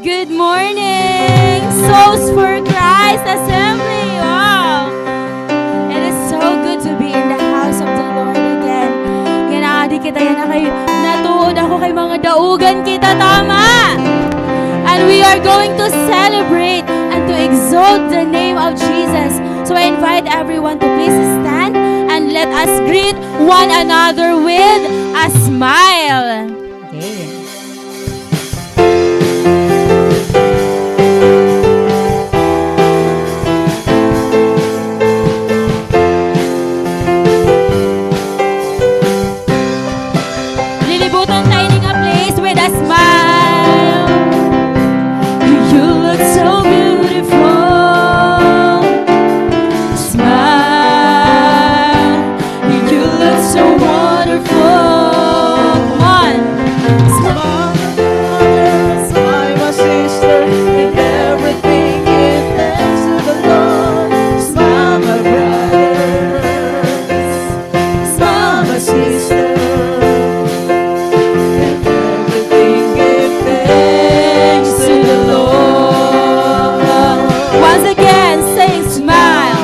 Good morning, Souls for Christ Assembly. Wow! It is so good to be in the house of the Lord again. Ginaadi kita yan na kayo. Natuod ako kay mga daugan kita, tama! And we are going to celebrate and to exalt the name of Jesus. So I invite everyone to please stand and let us greet one another with a smile. Okay. Lilibutan tayo ng place with a smile. You look so beautiful. Smile. You look so wonderful. Come on. Smile, my sister, in everything give thanks to the Lord. Smile, my brothers, smile, my sister, in everything give thanks to the Lord. Once again, say smile.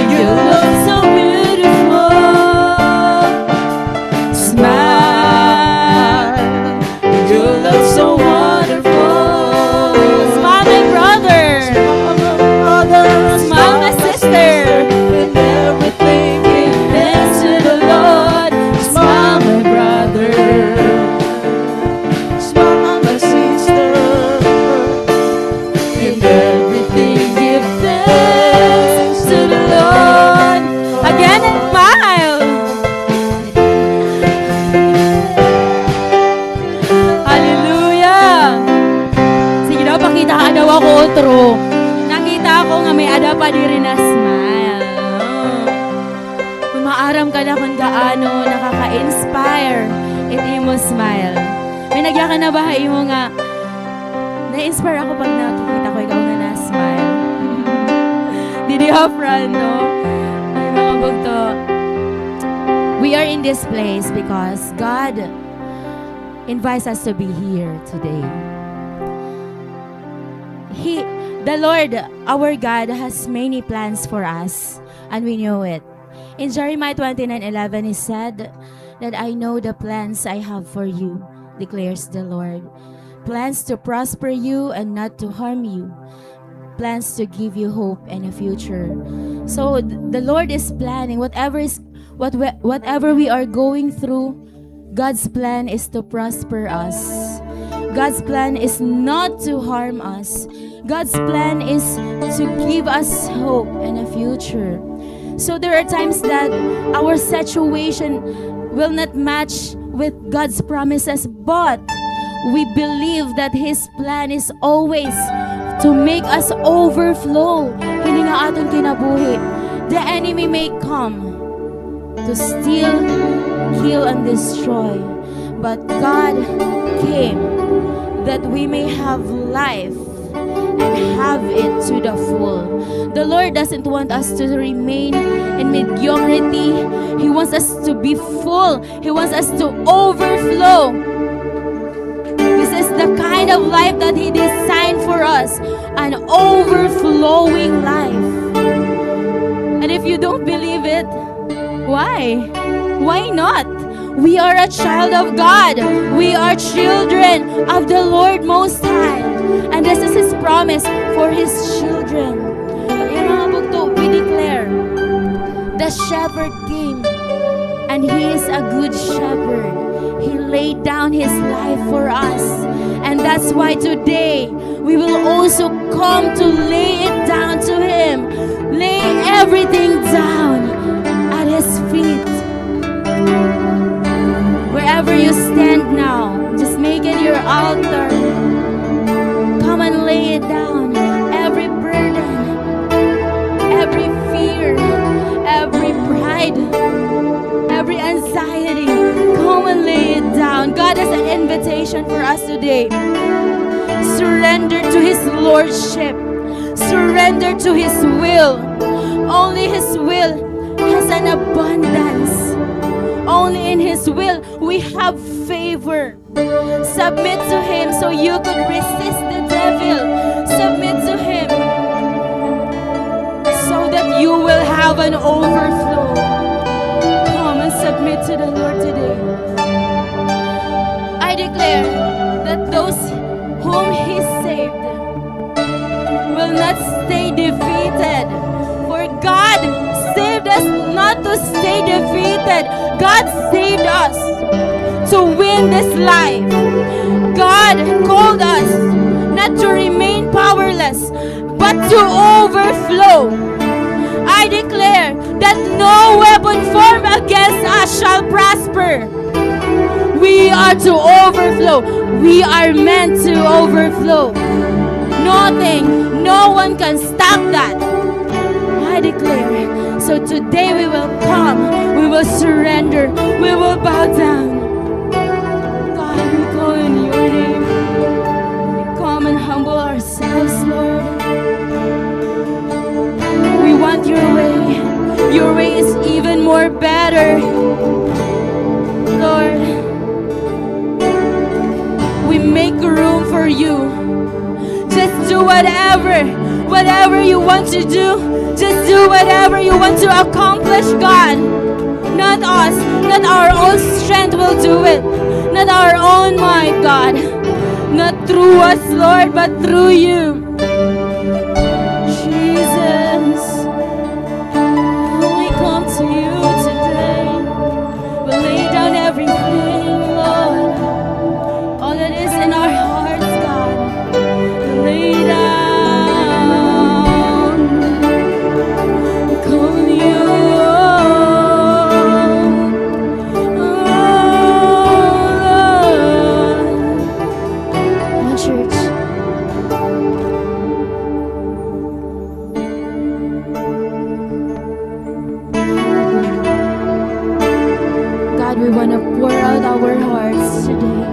You look so beautiful. Smile. You look so wonderful. Smile, my brother. Smile, my sister. In everything give thanks to the Lord. Smile, my brother. Smile, my sister. In everything give thanks to the Lord. Again, and smile. Hallelujah. Sige daw, pakita ka daw ako otro. Nakita ko nga may ada pa diri na smile. Kung maaram ka na kung gaano nakaka-inspire, it mo smile. May nagya ka na ba imo nga na-inspire ako pag nakikita ko ikaw nga na-smile. Didi ha, friend, no? Ay, mga bugto. We are in this place because God invites us to be here today. The Lord, our God, has many plans for us, and we know it. In Jeremiah 29:11, He said that I know the plans I have for you, declares the Lord. Plans to prosper you and not to harm you. Plans to give you hope and a future. So the Lord is planning whatever we are going through. God's plan is to prosper us. God's plan is not to harm us. God's plan is to give us hope and a future. So there are times that our situation will not match with God's promises, but we believe that His plan is always to make us overflow. Hindi nga aton kinabuhi. The enemy may come to steal, kill, and destroy. But God came that we may have life and have it to the full. The Lord doesn't want us to remain in mediocrity. He wants us to be full. He wants us to overflow. This is the kind of life that He designed for us, an overflowing life. And if you don't believe it, why? Why not? We are a child of God. We are children of the Lord Most High. And this is His promise for His children. Ayan mga bugto, we declare, the shepherd came, and He is a good shepherd. He laid down His life for us. And that's why today, we will also come to lay it down to Him. Lay everything down at His feet. Wherever you stand now, just make it your altar. Come and lay it down. Every burden, every fear, every pride, every anxiety. Come and lay it down. God has an invitation for us today. Surrender to His Lordship. Surrender to His will. Only His will has an abundance. Only in His will we have favor. Submit to Him so you could resist the devil. Submit to Him so that you will have an overflow. Come and submit to the Lord today. I declare that those whom He saved will not stay defeated. For God saved us not to stay defeated. God saved us to win this life. God called us not to remain powerless, but to overflow. I declare that no weapon formed against us shall prosper. We are to overflow. We are meant to overflow. Nothing, no one can stop that. I declare. So today we will come, we will surrender, we will bow down. God, we call in your name. Come and humble ourselves, Lord. We want your way. Your way is even more better. Lord, we make room for you. Just do whatever you want to do. Just do whatever you want to accomplish, God. Not us, not our own strength will do it. Not our own might, God. Not through us, Lord, but through you. Jesus, we come to you today. We lay down everything, Lord. All that is in our hearts, God. We lay down. We call you. Oh, Lord. Church. God, we want to pour out our hearts today.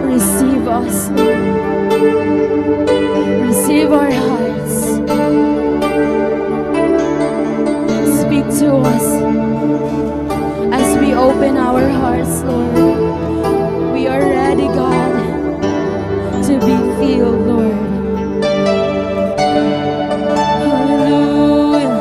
Receive us. Receive our hearts. Speak to us as we open our hearts, Lord. We are ready, God, to be filled, Lord. Hallelujah.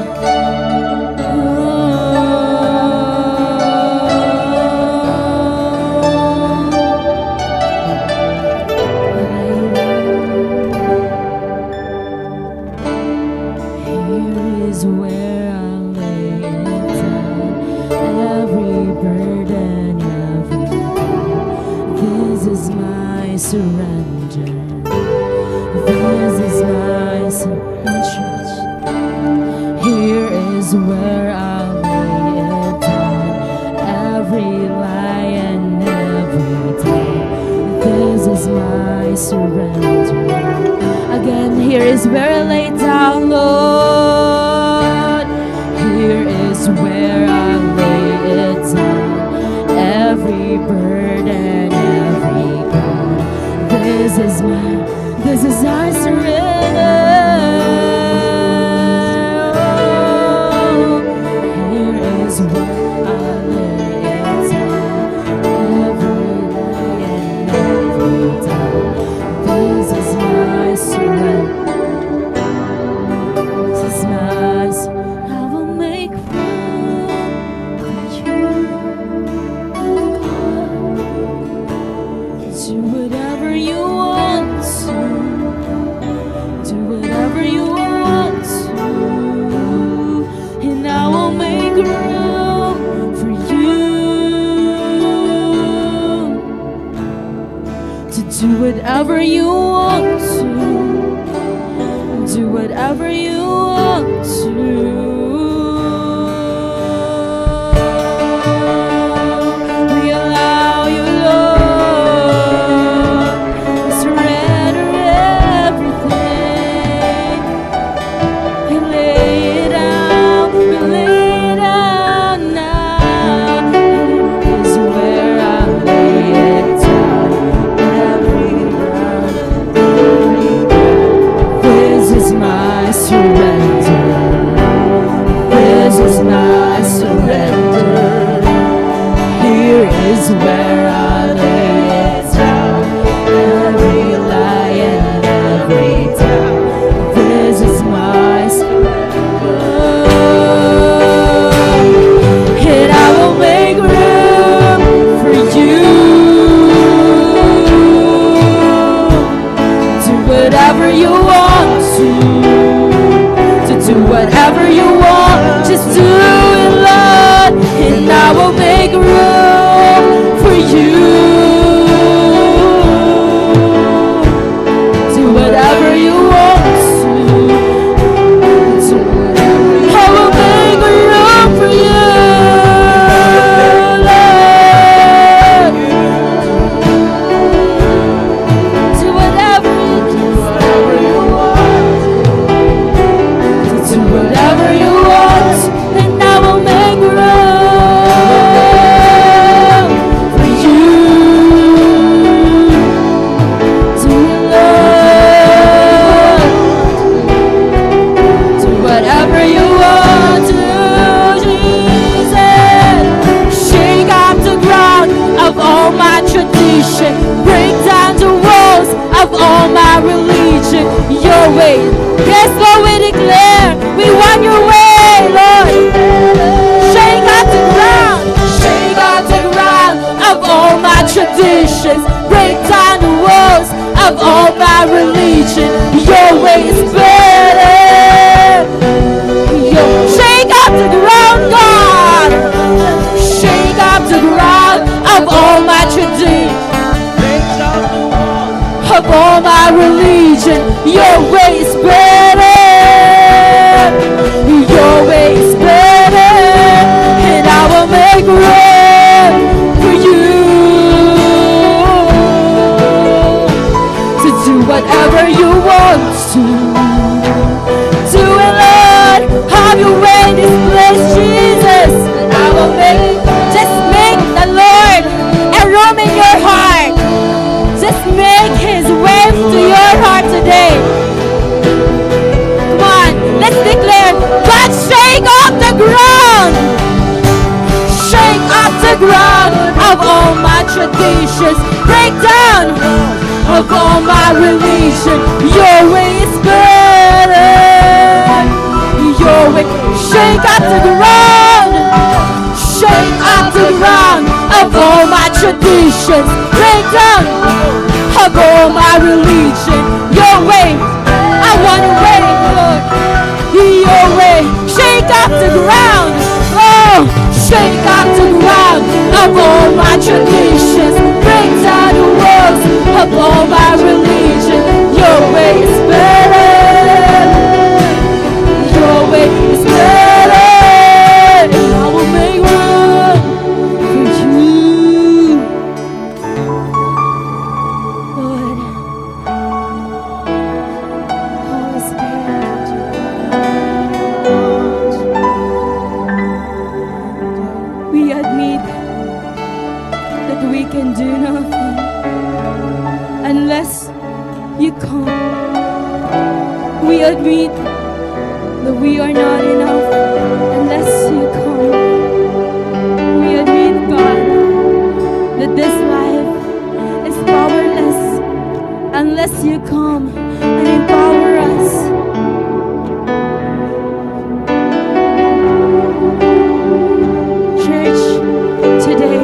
Here is where I lay it down, every burden, every day. This is my surrender. This is my surrender. Here is where I lay it down, every lie and every day. This is my surrender. Again, here is where I lay down, Lord. Here is where I lay it down, every burden, every God. This is our surrender. Here is where I lay it down, every day and every day. This is my surrender. This is my surrender. I will make room for you, God. Do whatever you want to. Do whatever you want to. And I will make room for you to do whatever you want to. Do whatever you want to. We allow you, Lord. We surrender everything. We lay it out. We lay it down now. Here is where I lay it down. Every burden, this is my surrender. where I lay it down. Every lie and every doubt, this is my surrender. And I will make room for you. Do whatever you want to do whatever you want, just do it, Lord. And I will make room for you. Do whatever you want to. I will make room for you, Lord. Do whatever you want. Do whatever you want, and I will make room for you. Do it, Lord. Do whatever you want to, Jesus. Shake up the ground of all my tradition. Break down the walls of all my religion. Your way, yes, Lord, we declare we want your way, Lord. Shake up the ground of all my traditions. Break down the walls of all my religion. Your way is better. Shake up the ground, God. Shake up the ground of all my traditions, of all my religion. Your way is better. Your way is better. And I will make room for you to do whatever you want to. Do it, Lord. Have your way in this place, Jesus. And I will just make the Lord a room in your heart. Just make his way to your heart today. Come on, let's declare, God, shake up the ground. Shake up the ground of all my traditions. Break down of all my religion. Your way is better. Your way, shake up the ground. Shake up the ground of all my traditions. Break down of all my religion. Your way, I want to wait, Lord. Your way, shake up the ground. Oh, shake up the ground of all my traditions. Break down the walls of all my religion. Your way is better. Your way is better. I will make room for you, Lord. Holy Spirit, we admit that we can do nothing unless you come. We admit that we are not enough unless you come. We admit, God, that this life is powerless unless you come and empower us. Church, today,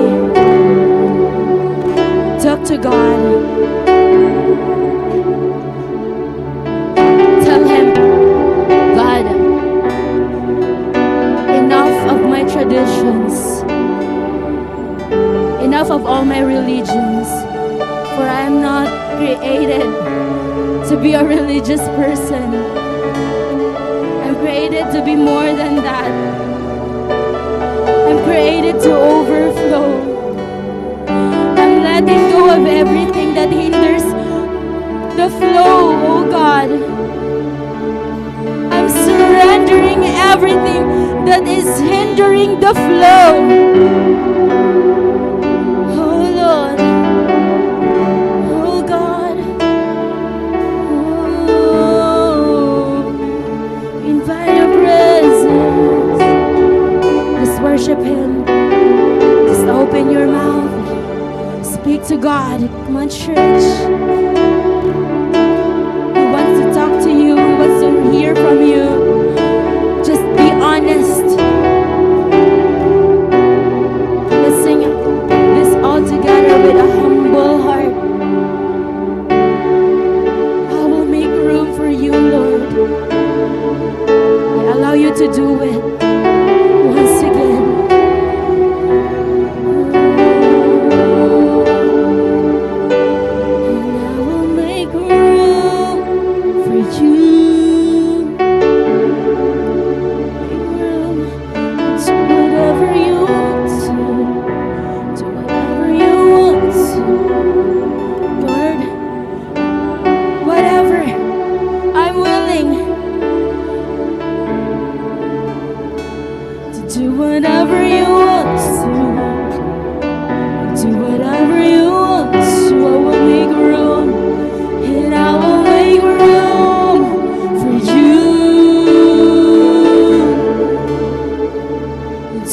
talk to God. Tell him, God, enough of my traditions, enough of all my religions, for I am not created to be a religious person. I'm created to be more than that. I'm created to overflow. I'm letting go of everything that hinders the flow, oh God. I'm surrendering everything that is hindering the flow. Oh Lord. Oh God. Oh. Invite your presence. Just worship Him. Just open your mouth. to God. Come on, church. He wants to talk to you. He wants to hear from you. Just be honest. Let's sing this all together with a humble heart. I will make room for you, Lord. I allow you to do it once again. And I will make room for you. Make room to whatever you want to whatever you want to. Lord, whatever, I'm willing to do whatever you want to. Do whatever you want to. I will make room, and I will make room for you.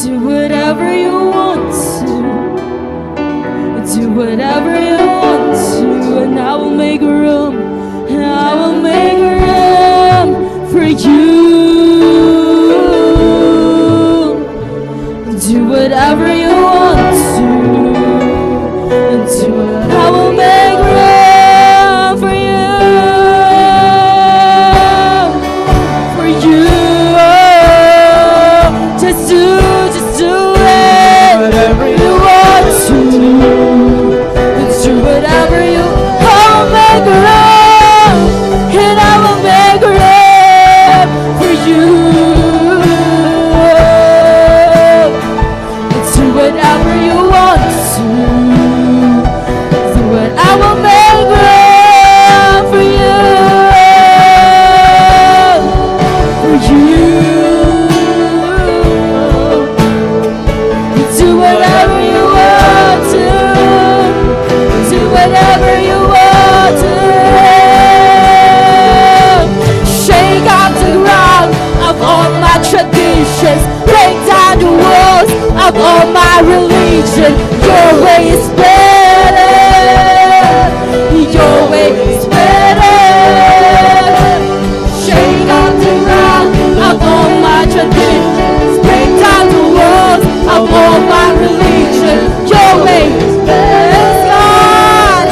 Do whatever you want to. Do whatever you want to, and I will make room, and I will make room for you. Do whatever you want to, and do what I will make room for you, for you. Just do it. Whatever you want to, and do whatever you. I will make room, and I will make room for you. Do whatever you want to. Do what I will make room for you. For you. Do whatever you want to. Do whatever you want to. Shake off the ground of all my traditions. Break down the walls of all my religion. Your way is better. Your way is better. Shake off the ground of all my traditions. Break down the walls of all my religion. Your way is better, God.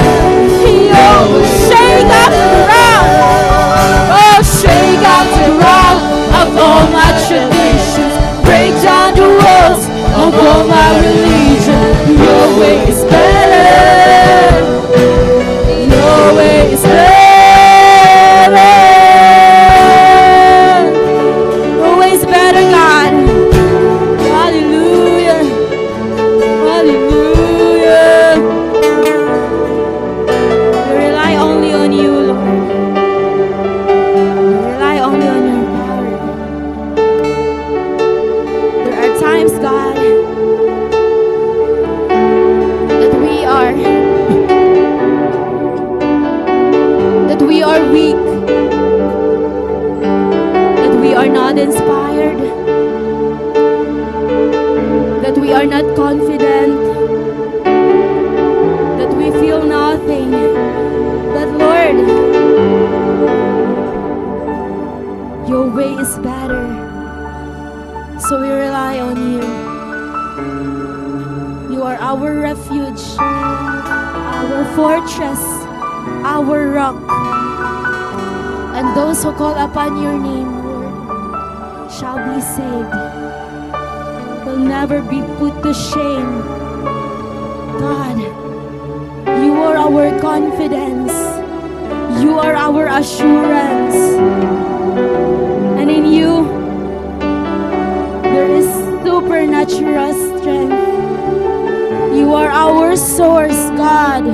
Shake off the ground. Oh, shake off the ground of all my traditions. Break down the walls of all my religion. Your way is better. Your way is better. Your way is better, God. Hallelujah. Hallelujah. We rely only on you, Lord. We rely only on your power. There are times, God, that we are weak, that we are not inspired, that we are not confident, that we feel nothing. But Lord, your way is better. So we rely on you. You are our refuge, our fortress, our rock. And those who call upon your name, Lord, shall be saved. Will never be put to shame. God, you are our confidence. You are our assurance. And in you, there is supernatural strength. You are our source, God.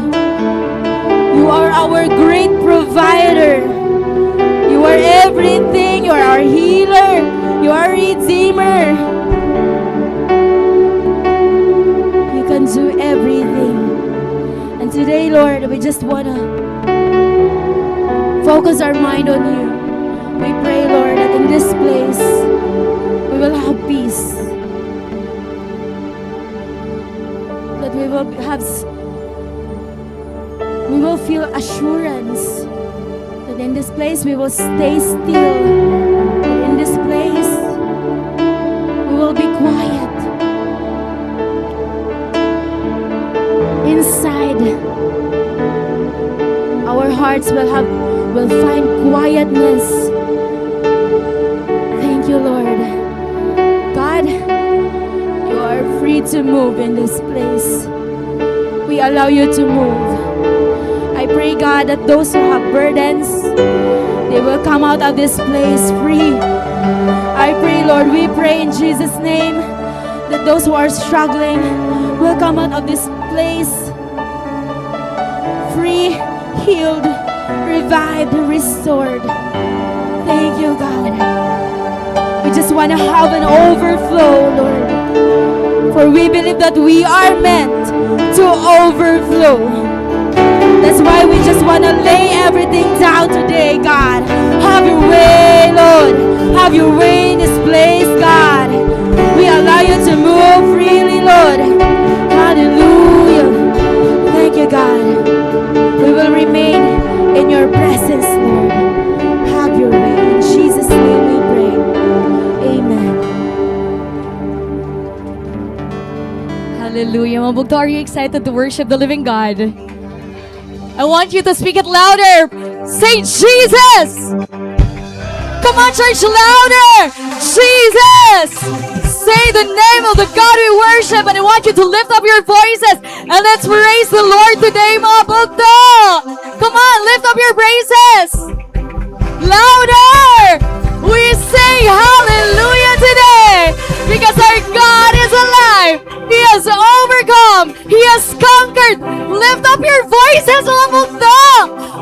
You are our great provider. You are everything. You are our healer. You are redeemer. You can do everything. And today, Lord, we just want to focus our mind on you. We pray, Lord, that in this place, we will have peace. That we will have will feel assurance. That in this place we will stay still. That in this place we will be quiet. Inside, our hearts will find quietness. Thank you, Lord. God, you are free to move in this place. We allow you to move. I pray, God, that those who have burdens, they will come out of this place free. I pray, Lord, we pray in Jesus' name that those who are struggling will come out of this place free, healed, revived, restored. Thank you, God. We just want to have an overflow, Lord. For we believe that we are meant to overflow. That's why we just want to lay everything down today, God. Have your way, Lord. Have your way in this place, God. We allow you to move freely, Lord. Hallelujah. Thank you, God. We will remain in your presence, Lord. Have your way. In Jesus' name we pray. Amen. Hallelujah. Mga bugto, are you excited to worship the living God? I want you to speak it louder. Say Jesus! Come on, church, louder! Jesus! Say the name of the God we worship, and I want you to lift up your voices and let's praise the Lord today, mga bugto! Come on, lift up your praises! Louder! We say hallelujah today because our God is alive. He has overcome. He has conquered. Lift up your voices, mga bugto!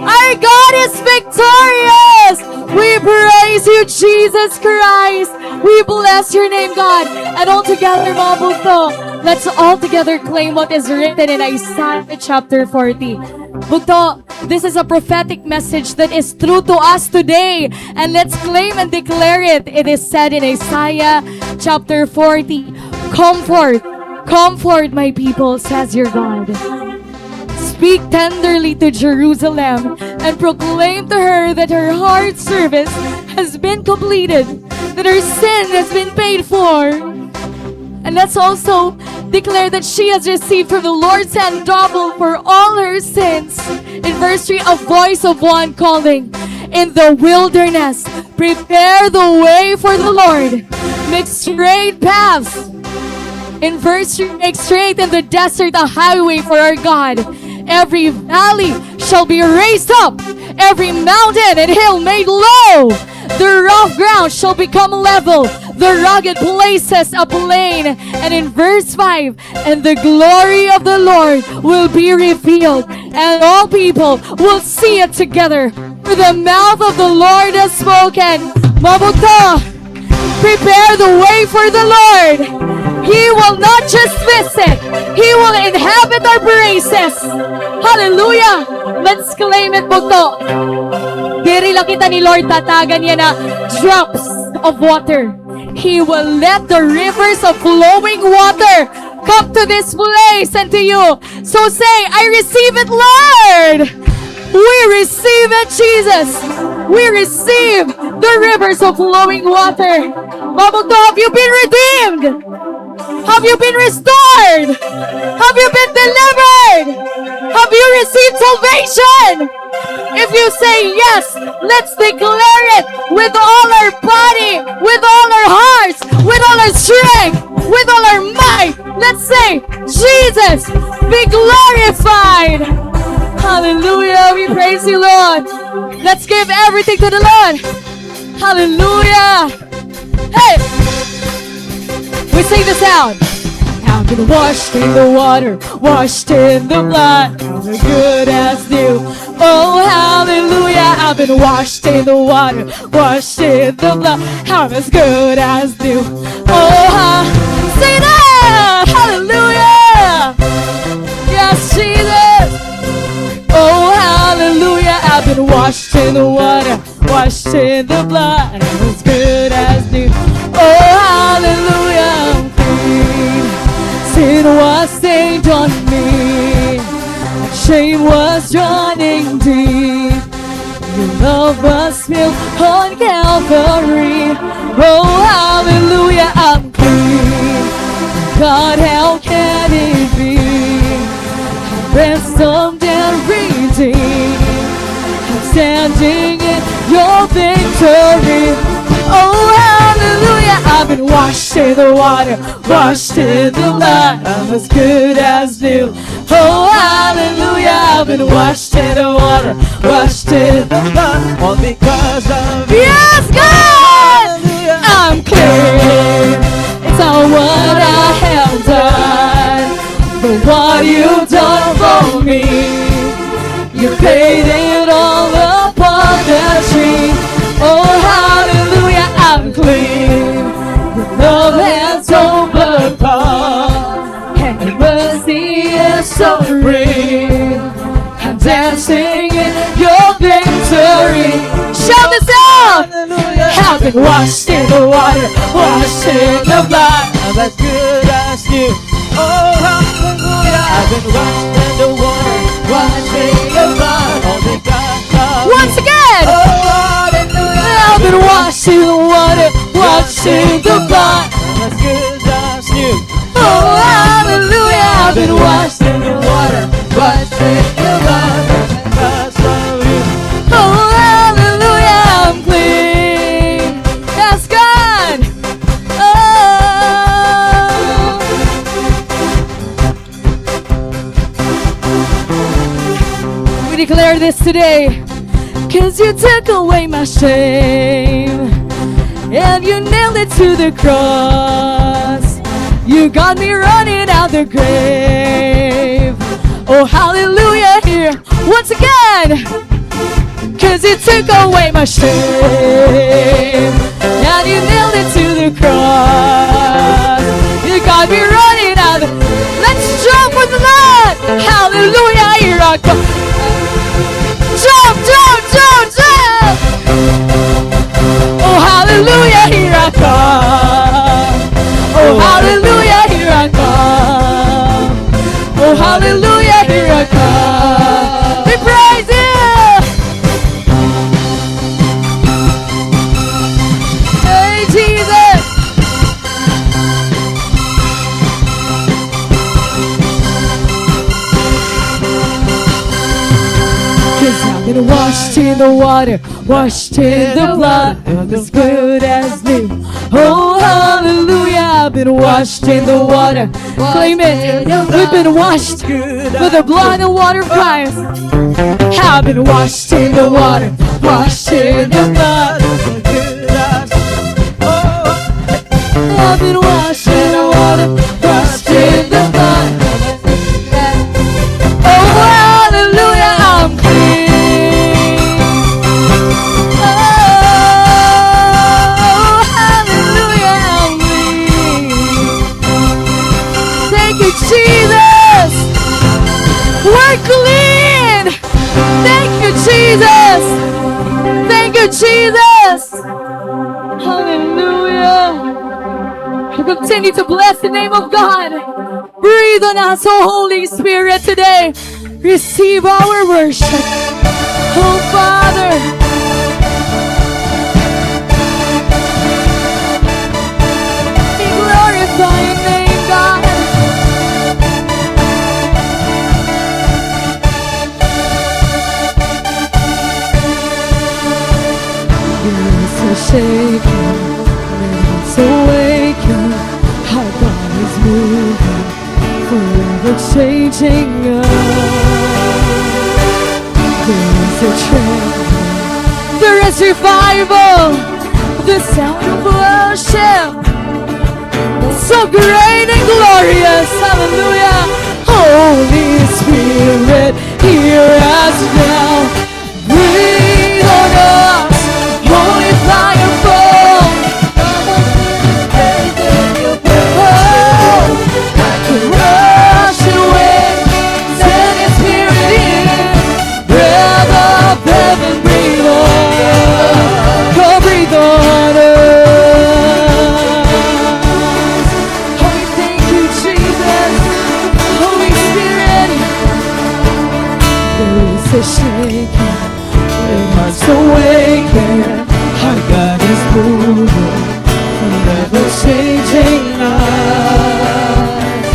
Our God is victorious. We praise you, Jesus Christ. We bless your name, God. And all together, mga bugto, let's all together claim what is written in Isaiah chapter 40. Bugto, this is a prophetic message that is true to us today. And let's claim and declare it. It is said in Isaiah chapter 40, Comfort, comfort my people, says your God. Speak tenderly to Jerusalem and proclaim to her that her heart's service has been completed, that her sin has been paid for. And let's also declare that she has received from the Lord's hand double for all her sins. In verse 3, a voice of one calling, in the wilderness, prepare the way for the Lord, make straight paths. In verse 3, make straight in the desert a highway for our God. Every valley shall be raised up, every mountain and hill made low. The rough ground shall become level, the rugged places a plain. And in verse 5, and the glory of the Lord will be revealed, and all people will see it together. For the mouth of the Lord has spoken. Mabuto, prepare the way for the Lord. He will not just visit, He will inhabit our praises. Hallelujah! Let's claim it, bugto. Diri lang kita ni Lord, tatagan niya na drops of water. He will let the rivers of flowing water come to this place and to you. So say, I receive it, Lord! We receive it, Jesus! We receive the rivers of flowing water. Mabugto, have you been redeemed? Have you been restored? Have you been delivered? Have you received salvation? If you say yes, let's declare it with all our body, with all our hearts, with all our strength, with all our might. Let's say, Jesus, be glorified. Hallelujah. We praise you, Lord. Let's give everything to the Lord. Hallelujah. Hey! We sing this out. I've been washed in the water, washed in the blood, as good as new. Oh, hallelujah. I've been washed in the water, washed in the blood, I'm as good as new. Oh, sing it out. Hallelujah. Yes, Jesus. Oh, hallelujah. I've been washed in the water, washed in the blood, I'm as good as new. Oh, hallelujah, I'm free. Sin was stained on me. shame was running deep. Your love was spilled on Calvary. Oh, hallelujah, I'm clean. God, how can it be? Ransomed and redeemed. I'm standing in your victory. Oh, hallelujah, I've been washed in the water, washed in the blood. I'm as good as new. Oh, hallelujah, I've been washed in the water, washed in the blood. All because of you. Yes, God! I'm clean. It's all what I have done, but what you've done for me. You paid it all upon the tree. Oh, hallelujah, I'm clean. Your love has overcome, and your mercy is so free. I'm dancing in your victory. Shout this out! I've been washed in the water, washed in the blood. I'm as good as new. Oh, hallelujah. I've been washed in the water, washed in the blood. All because of Once again! Oh, hallelujah. I've been washed in the water, washed in the blood. I'm as good as new. Oh, hallelujah! I've been washed in the water, washed in the blood. Because of you. Oh, hallelujah, I'm clean. Yes, God. Oh. We declare this today. 'Cause you took away my shame and you nailed it to the cross. You got me running out the grave. Oh, hallelujah, here once again. 'Cause you took away my shame and you nailed it to the cross. You got me running out the... Let's jump with the Lord. Hallelujah, here I go. Jump, jump, jump, jump. Oh, hallelujah, here I come. Oh, hallelujah, here I come. Oh, hallelujah, here I come. We praise Him. Hey, Jesus. I've been washed in the water, washed in the blood. I'm as good as new. Oh, hallelujah, I've been washed in the water. Claim it. We've been washed with the blood and water of Christ. I've been washed in the water, washed in the blood. I've been washed in the water, washed in the blood. Oh, hallelujah, I'm clean. Jesus, we're clean. Thank you, Jesus. Thank you, Jesus. Hallelujah. We continue to bless the name of God. Breathe on us, oh Holy Spirit, today. Receive our worship. Oh Father. We glorify your name, God. Shaking, it's awakened, our bodies moving, forever changing us. There is a trembling, there is revival, the sound of worship, so great and glorious, hallelujah. Holy Spirit, hear us now, breathe on us. Holy fire fall. Like a rushing wind, send His Spirit in. Breath of heaven, breathe on. Come breathe on us. Oh, we thank you, Jesus. Holy Spirit, is shaking, when hearts awaken, Our God is moving, forever changing lives.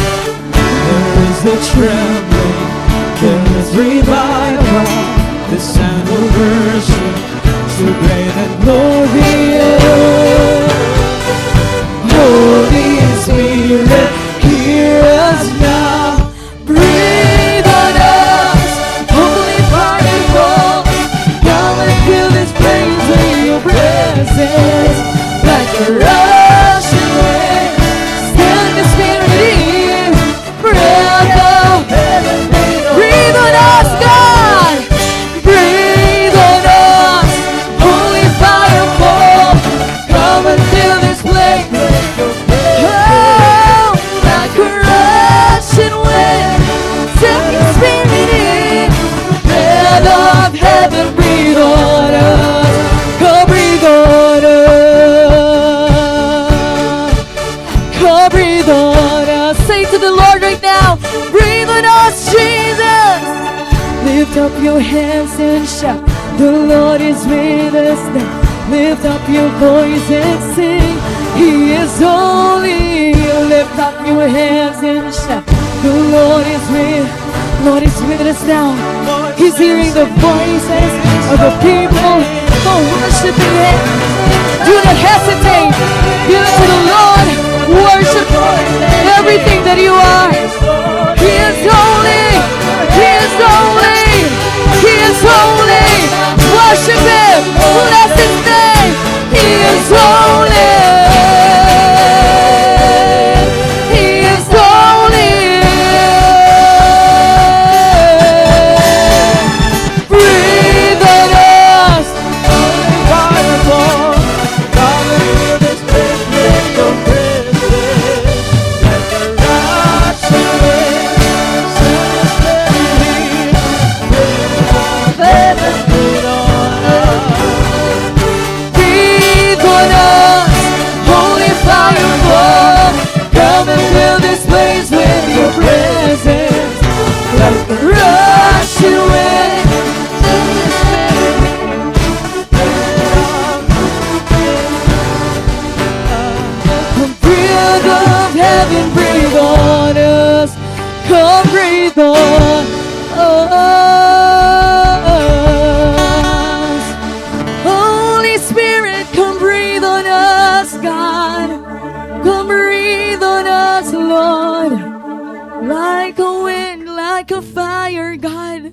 There is a trembling, there is revival, the sound of worship, so great and glorious. Holy Spirit, hear us now. Breathe on us, holy fire fall. Come and fill this place with your presence, like a rushing wind. Send the Spirit in, breath of heaven. breathe on us, God. Breathe on us, holy fire fall. Come and fill this place. Oh, like a rushing wind. Send your Spirit in. Breath of heaven, breathe on us. Come breathe on us. Come breathe on us. Say to the Lord right now, breathe on us, Jesus. Lift up your hands and shout, the Lord is with us now. Lift up your voice and sing, He is holy. Lift up your hands and shout, the Lord is with us now. He's hearing the voices of the people who are worshiping Him. Do not hesitate. Give it to the Lord. Worship everything that you are. He is holy. He is holy. He is holy. Worship Him. Bless His name. He is holy. He is holy. Breathe on us. Holy fire fall. Come and fill this place with your presence. Like a rushing wind. Send your Spirit in. Breathe on heaven, breathe on us. Breathe on us. Holy fire fall. Come and fill this place with your presence. Like a rushing wind. Send your Spirit in. Come breathe of heaven, breathe on us. Come breathe on us. Holy Spirit, come breathe on us, God. Come breathe on us, Lord. Like a wind, like a fire, God.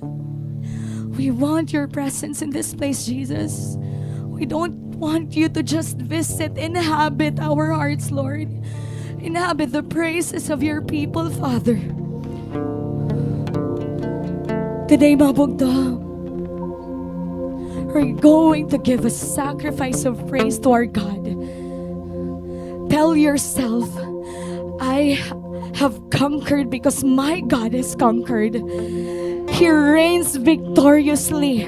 We want your presence in this place, Jesus. We don't want you to just visit, inhabit our hearts, Lord. Inhabit the praises of your people, Father. Today, Mabugda, we're going to give a sacrifice of praise to our God. Tell yourself, I have conquered because my God has conquered. He reigns victoriously.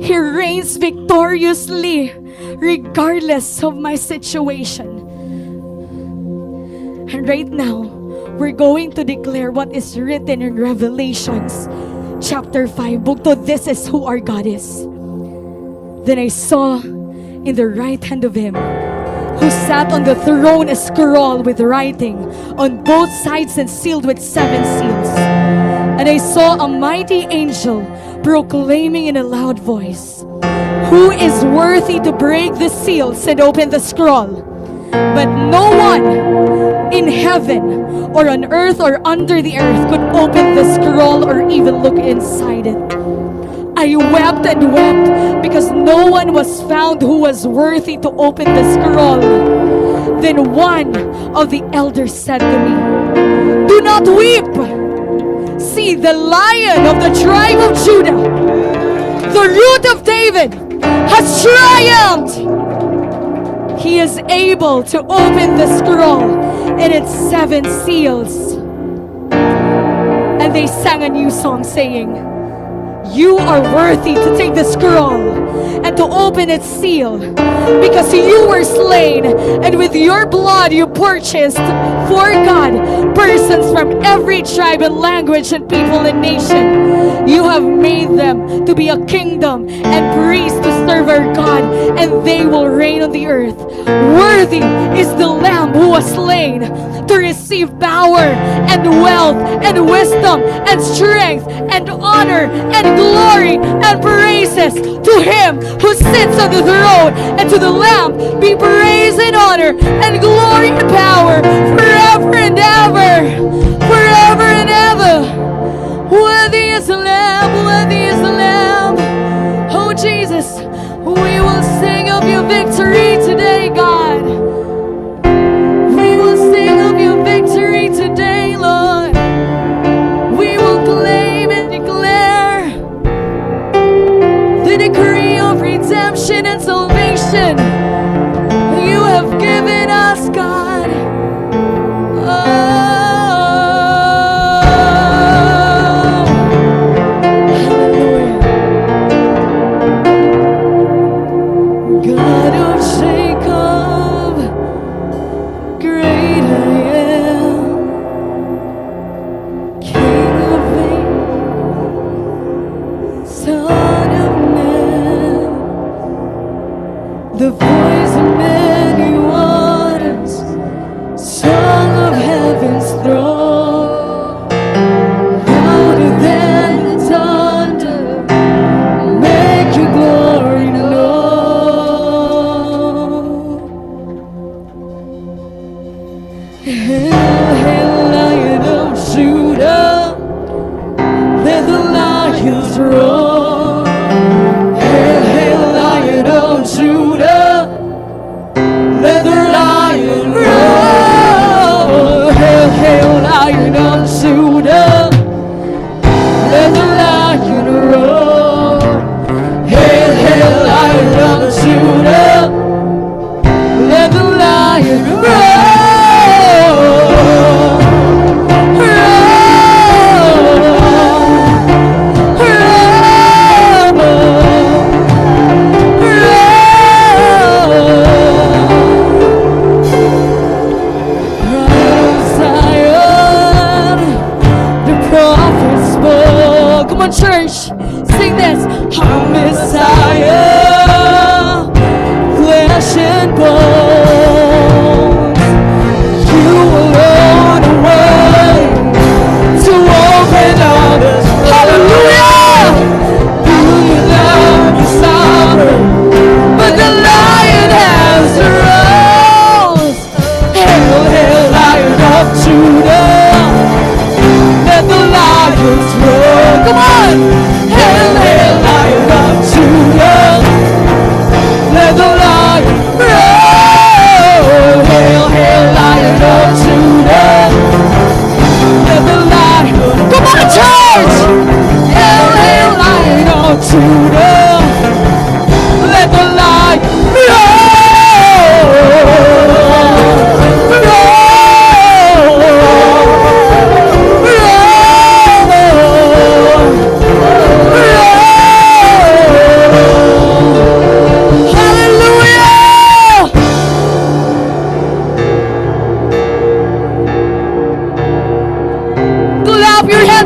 He reigns victoriously regardless of my situation. And right now, we're going to declare what is written in Revelations chapter 5. Bugto, this is who our God is. Then I saw in the right hand of Him who sat on the throne a scroll with writing on both sides and sealed with 7 seals. And I saw a mighty angel proclaiming in a loud voice, "Who is worthy to break the seals and open the scroll?" But no one in heaven or on earth or under the earth could open the scroll or even look inside it. I wept and wept because no one was found who was worthy to open the scroll. Then one of the elders said to me, "Do not weep. See, the Lion of the tribe of Judah, the Root of David, has triumphed. He is able to open the scroll and its 7 seals." And they sang a new song saying, "You are worthy to take the scroll and to open its seal, because you were slain, and with your blood you purchased for God persons from every tribe and language and people and nation. You have made them to be a kingdom and priests to serve our God, and they will reign on the earth. Worthy is the Lamb who was slain to receive power and wealth and wisdom and strength and honor and glory and praises to Him who sits on the throne, and to the Lamb be praise and honor and glory and power forever and ever, forever and ever. Worthy is the Lamb, worthy is the Lamb. Oh Jesus, we will sing of your victory today, God. We will sing of your victory today, Lord. We will claim and declare the decree of redemption and salvation you have given us, God. God of Jacob, great I am, King of Kings, Son of Man, the voice of many waters, song of heaven's throne, louder than the thunder, make your glory known. Hail, hail, Lion of Judah, let the lions roar. Hail, hail, Lion of Judah, let the lion roar. Hail, hail, Lion of Judah, let the lion roar. Hail, hail, Lion of Judah, let the lion roar. Come on, church, sing this. Our Messiah, flesh and bones, you alone are worthy to open all the hallelujah. You love your sovereign, but the lion has rose. Hail, hail, Lion of Judah, let the lions roar. Come on! Hail, hail, Lion of Judah, let the lion roar. Hail, hail, Lion of Judah, let the lion. Come on, church! Hail, hail, Lion of Judah, let the lion roar.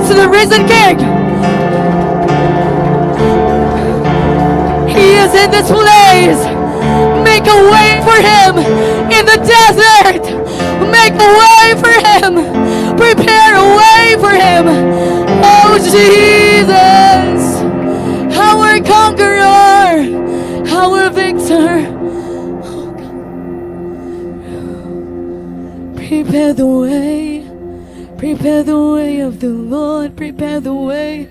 To the risen King. He is in this place. Make a way for him in the desert. Make a way for him. Prepare a way for him. Oh Jesus, our conqueror, our victor. Oh, God. Prepare the way. Prepare the way of the Lord, prepare the way.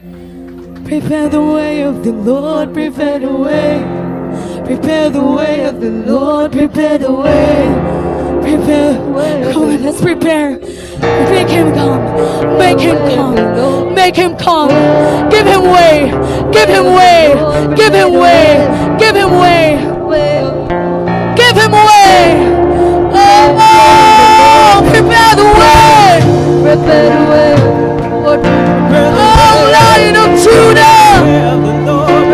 Prepare the way of the Lord, prepare the way. Prepare the way of the Lord, prepare the way. Prepare the way. Come on, let's prepare. Make him come. Make him come. Make him come. Give him way. Give him way. Give him way. Give him way. Give him way. Oh, prepare the way. Prepare the way. Oh, Lion of Judah,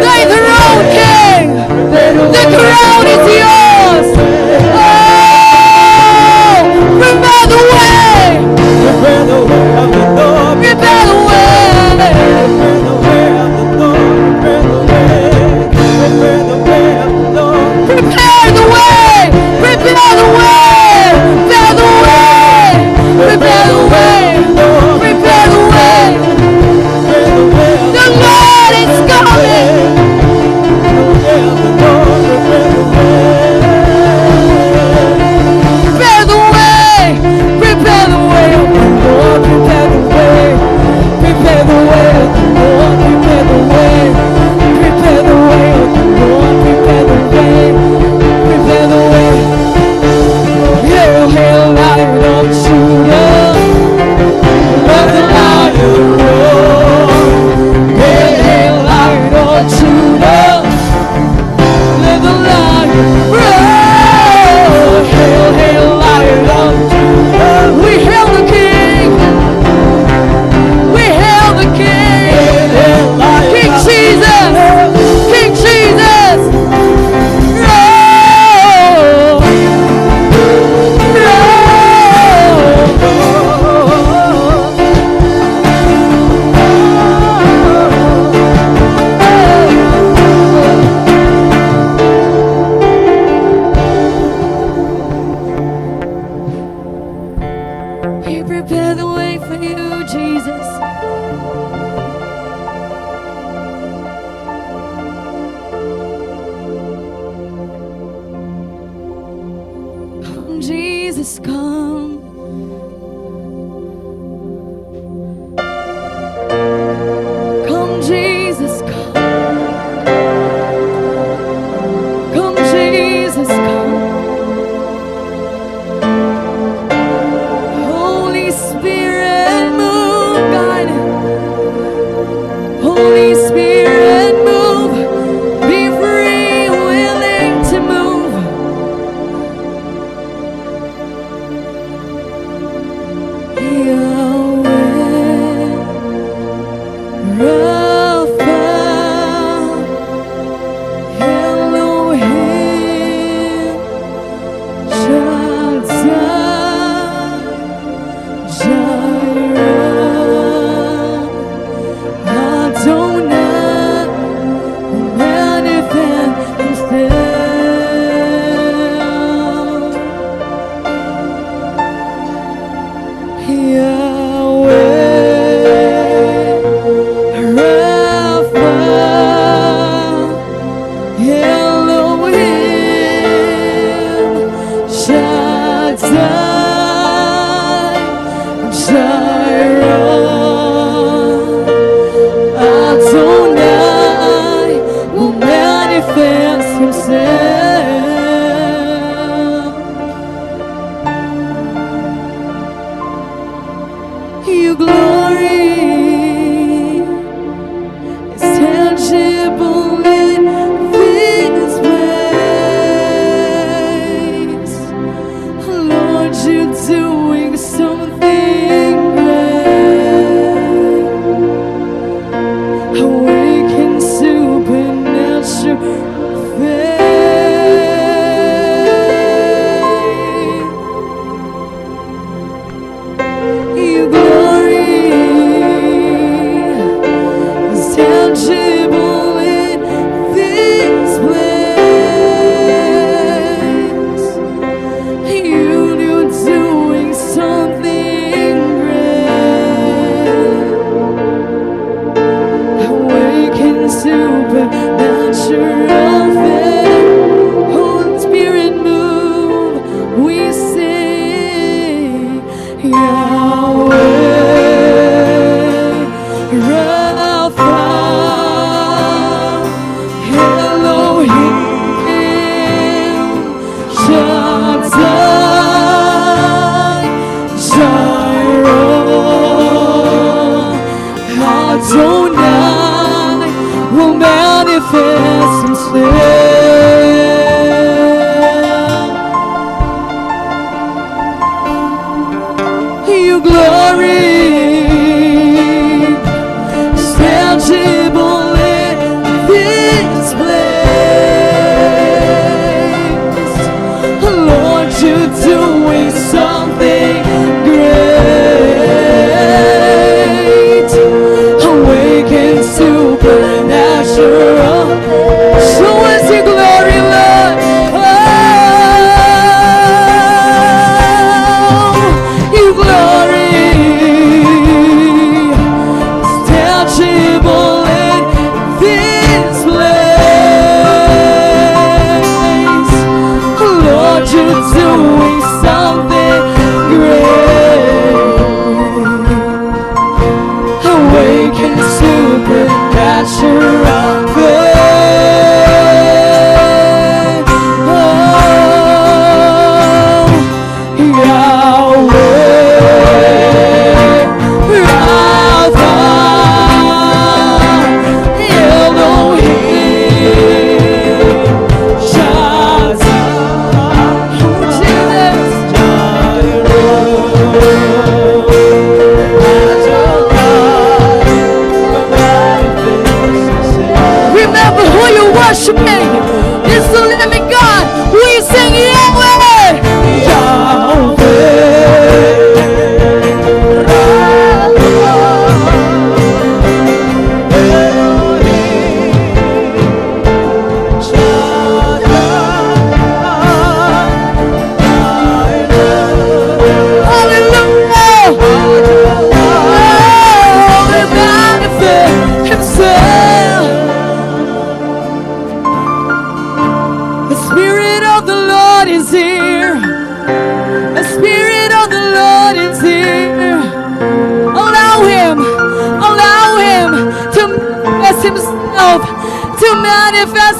thy throne, King. The crown is yours. Oh, prepare the way. Prepare the way of the Lord. Prepare the way. Prepare the way of the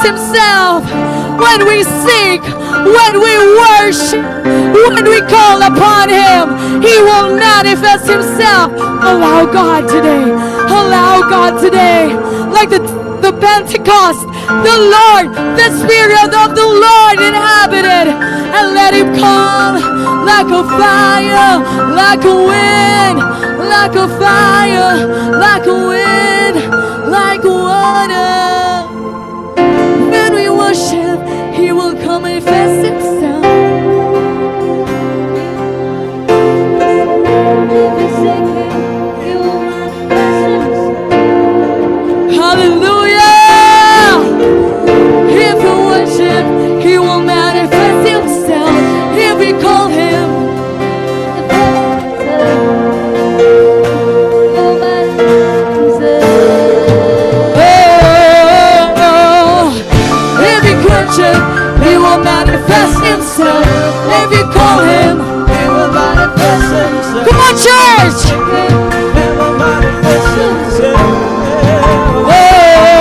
Himself when we seek, when we worship, when we call upon Him. He will manifest Himself. Allow God today. Allow God today. Like the Pentecost, the Lord, the Spirit of the Lord inhabited. And let Him come like a fire, like a wind, like a fire, like a wind, like water. He will come manifest Himself. Hallelujah! If we worship, He will manifest Himself. If we call Him, He will manifest Himself. If you call Him, He will manifest Himself. Come on, church! He will manifest Himself. Oh.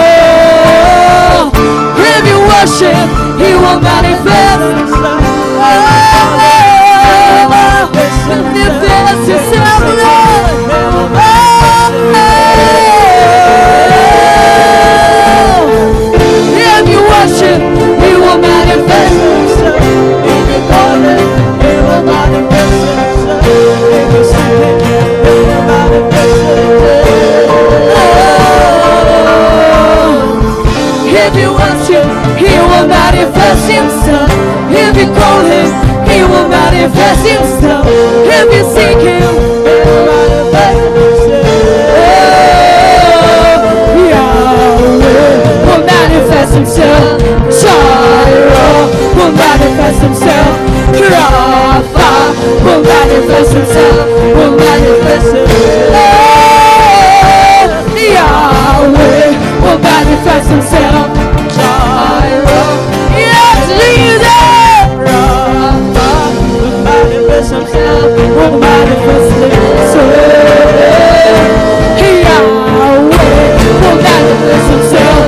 If you worship, He will manifest Himself. If you call Him, He will manifest Himself. If you seek Him, He will manifest Himself. Yahweh will manifest Himself. Jireh will manifest Himself. Rapha will manifest Himself. Will manifest Himself. Yahweh will manifest Himself. Jireh, yes, Jesus. Rapha will manifest Himself. Will manifest Himself. Yahweh will manifest Himself.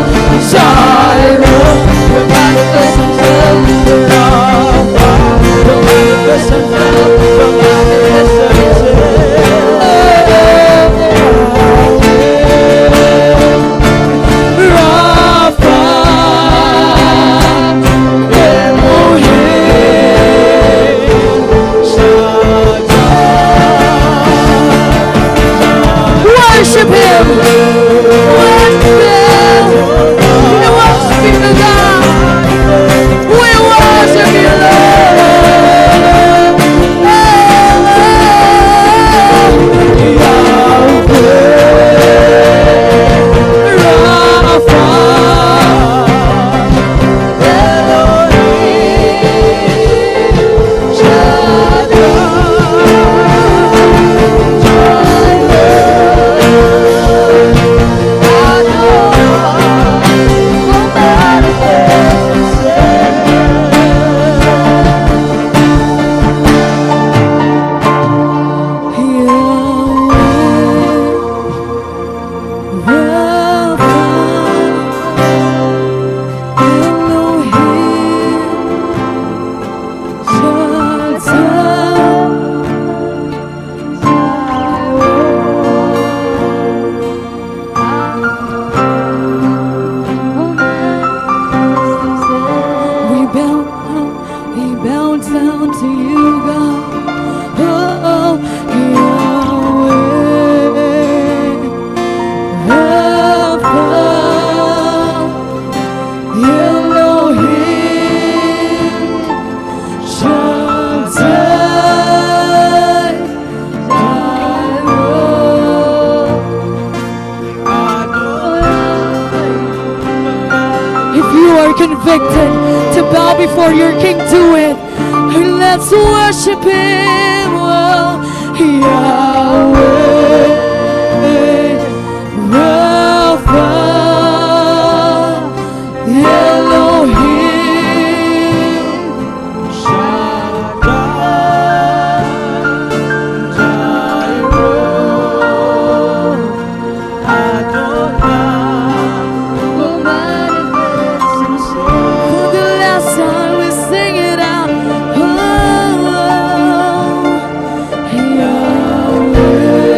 Jireh will manifest Himself. Rapha will manifest Himself. Will manifest worship Him. Worship Him. We worship you, God. We worship you, Lord. We bow down to you, God. Oh, Yahweh, Rapha, Elohim, Shaddai, Adonai. If you are convicted to bow before your King, do it. And let's worship Him. Oh, Yahweh, Rapha, Elohim, Shaddai, Jireh, Adonai will manifest Himself. For the last time we sing it out. Oh, Yahweh.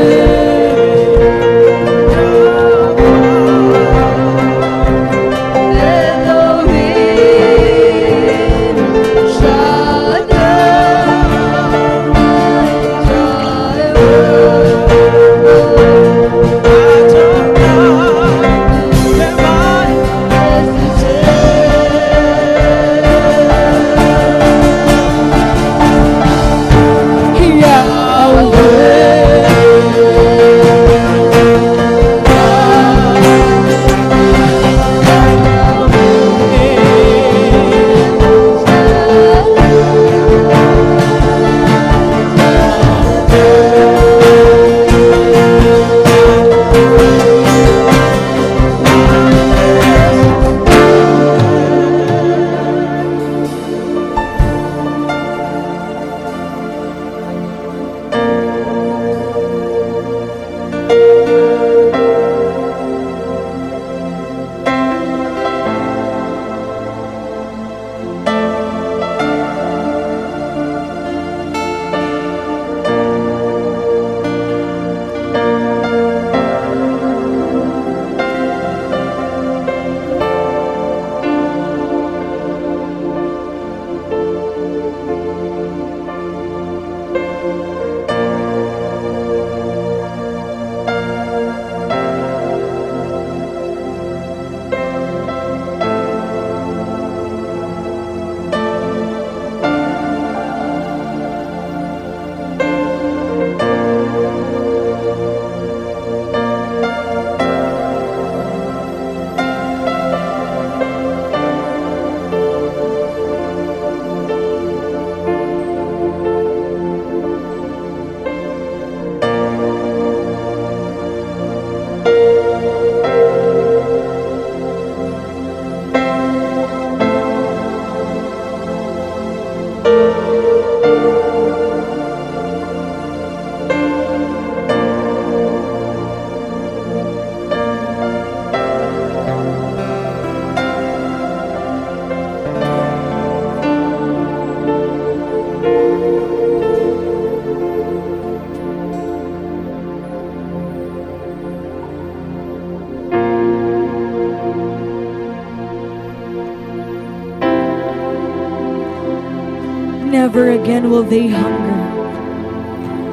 Never again will they hunger.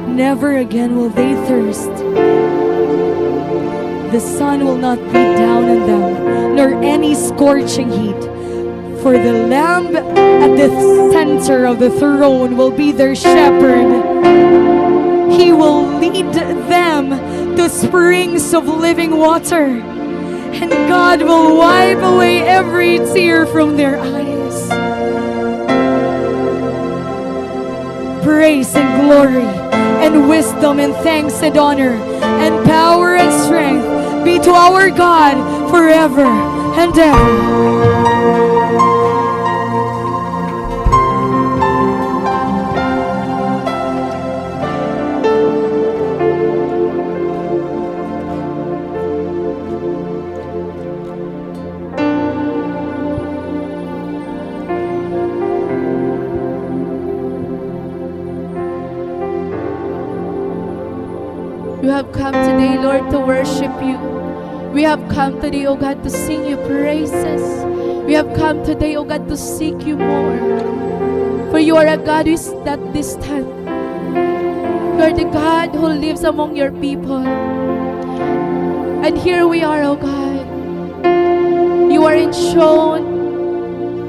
Never again will they thirst. The sun will not beat down on them, nor any scorching heat. For the Lamb at the center of the throne will be their shepherd. He will lead them to springs of living water, and God will wipe away every tear from their eyes. Praise and glory and wisdom and thanks and honor and power and strength be to our God forever and ever. We have come today, Lord, to worship you. We have come today, oh God, to sing your praises. We have come today, oh God, to seek you more. For you are a God who is not distant. You are the God who lives among your people. And here we are, oh God. You are enthroned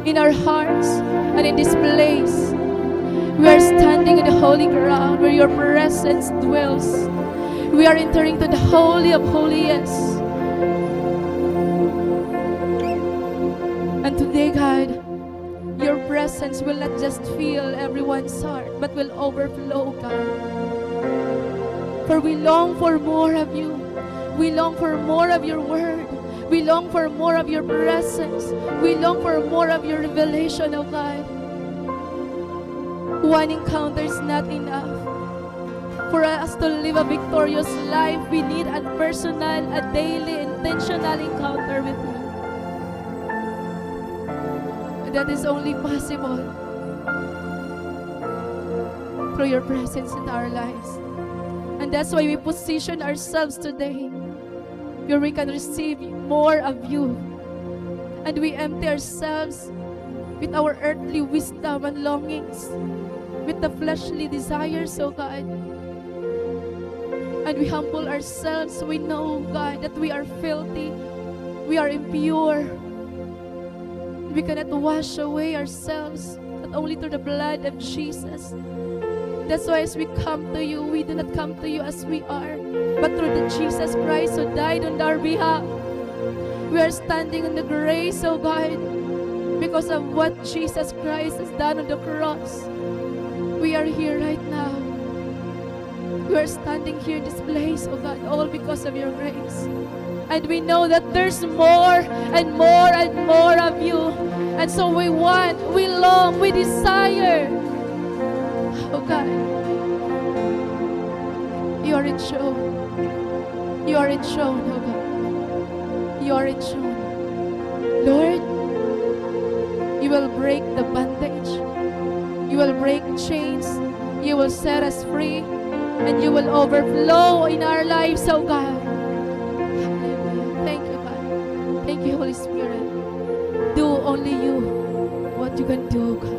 in our hearts and in this place. We are standing in the holy ground where your presence dwells. We are entering to the Holy of Holies. And today, God, your presence will not just fill everyone's heart, but will overflow, God. For we long for more of you. We long for more of your word. We long for more of your presence. We long for more of your revelation, oh God. One encounter is not enough. For us to live a victorious life, we need a personal, a daily, intentional encounter with you. And that is only possible through your presence in our lives. And that's why we position ourselves today where we can receive more of you. And we empty ourselves with our earthly wisdom and longings, with the fleshly desires, oh God. And we humble ourselves. We know, God, that we are filthy. We are impure. We cannot wash away ourselves, not only through the blood of Jesus. That's why as we come to you, we do not come to you as we are, but through the Jesus Christ who died on our behalf. We are standing in the grace, oh God, because of what Jesus Christ has done on the cross. We are here right now. We are standing here in this place, oh God, all because of your grace. And we know that there's more and more and more of you. And so we want, we long, we desire. Oh God, you are enthroned. You are enthroned, oh God. You are enthroned. Lord, you will break the bondage. You will break chains. You will set us free. And you will overflow in our lives, oh God. Hallelujah. Thank you, God. Thank you, Holy Spirit. Do only you what you can do, God.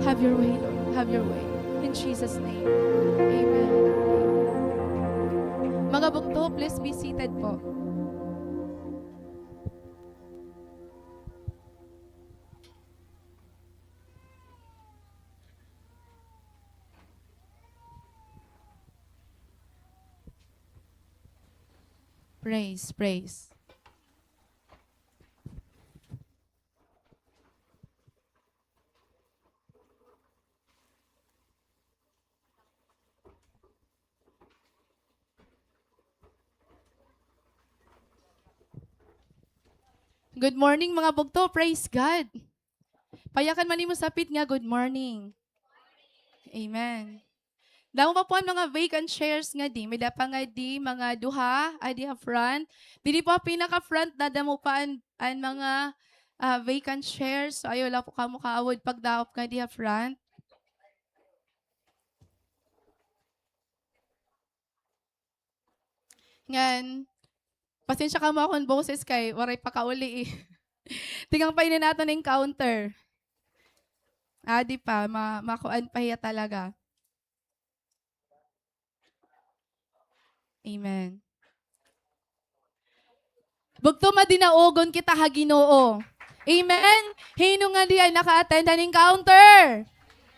Have your way, Lord. Have your way. In Jesus' name. Amen. Mga bugto, please be seated po. Praise, praise. Good morning mga bugto, praise God. Payakan man nimo sapit nga good morning. Amen. Damo pa po ang mga vacant chairs nga di, may dapa nga di mga duha, adi ha front. Dili po pinaka front na damo pa ang mga vacant chairs. So ayo lang po kamo kaawod pagdaop nga di ha front. Ngan, pasensya ka mo akong boses kay waray pa kauli eh. Tingang pa nato ng counter. Adi pa, makuan pa hiya talaga. Amen. Bugto madinaogon kita ha Ginoo. Amen. Hino nga di ay naka-attend an encounter.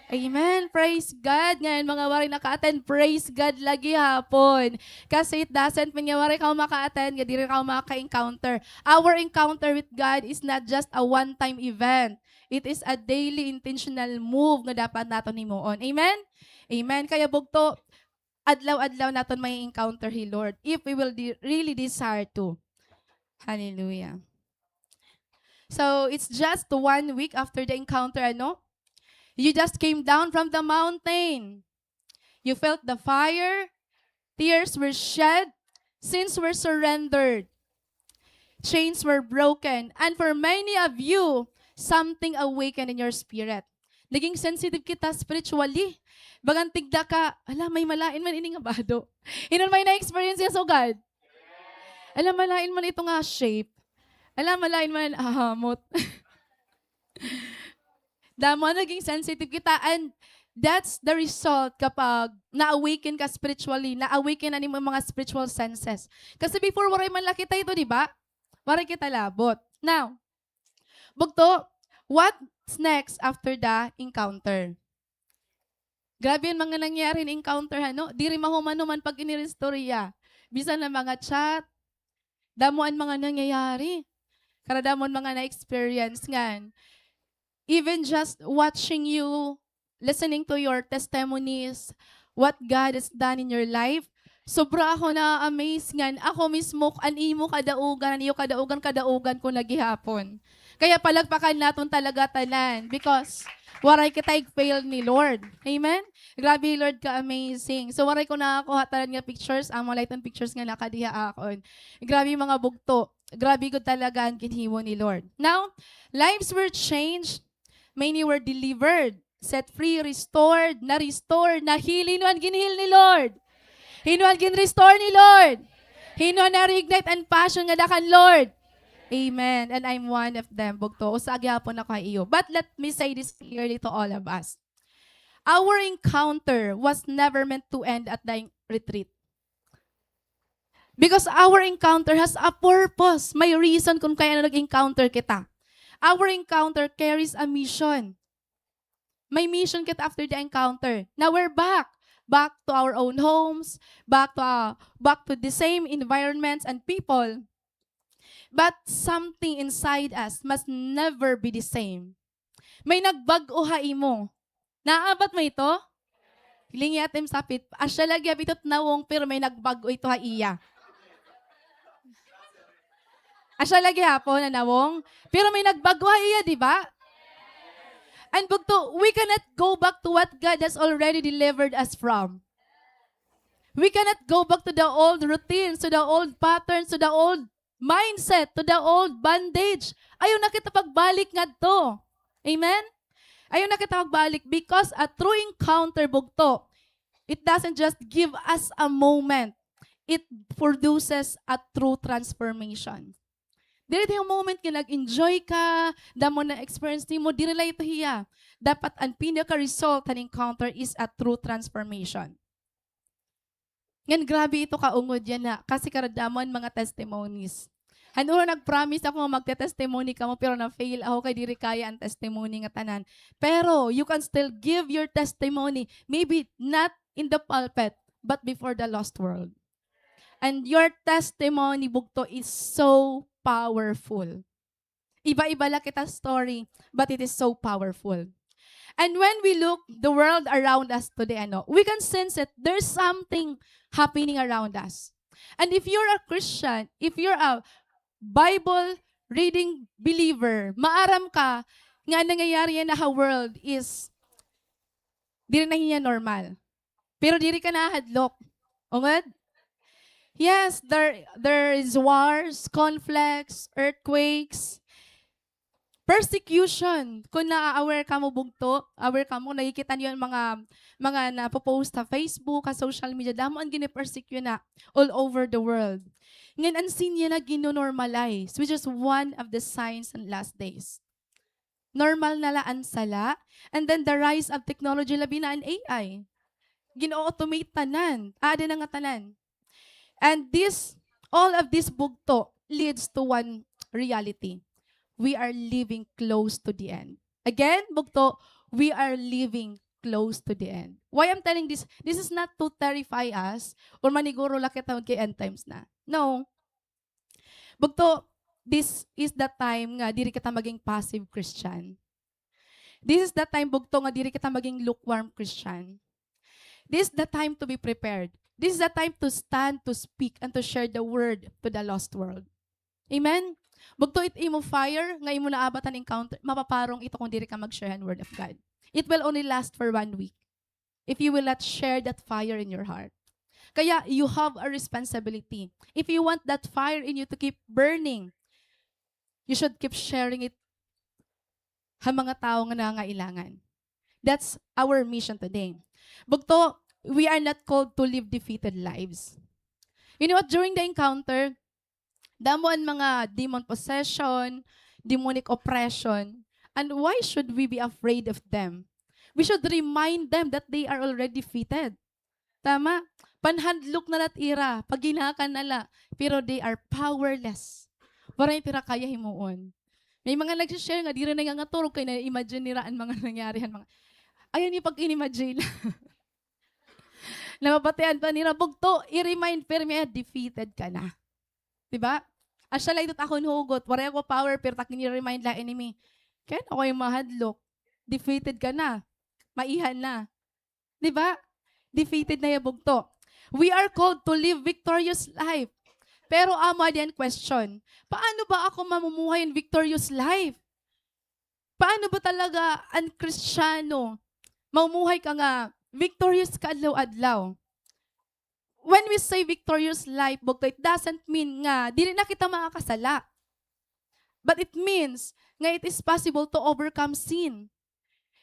Amen. Praise God. Ngayon mga wari naka-attend, praise God lagi hapon. Kasi it doesn't mean nga wari ka maka-attend, nga di rin ka maka-encounter. Our encounter with God is not just a one-time event. It is a daily intentional move nga dapat naton himuon. Amen? Amen. Kaya bugto, adlaw-adlaw naton may encounter hi Lord if we will really desire to. Hallelujah. So, it's just 1 week after the encounter, ano? You just came down from the mountain. You felt the fire. Tears were shed. Sins were surrendered. Chains were broken. And for many of you, something awakened in your spirit. Naging sensitive kita spiritually. Bagang tigda ka, ala, may malain man ini nga bado. Inon may na-experience yan so God. Ala, malain man ito nga shape. Ala, malain man ahamot. Damo naging sensitive kita and that's the result kapag na-awaken ka spiritually, na-awaken na mo mga spiritual senses. Kasi before, waray man kita ito, di ba? Waray kita labot. Now, bugto, what's next after the encounter? Grabe yung mga nangyari na encounter, ano? Di rin mahumanuman pag inirestorya. Bisan na mga chat, damuan mga nangyayari. Karadamon mga na-experience nga. Even just watching you, listening to your testimonies, what God has done in your life, sobra ako na-amaze nga. Ako mismo, animo kadaugan, aniyo kadaugan ko nagihapon. Kaya palagpakan naton talaga tanan because waray kita fail ni Lord. Amen? Grabe, Lord, ka-amazing. So, waray ko nakakuha tanan nga pictures, ang mga lighton pictures nga nakadiha akon. Grabe mga bugto. Grabe ko talaga ang kinhiwo ni Lord. Now, lives were changed. Many were delivered, set free, restored, na-restore, na-heal. Hinuan ginheal ni Lord. Hinuan gin-restore ni Lord. Hinuan na-reignite and passion nga dakan Lord. Amen. And I'm one of them. Bugto. Usagi hapon ako kay iyo. But let me say this clearly to all of us. Our encounter was never meant to end at the retreat. Because our encounter has a purpose. May reason kung kaya na nag-encounter kita. Our encounter carries a mission. May mission kita after the encounter. Now we're back. Back to our own homes. Back to the same environments and people. But something inside us must never be the same. May nagbago ha imo. Naabat mo ito? Hilingi atim sapit. Asya lagi abitot nawong pero may nagbago ito ha iya. Asya lagi hapon na nawong. Pero may nagbago ha iya, di ba? And bugto, we cannot go back to what God has already delivered us from. We cannot go back to the old routines, to the old patterns, to the old mindset, to the old bondage. Ayaw na kita pagbalik nga to. Amen? Ayaw na kita pagbalik because a true encounter, bugto, it doesn't just give us a moment. It produces a true transformation. Dili yung moment nga nag-enjoy ka, damo na experience mo, dili lang ito hiya. Dapat ang pinaka-result ng encounter is a true transformation. Ngan grabe ito kaungod yan na, kasi karadamon mga testimonies. Hanuro nag-promise ako magte-testimony ka mo, pero na-fail ako kay diri kaya ang testimony nga tanan. Pero you can still give your testimony, maybe not in the pulpit, but before the lost world. And your testimony, bugto, is so powerful. Iba-iba lang kita story, but it is so powerful. And when we look the world around us today, we can sense it. There's something happening around us. And if you're a Christian, if you're a Bible reading believer, maaram ka nga nangyayari yan na world is diri na hiya normal. Pero diri ka nahadlok. Ungod? Yes, there is wars, conflicts, earthquakes, persecution. Kung na-aware ka mo bugto, aware ka mo, nakikita niyo yung mga napopost sa Facebook, sa social media, damo ang gini-persecute na all over the world. Ngayon, ang sin niya na gino-normalize, which is one of the signs and last days. Normal na laan sala. And then the rise of technology labi na ang AI. Gino-automate tanan. Ada na nga tanan. And all of this bugto leads to one reality. We are living close to the end. Again, bugto, we are living close to the end. Why I'm telling this? This is not to terrify us or maniguro lakit tawag kay end times na. No. Bugto, this is the time nga diri kita maging passive Christian. This is the time bugto nga diri kita maging lukewarm Christian. This is the time to be prepared. This is the time to stand, to speak, and to share the word to the lost world. Amen? Bugto it imo fire, nga imo naabatan encounter, mapaparong ito kung diri ka mag-share ang word of God. It will only last for 1 week if you will not share that fire in your heart. Kaya you have a responsibility. If you want that fire in you to keep burning, you should keep sharing it sa mga tao nga nangailangan. That's our mission today. Bugto, we are not called to live defeated lives. You know what? During the encounter, damuan mga demon possession, demonic oppression, and why should we be afraid of them? We should remind them that they are already defeated. Tama? Panhandlok na ira, paginakan nala, pero they are powerless. Waray tira kaya himuon. May mga nag-share nga, di rin nga turog kayo na imagine niraan mga nangyarihan. Ayan yung pag-inimagine. Namapatayan pa nila, bugto, i-remind, pero may defeated ka na. Diba? Asya lang ito akong hugot, waray ako power, pero takin i-remind la enemy. Kaya ako yung mahadlok. Defeated ka na. Maihan na. Diba? Defeated na yung bugto. We are called to live victorious life. Pero amo din question, paano ba ako mamumuhay in victorious life? Paano ba talaga ang Kristiyano mamumuhay ka nga victorious ka adlaw-adlaw? When we say victorious life, bugto, it doesn't mean nga dili na kita makakasala. But it means nga it is possible to overcome sin.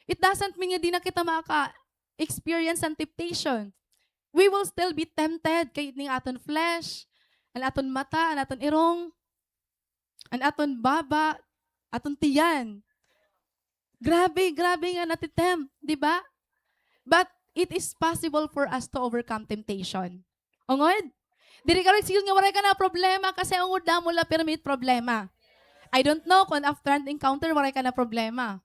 It doesn't mean nga di na kita makaka-experience ang temptation. We will still be tempted kay ning aton flesh, ang aton mata, ang aton irong, ang aton baba, aton tiyan. Grabe nga natitem, di ba? But it is possible for us to overcome temptation. Ungod? Diri ka rin nga waray ka na problema kasi ungod na mula pyramid problema. I don't know kung after an encounter waray ka na problema.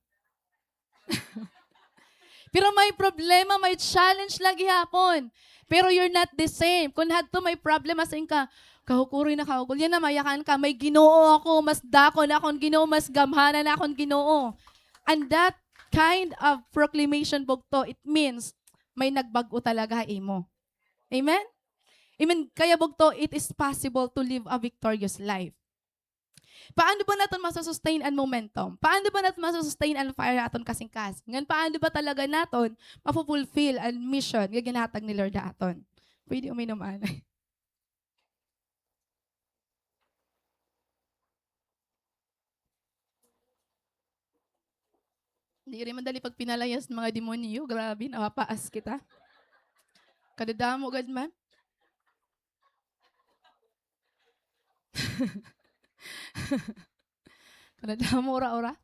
Pero may problema, may challenge lagi hapon. Pero you're not the same. Kung hadto may problema sa inka, kahukuroy na kahukul. Yan na mayakan ka, may Ginoo ako, mas dako na akong Ginoo, mas gamhanan na akong Ginoo. And that kind of proclamation bugto, it means may nagbago talaga imo. Amen? Amen. Kaya bugto, it is possible to live a victorious life. Paano ba natin masasustain ang momentum? Paano ba natin masasustain ang fire aton kasing-kasing? Ngan paano ba talaga natin mapufulfill ang mission nga ginatag ni Lord aton? Pwede uminom anay. Hindi rin madali pag pinalayas ng mga demonyo. Grabe, nawapaas kita. Kadadamo agad man. Kadadamo ora-ora.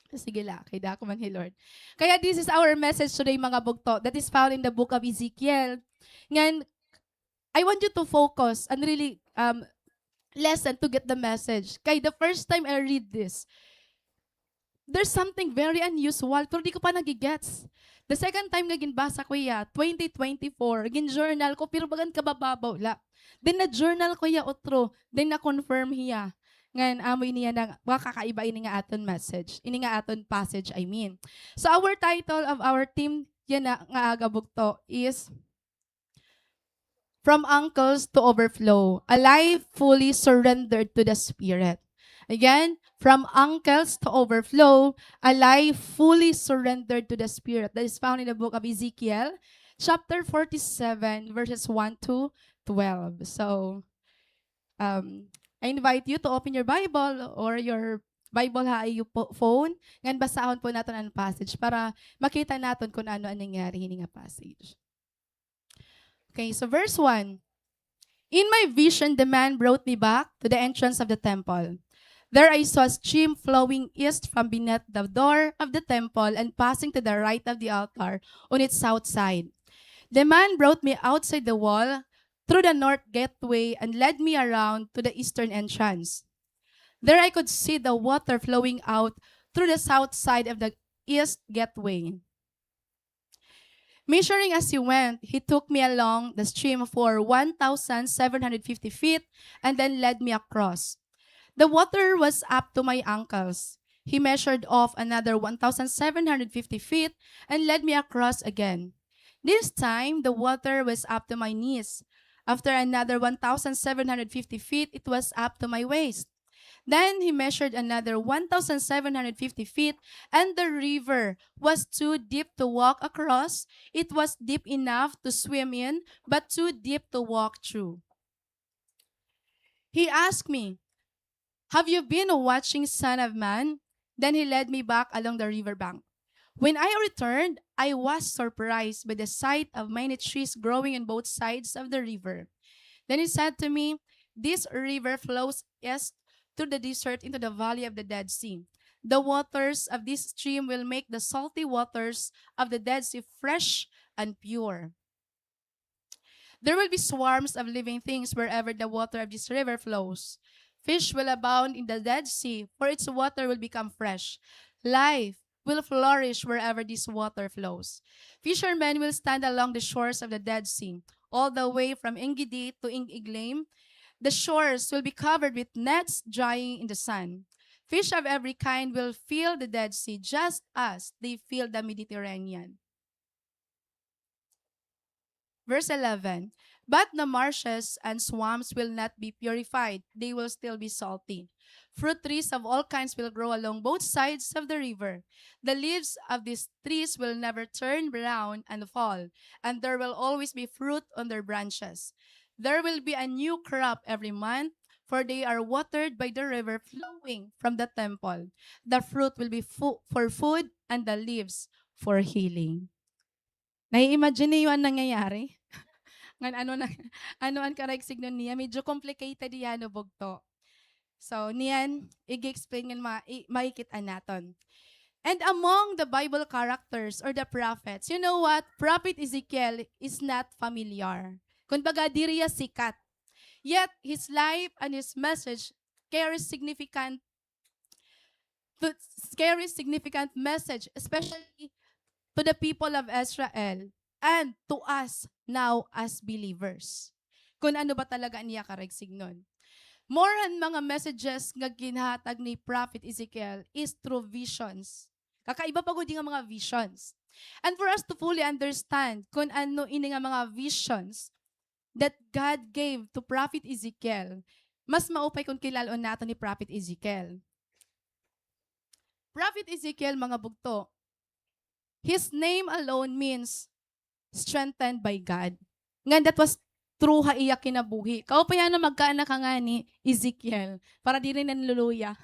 Sige la, kay dako man Lord. Kaya this is our message today mga bugto that is found in the book of Ezekiel. Ngan, I want you to focus and really listen to get the message. Kay the first time I read this, there's something very unusual pero di ko pa nagigets. The second time nga ginbasa ko ya, 2024, gin-journal ko pero bagan kabababaw la. Then na-journal ko ya otro, then na-confirm hiya. Ngayon, amoy niya na kakaiba ini nga aton message. Ini nga aton passage, I mean. So our title of our team, yan na nga agabugto, is From Uncles to Overflow, a life fully surrendered to the Spirit. Again, from uncles to overflow, a life fully surrendered to the Spirit. That is found in the book of Ezekiel, chapter 47, verses 1 to 12. So, I invite you to open your Bible or your Bible ha ay phone. Ngayon basahon po natin ang passage para makita natin kung ano ang nangyari hini nga passage. Okay, so verse 1. In my vision, the man brought me back to the entrance of the temple. There I saw a stream flowing east from beneath the door of the temple and passing to the right of the altar on its south side. The man brought me outside the wall through the north gateway and led me around to the eastern entrance. There I could see the water flowing out through the south side of the east gateway. Measuring as he went, he took me along the stream for 1,750 feet and then led me across. The water was up to my ankles. He measured off another 1,750 feet and led me across again. This time, the water was up to my knees. After another 1,750 feet, it was up to my waist. Then he measured another 1,750 feet, and the river was too deep to walk across. It was deep enough to swim in, but too deep to walk through. He asked me, "Have you been watching Son of Man?" Then he led me back along the riverbank. When I returned, I was surprised by the sight of many trees growing on both sides of the river. Then he said to me, "This river flows east through the desert into the valley of the Dead Sea. The waters of this stream will make the salty waters of the Dead Sea fresh and pure. There will be swarms of living things wherever the water of this river flows. Fish will abound in the Dead Sea, for its water will become fresh. Life will flourish wherever this water flows. Fishermen will stand along the shores of the Dead Sea, all the way from Engedi to Engeglaim. The shores will be covered with nets drying in the sun. Fish of every kind will fill the Dead Sea just as they fill the Mediterranean." Verse 11, "But the marshes and swamps will not be purified. They will still be salty. Fruit trees of all kinds will grow along both sides of the river. The leaves of these trees will never turn brown and fall, and there will always be fruit on their branches. There will be a new crop every month, for they are watered by the river flowing from the temple. The fruit will be for food, and the leaves for healing." Nai-imagine niyo ang nangyayari? Ngan ano ang karagsignon niya, medyo complicated yan no bugto. So, niyan, i-explain nga makikita naton. And among the Bible characters or the prophets, you know what? Prophet Ezekiel is not familiar. Kumbaga, diriya sikat. Yet, his life and his message carries significant message, especially to the people of Israel and to us now as believers. Kung ano ba talaga niya karagsignon. More on mga messages nga ginhatag ni Prophet Ezekiel is through visions. Kakaiba pa gud nga mga visions. And for us to fully understand kung ano ini nga mga visions that God gave to Prophet Ezekiel, mas maupay kung kilalaon nato ni Prophet Ezekiel. Prophet Ezekiel, mga bugto, his name alone means strengthened by God. Nga that was true ha iya kinabuhi. Kao pa yan na magkaanak ka nga ni Ezekiel. Para di rin nanluluya.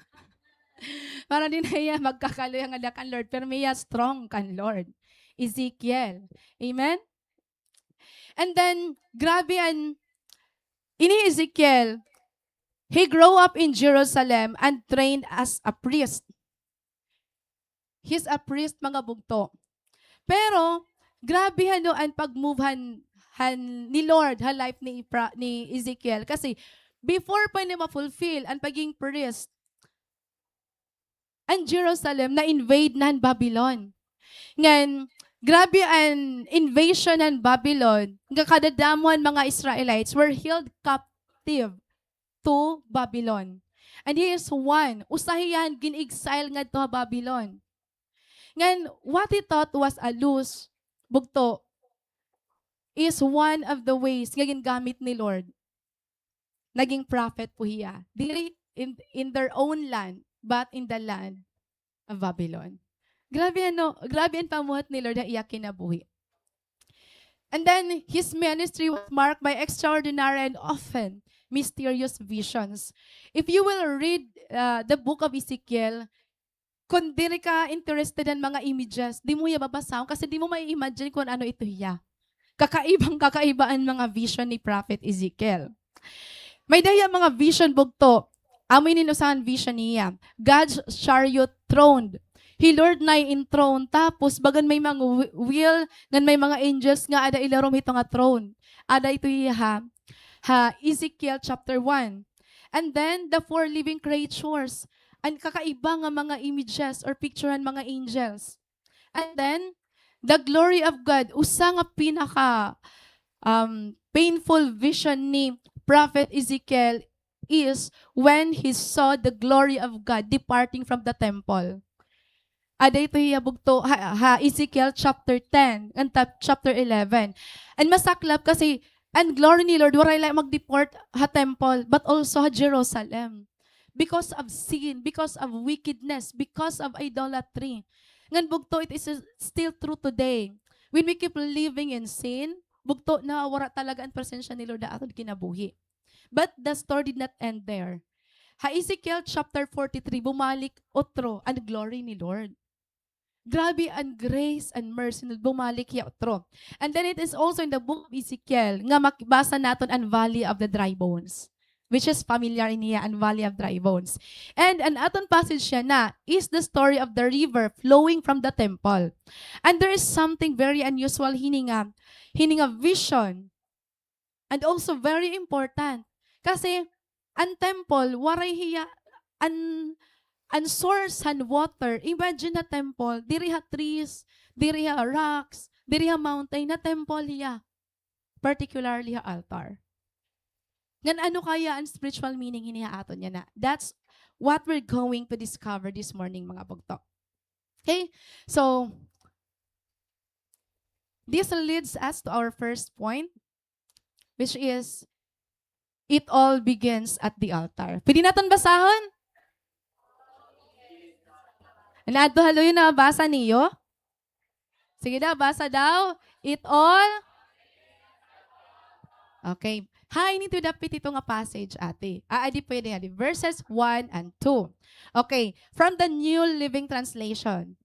Para di na iya magkakaluya nga da kan Lord. Pero may strong kan Lord. Ezekiel. Amen? And then, grabe yan. Ini Ezekiel, he grew up in Jerusalem and trained as a priest. He's a priest, mga bugto. Pero, grabe ang pag-movehan ni Lord, ha life ni Ezekiel. Kasi, before pa niya ma-fulfill ang pagiging priest, ang Jerusalem na-invade ng Babylon. Ngayon, grabe ang invasion ng Babylon. Nga kadadamuhan mga Israelites were held captive to Babylon. And here's one, usahiyan, gin-exile nga to Babylon. Ngayon, what he thought was a loose, bugto, is one of the ways nga gingamit ni Lord. Naging prophet po hiya. Dili in their own land, but in the land of Babylon. Grabe ang pamuhat ni Lord na iya kinabuhi. And then, his ministry was marked by extraordinary and often mysterious visions. If you will read the book of Ezekiel, kung di ka interested in mga images, di mo iya babasahon kasi di mo may imagine kung ano ito hiya. Kakaibaan mga vision ni Prophet Ezekiel. May daya mga vision bugto. Amoy ninusahan vision niya. God's chariot throned. He Lord na enthroned. Tapos, bagan may mga wheel, ngan may mga angels nga ada ilarom ito nga throne. Ada ito Ezekiel chapter 1. And then, the four living creatures. Ang kakaiba nga mga images or picturean mga angels. And then, the glory of God. Usa nga pinaka painful vision ni Prophet Ezekiel is when he saw the glory of God departing from the temple. Ada ito bugto Ezekiel chapter 10 and chapter 11. And masaklap kasi and glory ni Lord waray lang mag-deport ha temple but also ha Jerusalem. Because of sin, because of wickedness, because of idolatry. Ngan bugto it is still true today. When we keep living in sin, bugto na wala talaga ang presensya ni Lord atong kinabuhi. But the story did not end there. Ha Ezekiel chapter 43 bumalik otro ang glory ni Lord. Grabe ang grace and mercy na bumalik ya otro. And then it is also in the book of Ezekiel nga makibasa naton ang valley of the dry bones, which is familiar niya ang valley of dry bones. And an aton passage siya na is the story of the river flowing from the temple. And there is something very unusual hininga vision. And also very important. Kasi ang temple waray hiya an source and water. Imagine na temple, diri ha trees, diri ha rocks, diri ha mountain na temple hiya. Particularly ha altar. Ngan ano kaya ang spiritual meaning hiniha aton niya na? That's what we're going to discover this morning, mga bugto. Okay? So, this leads us to our first point, which is, it all begins at the altar. Pwede natin basahon? Nato halo yun na basa niyo? Sige daw, basa daw. It all. Okay. Hi, need to dapit ito nga passage, ate. Adi pwede nga. Verses 1 and 2. Okay. From the New Living Translation.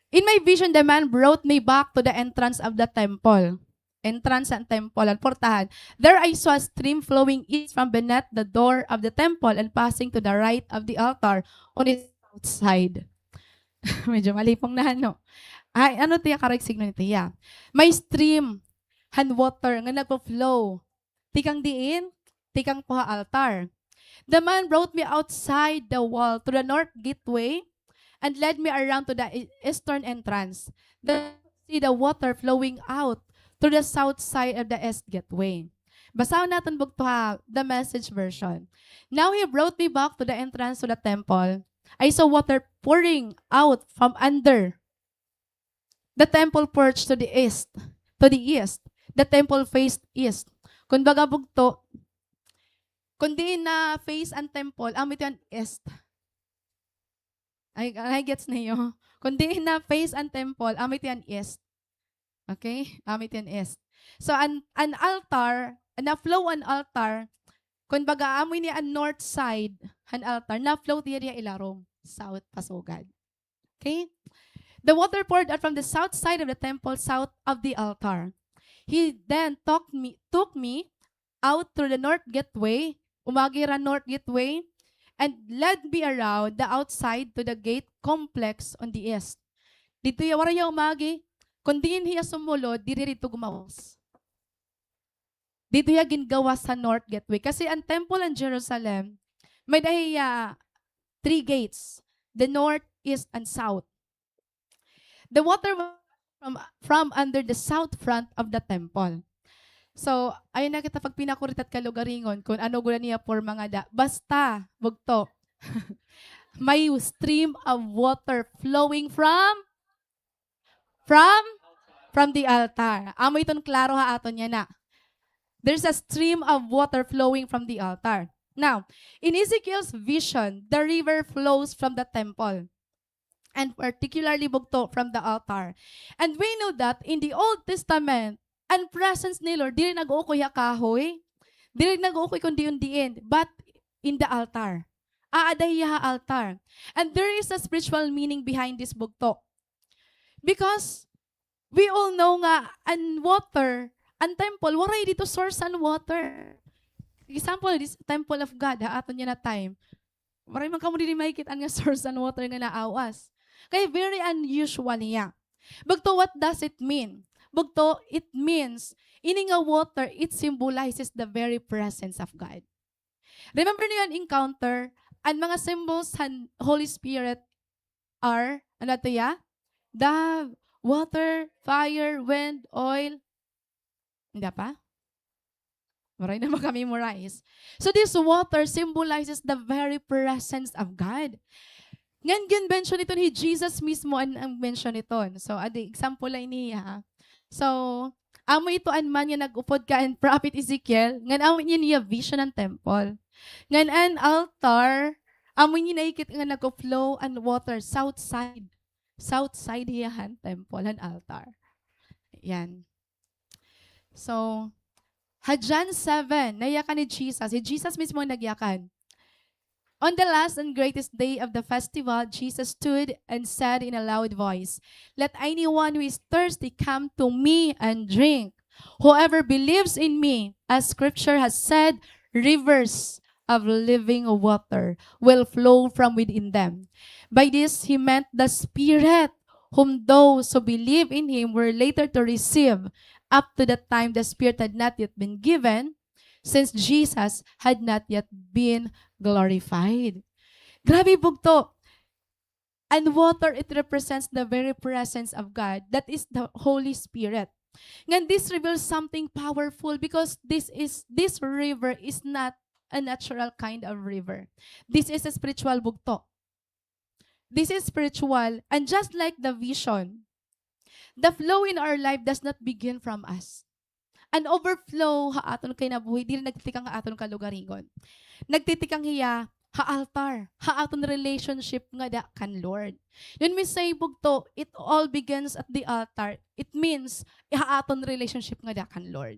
In my vision, the man brought me back to the entrance of the temple. Entrance and temple and portahan. There I saw a stream flowing east from beneath the door of the temple and passing to the right of the altar on its south side. Medyo malipong na, no? Ay, ano tiya karag signo ni tiya? May stream, hand water, nga nagpo-flow. Tikang diin, tikang puha altar. The man brought me outside the wall to the north gateway and led me around to the eastern entrance. See the water flowing out to the south side of the east gateway. Basahin natin bugtuha, the Message version. Now he brought me back to the entrance to the temple. I saw water pouring out from under the temple porch to the east. The temple faced east. Kung baga bugto, kundi na face ang temple, amit yan east. I gets niyo. Kundi na face ang temple, amit yan east. Okay? Amit yan east. So, an altar, na-flow an altar, kung baga amoy niya ang north side, an altar, na-flow niya ilarom, south pasugad. Okay? The water poured out from the south side of the temple, south of the altar. He then took me out through the north gateway, umagira north gateway, and led me around the outside to the gate complex on the east. Dito ya waraya umagi, kundi hiya sumulod, diri rito gumawas. Dito ya gingawa sa north gateway. Kasi ang temple in Jerusalem, may dahiya 3 gates. The north, east, and south. The water was from under the south front of the temple. So, ayun na kita pag pinakurit at kalugaringon kung ano gula niya por mga da. Basta, bugto. May stream of water flowing from the altar. Amo iton klaro ha aton niya na. There's a stream of water flowing from the altar. Now, in Ezekiel's vision, the river flows from the temple, and particularly bugto from the altar. And we know that in the Old Testament, ang presence ni Lord, di rin nag-uukoy kahoy, di rin nag-uukoy kundi undiin, but in the altar. Aadahiya altar. And there is a spiritual meaning behind this bugto. Because we all know nga, ang water, ang temple, waray dito source and water. Example, this temple of God, ha, aton niya na time. Maray man kamo dili makikita nga source and water nga naawas. Kaya very unusual niya. Bagto, what does it mean? Bagto, it means, ini nga water, it symbolizes the very presence of God. Remember niyo yung encounter, ang mga symbols ng Holy Spirit are, ano to ya? Dove, water, fire, wind, oil. Hindi pa? Maray na makamemorize. So this water symbolizes the very presence of God. Ngayon, mention ito ni Jesus mismo ang mention ito. So, example lang niya. So, amo ito an man nga nag-upod ka and prophet Ezekiel, ngan amo niya vision ng temple. Ngan an altar, amo niya naikit nga nag-flow an water south side. South side hiyahan temple and altar. Yan. So, John 7, nayakan ni Jesus. Si Jesus mismo ang nagyakan. On the last and greatest day of the festival, Jesus stood and said in a loud voice, "Let anyone who is thirsty come to me and drink. Whoever believes in me, as scripture has said, rivers of living water will flow from within them." By this he meant the Spirit, whom those who believe in him were later to receive. Up to that time, the Spirit had not yet been given, since Jesus had not yet been glorified. Grabe bugto. And water, it represents the very presence of God. That is the Holy Spirit. And this reveals something powerful because this river is not a natural kind of river. This is a spiritual bugto. This is spiritual, and just like the vision, the flow in our life does not begin from us. An overflow haaton kay nabuhi, dili nagtitikang haaton ka lugaringon. Nagtitikang hiya ha-altar, haaton relationship nga da kan Lord. Yun may say bugto, it all begins at the altar. It means haaton relationship nga da kan Lord.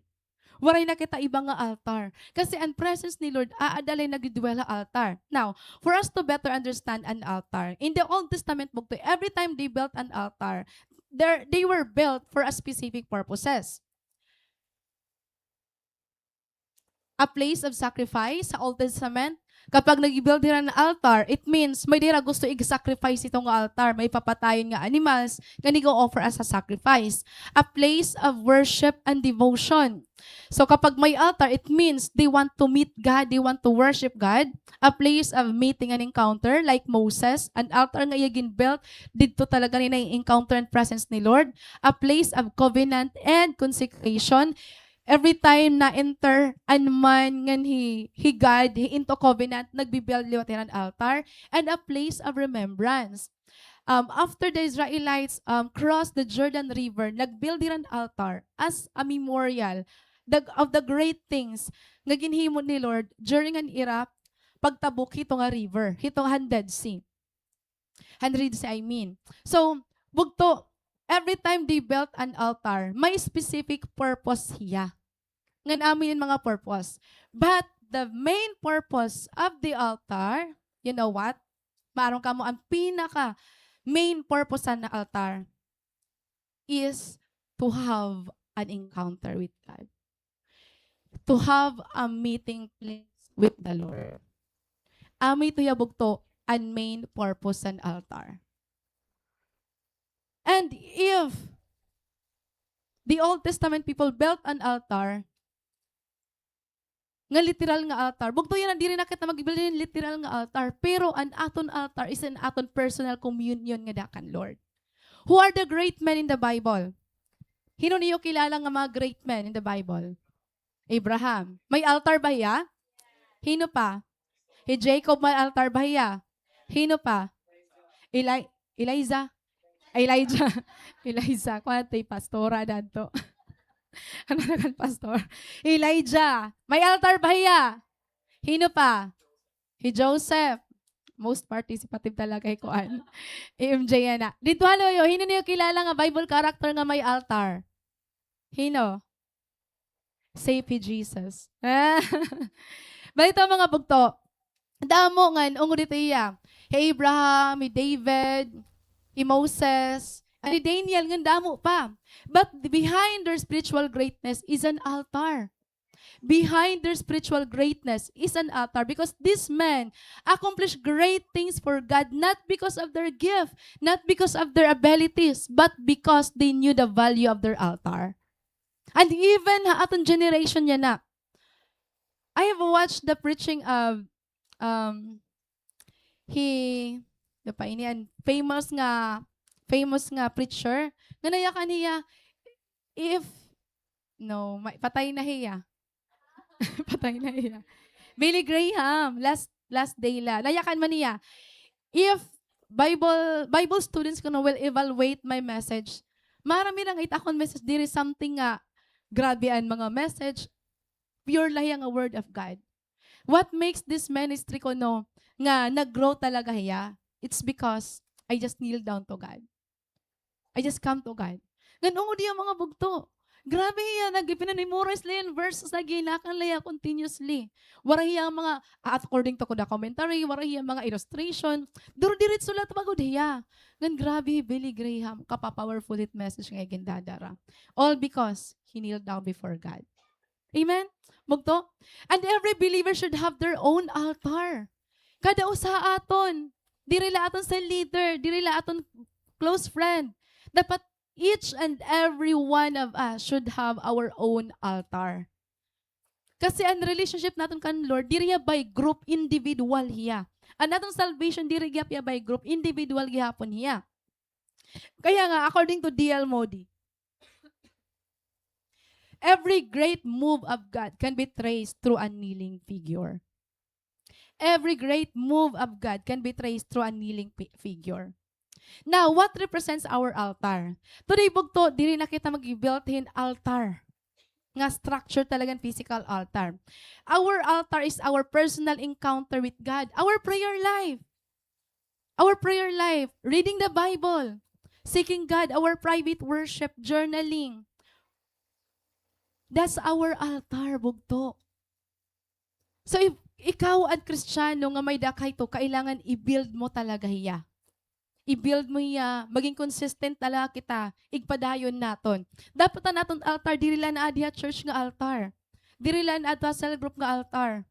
Waray na kita ibang nga altar. Kasi ang presence ni Lord, aadalay nagdidwell ha altar. Now, for us to better understand an altar, in the Old Testament bugto, every time they built an altar, they were built for a specific purposes. A place of sacrifice sa Old Testament. Kapag nag-build nila ng altar, it means may dira gusto i-sacrifice itong altar. May papatayon nga animals nga nigo-offer as a sacrifice. A place of worship and devotion. So kapag may altar, it means they want to meet God, they want to worship God. A place of meeting and encounter like Moses. An altar nga iyagin built, dito talaga nila yung encounter and presence ni Lord. A place of covenant and consecration. Every time na enter and man ngan he God, he into covenant, nagbibuild liwat an altar, and a place of remembrance. After the Israelites crossed the Jordan River, nagbuild an altar as a memorial of the great things nga ginhimo ni Lord during an era pagtabok hito nga river, hito nga Dead Sea. Dead Sea, I mean. So, bugto, every time they built an altar, may specific purpose hiya. Ngan amin yung mga purpose. But the main purpose of the altar, you know what? Maroon ka mo ang pinaka main purpose na altar is to have an encounter with God. To have a meeting place with the Lord. Amin ito yabugto ang main purpose ng altar. And if the Old Testament people built an altar, nga literal nga altar, bugto yan, hindi rin nakita mag-build yung literal nga altar, pero an aton altar is an aton personal communion nga dakan Lord. Who are the great men in the Bible? Hino niyo kilala nga mga great men in the Bible? Abraham. May altar ba hiya? Hino pa? Jacob may altar ba hiya? Hino pa? Elijah. Kwantay pastora danto. Ano na kan pastor? Elijah. May altar ba hiya? Hino pa? Joseph. Most participative talaga ikuan. MJ yan na. Dito ano yo, hino niyo kilala nga Bible character nga may altar? Hino? Save Jesus. Balito mga bugto. Damo nga, ungo dito iya. Abraham, David, Moses, and Daniel, nga damo pa. But behind their spiritual greatness is an altar. Behind their spiritual greatness is an altar because these men accomplished great things for God, not because of their gift, not because of their abilities, but because they knew the value of their altar. And even atong generation niya na, I have watched the preaching of the painian famous nga preacher nga nayakan niya if no patay na hiya. Patay na hiya. Billy Graham last day la nayakan man niya if Bible students kuno will evaluate my message, marami lang it akong message diri something nga grabe ang mga message, pure lang ang word of God. What makes this ministry ko no nga nag-grow talaga hiya? It's because I just kneel down to God. I just come to God. Ganun di ang mga bugto. Grabe hiya, nagpinanimorize lang yan verses na ginakan lang continuously. Wala hiya mga, according to the commentary, wala hiya mga illustration. Diretso lang tamagod hiya. Gan grabe, Billy Graham, kapapowerful it message nga gindadara. All because he kneeled down before God. Amen? Mugto? And every believer should have their own altar. Kada usa aton, diri la aton sa leader, diri la aton close friend. Dapat each and every one of us should have our own altar. Kasi ang relationship natin kan Lord, diri by group, individual hiya. Ang atong salvation, diri gyapya by group, individual gihapon hiya. Kaya nga, according to D.L. Moody, every great move of God can be traced through a kneeling figure. Every great move of God can be traced through a kneeling figure. Now, what represents our altar? Today, bugto, diri na kita mag-built-in altar. Nga structure talagang physical altar. Our altar is our personal encounter with God. Our prayer life. Our prayer life. Reading the Bible. Seeking God. Our private worship. Journaling. That's our altar, bugto. So, if ikaw at Kristiyano nga may dakay to, kailangan i-build mo talaga hiya. I-build mo hiya, maging consistent talaga kita, igpadayon naton. Dapat na naton altar, diri lang na adiha church nga altar. Diri lang na adwa cell group nga altar.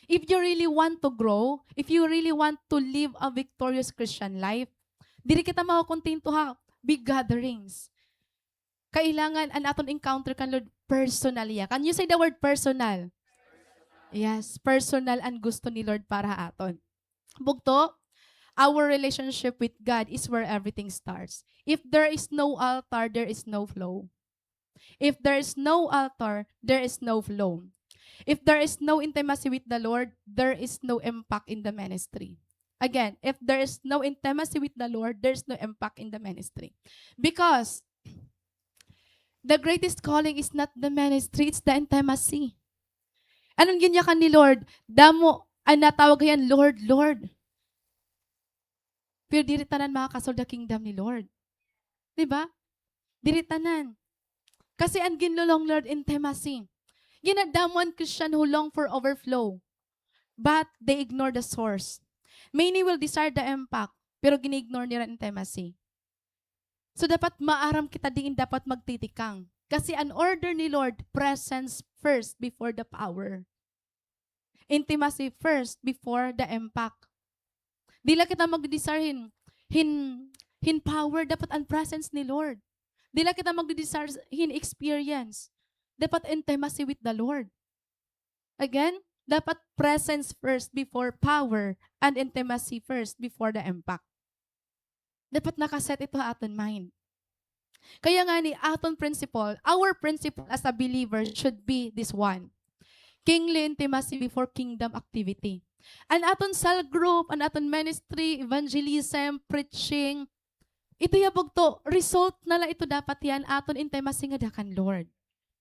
If you really want to grow, if you really want to live a victorious Christian life, diri kita makakontin to ha, big gatherings. Kailangan an aton encounter kan Lord personal ya. Can you say the word personal? Yes, personal ang gusto ni Lord para aton. Bugto, our relationship with God is where everything starts. If there is no altar, there is no flow. If there is no altar, there is no flow. If there is no intimacy with the Lord, there is no impact in the ministry. Again, if there is no intimacy with the Lord, there is no impact in the ministry. Because the greatest calling is not the ministry, it's the intimacy. Anong ginyakan ni Lord? Damo, ang natawag yan, Lord, Lord. Pero diri tanan makakasol the kingdom ni Lord. Diba? Diri tanan. Kasi ang ginlulong Lord, intimacy. Ginadamuan Christian who long for overflow. But they ignore the source. Many will desire the impact, pero gini-ignore nila intimacy. So dapat maaram kita diin dapat magtitikang. Kasi an order ni Lord, presence first before the power. Intimacy first before the impact. Dila kita mag-desire hin power, dapat ang presence ni Lord. Dila kita mag-desire hin experience. Dapat intimacy with the Lord. Again, dapat presence first before power and intimacy first before the impact. Dapat nakaset ito aton mind. Kaya nga ni aton principle, our principle as a believer should be this one. Kingly intimacy before kingdom activity. An aton cell group, an aton ministry, evangelism, preaching, ito yabog to, result na lang ito dapat yan, aton intimacy nga dakan Lord.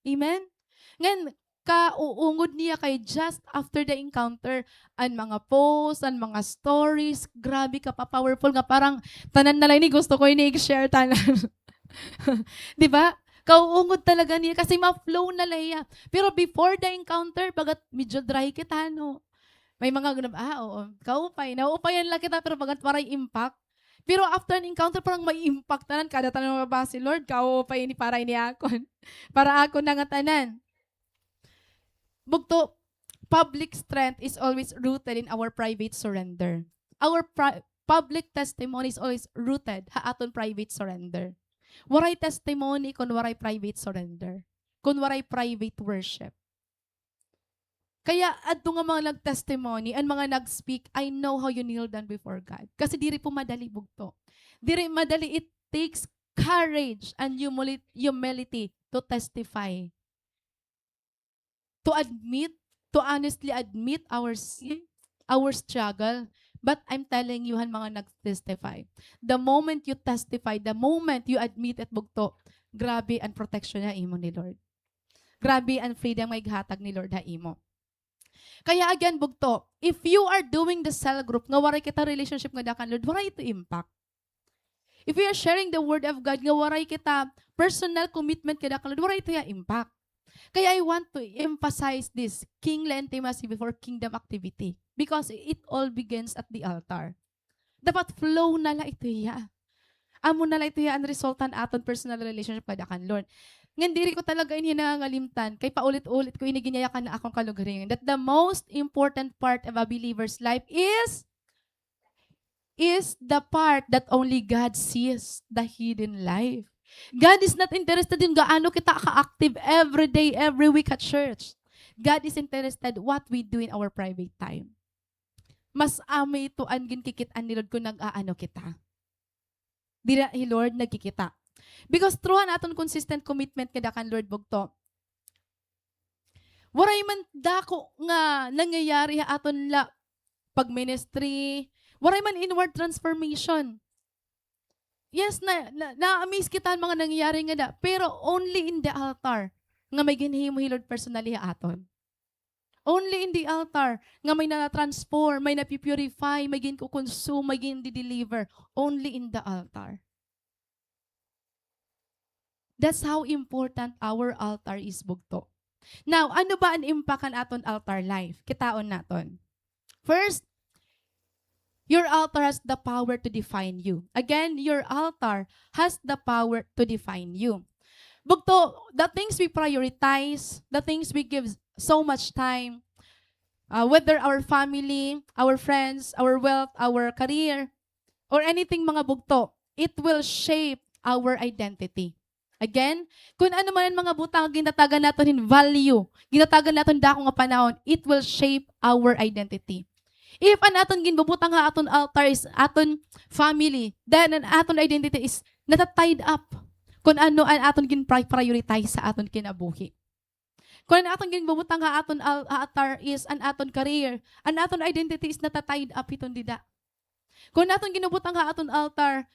Amen? Ngan, kauungod niya kay just after the encounter, ang mga posts, ang mga stories, grabe ka pa, powerful nga, parang tanan na lang ni gusto ko ini-share tanan. Di ba? Kauungod talaga niya kasi ma-flow na lang. Pero before the encounter, bagat medyo dry kita, no? May mga ganun, oo, kaupay. Nauupayan lang kita, pero bagat parang impact. Pero after an encounter, parang may impact tanan. Kada tanan mabasa si Lord, kaupay ni para ini akon. Para ako na nga tanan. Bugto, public strength is always rooted in our private surrender. Our public testimony is always rooted ha aton private surrender. Waray testimony kun waray private surrender. Kun waray private worship. Kaya adto nga mga nag-testimony and mga nag-speak, I know how you kneel down before God. Kasi diri po madali bugto. Diri madali, it takes courage and humility to testify. To admit, to honestly admit our sin, our struggle. But I'm telling you, han mga nag-testify, the moment you testify, the moment you admit at bugto, grabe ang protection na imo ni Lord. Grabe ang freedom may gihatag ni Lord ha imo. Kaya again, bugto, if you are doing the cell group, nga waray kita relationship nga dakan Lord, waray ito impact. If we are sharing the word of God, nga waray kita personal commitment kada kan Lord, waray ito ya impact. Kaya I want to emphasize this, kingly intimacy before kingdom activity. Because it all begins at the altar. Dapat flow na la ito ya. Amo na la ito ya ang resultan aton personal relationship kada kan Lord. Ngan diri ko talaga ini nangangalimtan, kay paulit-ulit ko iniginyayakan na akong kalugaringan, that the most important part of a believer's life is the part that only God sees, the hidden life. God is not interested in gaano kita ka-active every day, every week at church. God is interested what we do in our private time. Mas amay ito ang ginkikitaan ni Lord kung nag-aano kita. Dira hi Lord nagkikita. Because through naton consistent commitment kada kan Lord bugto. Waray man dako nga nangyayari ha aton la pag ministry, waray man inward transformation. Yes, na-amaze kita ang mga nangyayari nga da, pero only in the altar nga may ginhimo hi Lord personally ha aton. Only in the altar nga may na-transform, may na-purify, may gin-consume, may gin-deliver. Only in the altar. That's how important our altar is bugto. Now, ano ba ang impact ang aton altar life? Kitaon naton. First, your altar has the power to define you. Again, your altar has the power to define you. Bugto, the things we prioritize, the things we give so much time, whether our family, our friends, our wealth, our career, or anything mga bugto, it will shape our identity. Again, kung ano man ang mga butang ginatagan natin in value, ginatagan natin dako nga panahon, it will shape our identity. If an aton ginbubutang nga aton altar is aton family, then an aton identity is natatied up kung ano ang aton gin-prioritize sa aton kinabuhi. Kung ang aton ginbubutang nga aton altar is an aton career, an aton identity is natatied up iton dida. Kung aton ginubutang nga aton altar,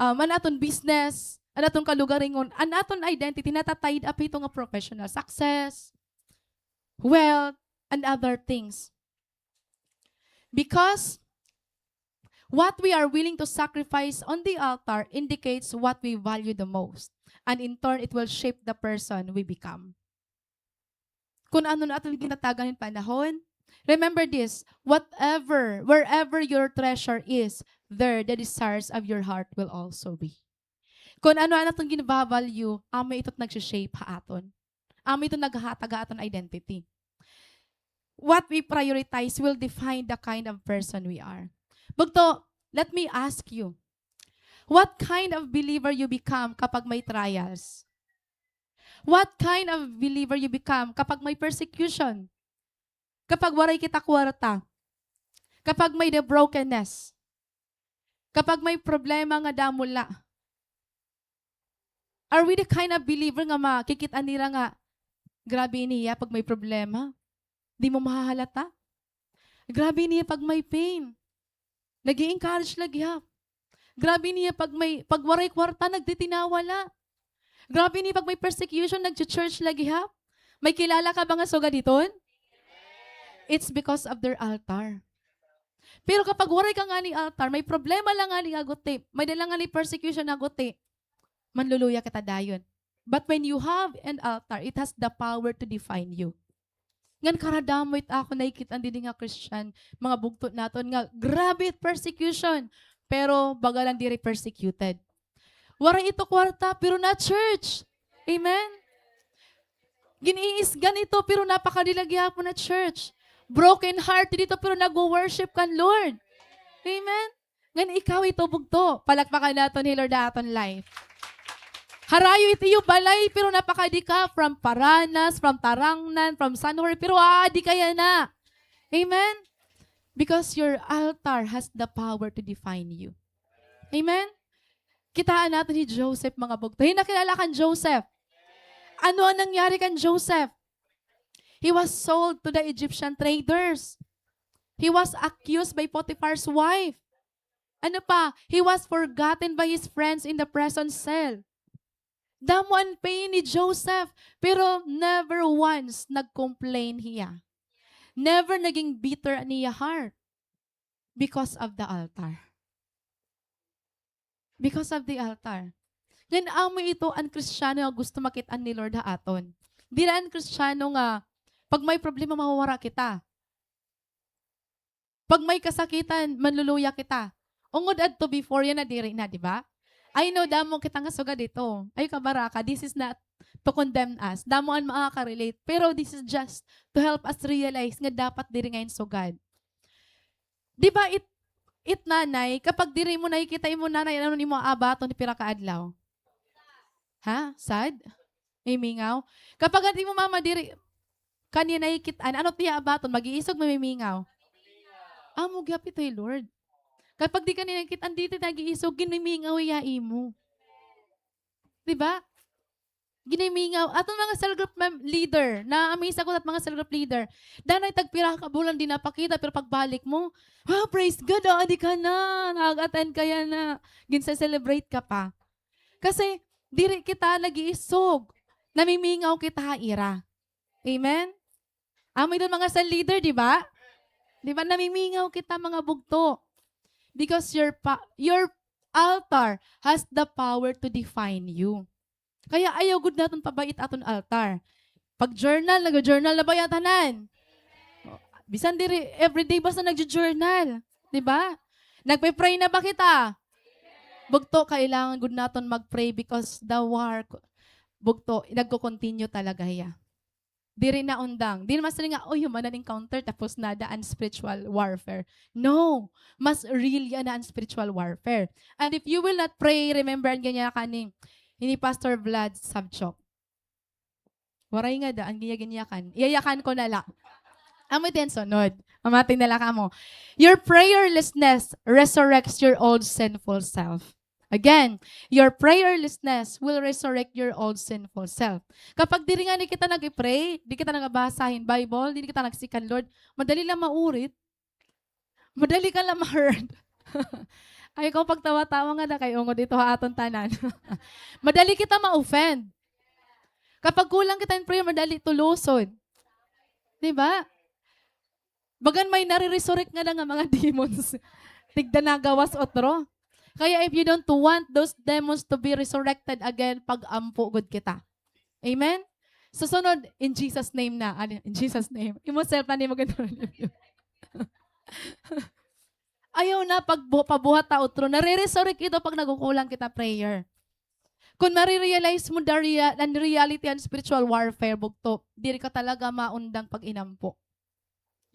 an aton business, an aton kalugaringon, an aton identity natatied up ito nga professional success, wealth, and other things. Because what we are willing to sacrifice on the altar indicates what we value the most. And in turn, it will shape the person we become. Kung ano na aton ginatagan ng panahon, remember this, wherever your treasure is, there the desires of your heart will also be. Kung ano ang atong ginabavalue, amay ito't nagsishape ha aton. Amay ito't naghatag aton identity. What we prioritize will define the kind of person we are. Bugto, let me ask you, what kind of believer you become kapag may trials? What kind of believer you become kapag may persecution? Kapag waray kita kwarta? Kapag may the brokenness? Kapag may problema nga damula? Are we the kind of believer nga makikita nila nga, grabe niya pag may problema? Di mo mahahalata? Grabe niya pag may pain. Nag-i-encourage lagi ha. Grabe niya pag waray kwarta, nagtitinawala. Grabe niya pag may persecution, nag-church lagi ha. May kilala ka ba nga suga diton? It's because of their altar. Pero kapag waray ka nga ni altar, may problema lang nga ni agote, may dalang nga ni persecution agote, manluluya kita dayon. But when you have an altar, it has the power to define you. Ngan karadamoy ako nakikita din nga Christian, mga bugtot naton nga, grabe persecution, pero bagalan diri persecuted. Wara ito kwarta, pero na church. Amen? Giniis ganito pero napakadilagya po na church. Broken heart dito pero nag-worship kan Lord. Amen? Ngan ikaw ito bugto. Palakpakan naton ni Lord aton life. Harayo iti yung balay pero napakadi ka from Paranas, from Tarangnan, from San Jorge pero adi kaya na. Amen? Because your altar has the power to define you. Amen? Kitaan natin ni Joseph mga bugto. Nakilala kan Joseph. Ano ang nangyari kan Joseph? He was sold to the Egyptian traders. He was accused by Potiphar's wife. Ano pa? He was forgotten by his friends in the prison cell. Damo ang pain ni Joseph, pero never once nag-complain hiya. Never naging bitter niya heart because of the altar. Because of the altar. Ngayon amo ito ang Kristiyano nga gusto makitaan ni Lord ha aton. Di na ang Kristiyano nga pag may problema mawawara kita. Pag may kasakitan, manluluya kita. Ungod adto before yan na diri na, di ba? I know damo kita nga suga dito. Ay kabaraka, this is not to condemn us. Damo ang makaka-relate. Pero this is just to help us realize nga dapat diri ngayon sugad. Di ba it nanay, kapag diri mo nakikita mo nanay, ano ni mo abaton ni pira ka adlaw? Ha? Sad? May mingaw? Kapag di mo mama diri, kanya nakikitaan, ano tiya abaton? Mag-iisog may mingaw? Amo gyap ito'y Lord. Kapag di ka nakikita, dito nag-iisog, ginimingaw yai mo. Diba? Ginimingaw. Atong mga cell group leader, na-amaze ako at mga cell group leader, danay tagpira ka bulan, di napakita, pero pagbalik mo, praise God, di ka na, nakag-attend kaya na, ginsa-celebrate ka pa. Kasi, diri kita nag-iisog, namimingaw kita ira. Amen? Amoy doon mga cell leader, di ba? Di ba? Namimingaw kita mga bugto. Because your altar has the power to define you. Kaya ayaw gud naton pabait aton altar. Pag journal, nag-journal na ba yan tanan? Bisan diri everyday basta nag-journal, di ba? Nagpe-pray na ba kita? Bugto kailangan gud naton mag-pray because the war bugto nagko-continue talaga ya. Diri na undang. Di mas nga, human na encounter tapos nadaan spiritual warfare. No. Mas real yan na spiritual warfare. And if you will not pray, remember ang ganyan kaning ini Pastor Vlad Sabchok. Waray nga da, ang ganyan-ganyakan. Iyayakan ko na la. Amo din sunod. Mamating na la ka mo. Your prayerlessness resurrects your old sinful self. Again, your prayerlessness will resurrect your old sinful self. Kapag di nga kita nag-pray, di kita nagabasahin Bible, di kita nagsikan Lord, madali lang maurit. Madali ka lang ma-hurt. Ay, kung pagtawa-tawa nga na kayo, dito ha aton tanan. Madali kita ma-offend. Kapag kulang kita in prayer, madali tulusod. Diba? Bagan may nare-resurrect nga na nga mga demons. Tigda na gawas otro. Kaya if you don't want those demons to be resurrected again, pag-ampo good kita. Amen? Susunod, in Jesus' name na. In Jesus' name. Imo-self na ni maganda. Ayaw na pabuhat ta utro. Nare-resurrect ito pag nagukulang kita prayer. Kung marirealize mo the reality and spiritual warfare, bugto, diri ka talaga maundang pag inampo.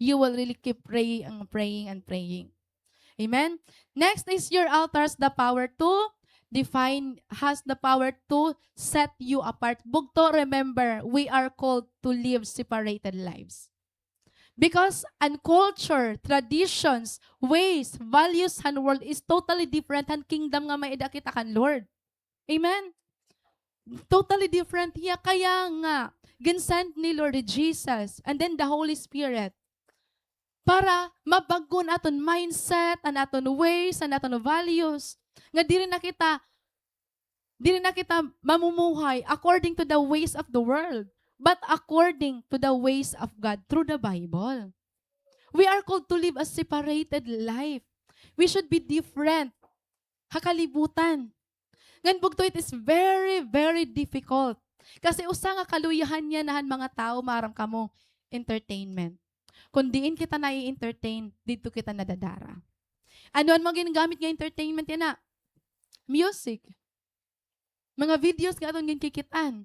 You will really keep praying and praying and praying. Amen? Next is your altars the power to define, has the power to set you apart. Bugto, remember, we are called to live separated lives. Because an culture, traditions, ways, values, and world is totally different and kingdom nga maida kita kan Lord. Amen? Totally different. Yeah, kaya nga, ginsend ni Lord Jesus and then the Holy Spirit para mabagon aton mindset, and aton ways, and aton values. Nga diri na kita mamumuhay according to the ways of the world, but according to the ways of God through the Bible. We are called to live a separated life. We should be different. Hakalibutan. Ngan bugto, it is very, very difficult. Kasi usa nga kaluyahan niya nahan mga tao maram kamo entertainment. Kung diin kita nai-entertain, dito kita nadadara. Ano ang mga ginagamit nga entertainment yan na? Music. Mga videos nga itong ginkikitaan.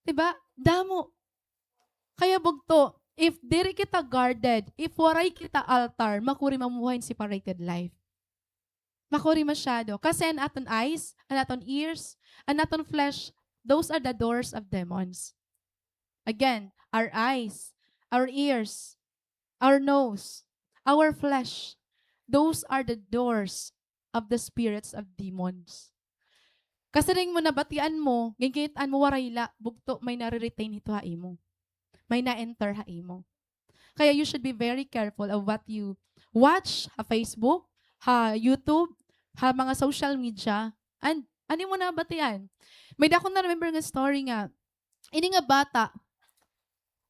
Diba? Damo. Kaya bugto, if diri kita guarded, if waray kita altar, makuri mamuhay separated life. Makuri masyado. Kasi ang aton eyes, ang aton ears, ang aton flesh, those are the doors of demons. Again, our eyes, our ears, our nose, our flesh, those are the doors of the spirits of demons. Kasi rin mo nabatian mo, gigitan mo warayla, bugto may nare-retain ito haimo. May na-enter haimo. Kaya you should be very careful of what you watch ha Facebook, ha YouTube, ha mga social media, and ani mo na batian. May dako na remember nga story nga, ini nga bata,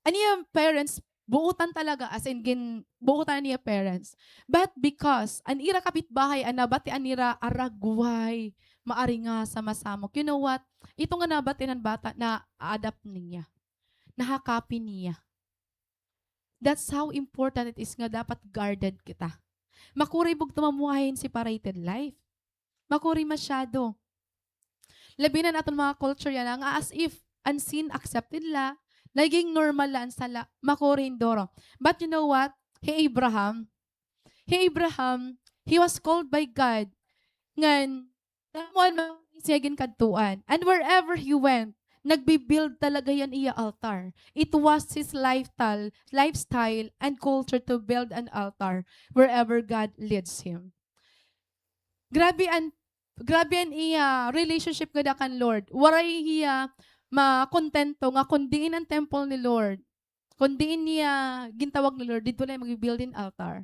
ani yung parents, buutan talaga, as in, buutan niya parents. But because, an ira kapitbahay, an nabatian nira aragway, maari nga sama-samok. You know what? Ito nga nabatian ng bata na adapt niya. Nahakapin niya. That's how important it is nga dapat guarded kita. Makuri bug tumamuhayin separated life. Makuri masyado. Labi na natin mga culture yan, nga as if unseen accepted la, naging normal lang sa la, makuri indoro. But you know what? He Abraham, he was called by God ngan namuan siyagin kadtuan. And wherever he went, nagbi-build talaga yan iya altar. It was his lifestyle and culture to build an altar wherever God leads him. Grabe an iya relationship kada kan Lord. Waray iya makontento nga kundiin ang temple ni Lord. Kundiin niya gintawag ni Lord dito lang mag-build in altar.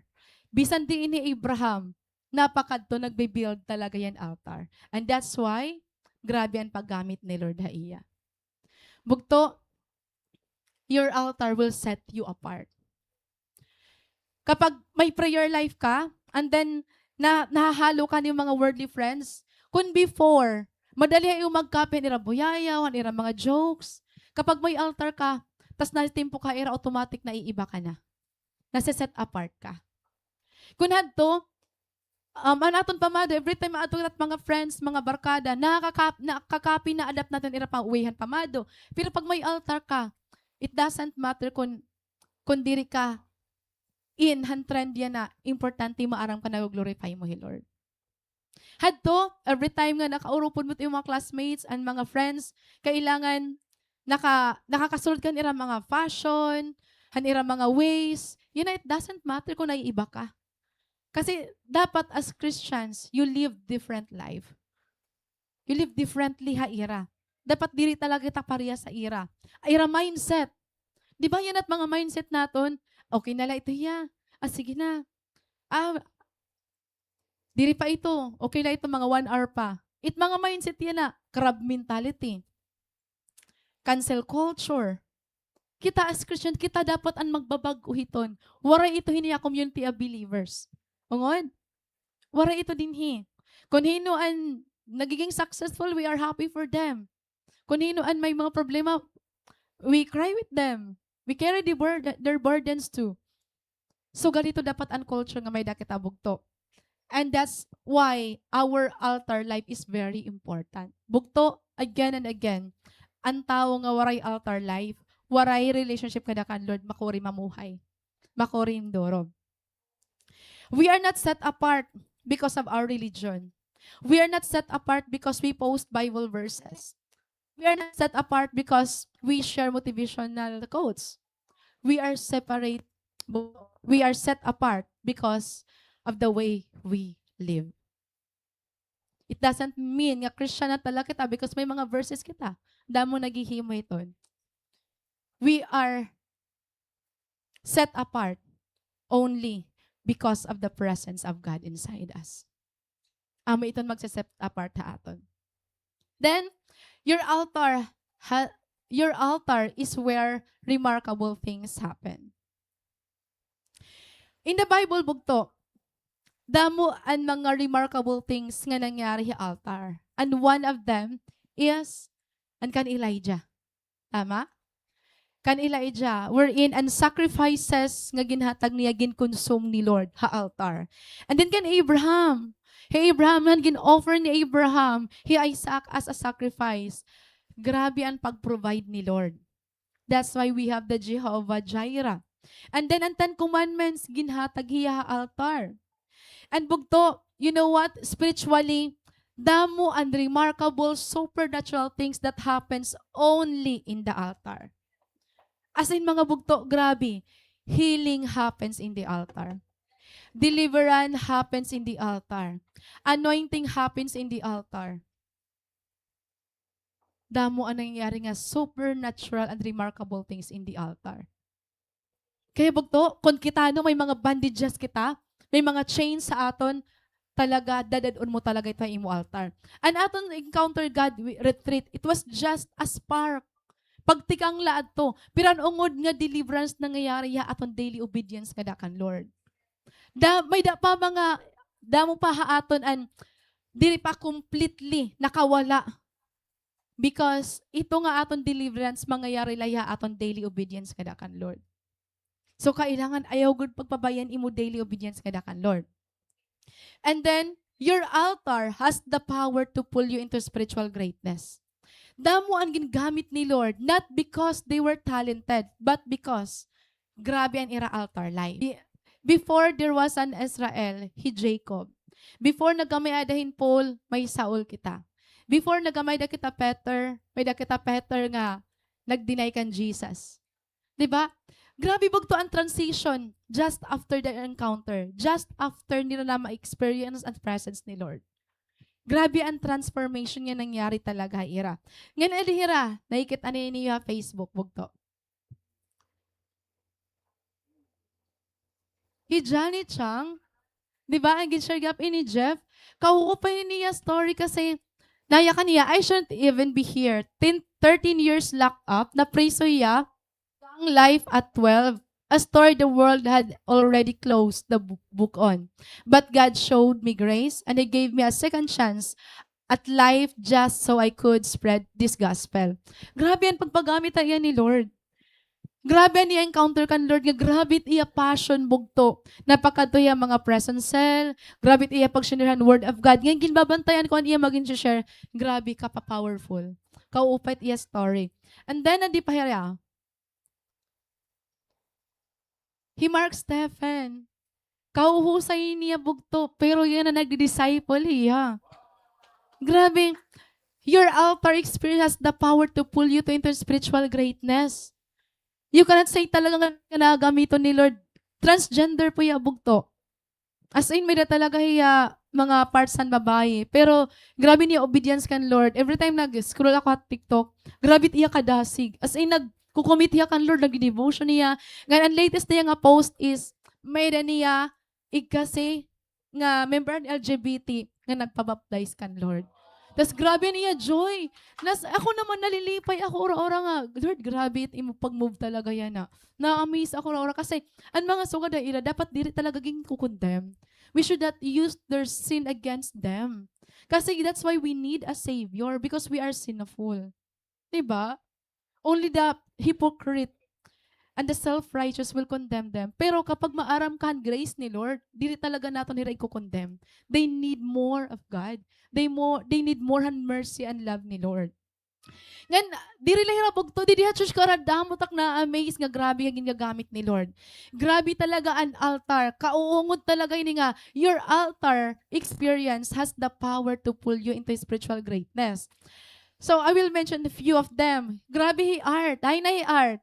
Bisan diin ni Abraham, napakadto nagbi-build talaga yan altar. And that's why grabe ang paggamit ni Lord haiya. Bugto, your altar will set you apart. Kapag may prayer life ka, and then nahahalo ka ng mga worldly friends, kung before, madali yung magkape nila buyayaw, nila mga jokes. Kapag may altar ka, tas natimpo ka, automatic na iiba ka na. Nasa-set apart ka. Kung hadto, anaton pamado, every time maato at mga friends, mga barkada, nakakapi na adapt natin ira pang uwihan pamado. Pero pag may altar ka, it doesn't matter kung diri ka in trend yan na importante maaram ka na glorify mo, Lord. Hadto, every time nga nakaurupon mo yung mga classmates and mga friends, kailangan nakakasunod ka nila mga fashion, hanira mga ways, yun na, it doesn't matter kung naiiba ka. Kasi dapat as Christians, you live different life. You live differently ira. Dapat diri talaga kita pareha sa ira. Ira mindset. Di ba yan at mga mindset naton? Okay na lang ito ya. Sige na. Diri pa ito. Okay na ito mga 1 hour pa. It mga mindset yan na. Crab mentality. Cancel culture. Kita as Christian, kita dapat ang magbabago hiton. Waray ito hiniya community of believers. Ungon? Waray ito din hi. Kung hino ang nagiging successful, we are happy for them. Kung hino ang may mga problema, we cry with them. We carry their burdens too. So, ganito dapat ang culture nga may dakit bugto. And that's why our altar life is very important. Bugto, again and again, ang tao nga waray altar life, waray relationship kada kan Lord, makuri mamuhay. Makuri indoro. We are not set apart because of our religion. We are not set apart because we post Bible verses. We are not set apart because we share motivational quotes. We are separate. We are set apart because of the way we live. It doesn't mean nga Christian na talaga kita because may mga verses kita. Damo naghihimo iton. We are set apart only because of the presence of God inside us. Amo iton magse-set apart ha aton. Then, your altar is where remarkable things happen. In the Bible, bugto, damo ang mga remarkable things nga nangyari sa altar. And one of them is ang kan Elijah. Tama? Kan Elijah, wherein ang sacrifices nga ginhatag niya ginconsume ni Lord ha altar. And then kan Abraham. Hey Abraham, man gin-offer ni Abraham, Isaac as a sacrifice. Grabe ang pag-provide ni Lord. That's why we have the Jehovah Jireh. And then ang Ten Commandments, ginhatag hiya altar. And bugto, you know what? Spiritually, damo and remarkable supernatural things that happens only in the altar. As in mga bugto, grabe. Healing happens in the altar. Deliverance happens in the altar. Anointing happens in the altar. Damo ang nangyayari nga supernatural and remarkable things in the altar. Kaya bugto, kung kita no, may mga bandages kita, may mga chains sa aton, talaga, dadadon mo talaga ito imo altar. And aton encounter God retreat, it was just a spark. Pagtikang laad to, piran ungod nga deliverance nangyayari ya aton daily obedience kada kan Lord. May da pa mga, damo pa haaton and dili pa completely nakawala. Because ito nga aton deliverance mangyayari laya aton daily obedience kada kan Lord. So kailangan ayaw gud pagpabayan imo daily obedience kada kan Lord. And then your altar has the power to pull you into spiritual greatness. Damo ang ginagamit ni Lord not because they were talented but because grabe ang ira altar life. Before there was an Israel, he Jacob. Before nagamay adahin Paul, may Saul kita. Before nagamay da kita Peter, may da kita Peter nga nagdeny kan Jesus. 'Di ba? Grabe bugto ang transition just after the encounter, just after nila na ma-experience ang presence ni Lord. Grabe ang transformation niya nangyari talaga, ira. Ngayon, Elihira, nakikita niya Facebook, bugto. Johnny Chang, di ba, ang share gap ni Jeff, kahukupan niya story kasi, naya kaniya, I shouldn't even be here. 13 years locked up, na preso ya, ang life at 12, a story the world had already closed the book on. But God showed me grace and He gave me a second chance at life just so I could spread this gospel. Grabe ang pagpagamit niya ni Lord. Grabe niya encounter kan Lord nga grabe iya passion bugto. Napakato iya mga present cell, grabe iya pagsinirhan word of God. Ngayon ginbabantayan ko ang iya maging share. Grabe ka pa powerful. Kaupit iya story. And then andi pa hiya. Mark Stephen. Kauhusay niya bugto pero yan na nagdi-disciple iya. Grabe. Your altar experience has the power to pull you to into spiritual greatness. You cannot say talaga nga nagamiton ni Lord. Transgender po iya bugto. As in, may na talaga iya mga parts ng babae. Pero, grabe niya obedience kan Lord. Every time nag-scroll ako at TikTok, grabe iya kadasig. As in, nagkukumit iya kan Lord, nag-devotion niya. Ngayon, ang latest niya nga post is, may na niya, ikasi, nga member ng LGBT, nga nagpabaptize kan Lord. Tapos grabe niya, joy. Ako naman nalilipay ako ora-ora nga. Lord, grabe imo pag-move talaga yan na. Na-amaze ako ora-ora kasi ang mga sugad na ira, dapat diri talaga ging kukondem. We should not use their sin against them. Kasi that's why we need a Savior because we are sinful. Diba? Only the hypocrite and the self-righteous will condemn them. Pero kapag maaram ka ang grace ni Lord, dili talaga nato nila i-condemn. They need more of God. They need more and mercy and love ni Lord. Ngan, diri lahira bugto, di diha church karadamo tak na amaze nga grabe nga ginagamit ni Lord. Grabe talaga ang altar. Kauungod talaga ini nga, your altar experience has the power to pull you into spiritual greatness. So I will mention a few of them. Grabe art. Ay na art.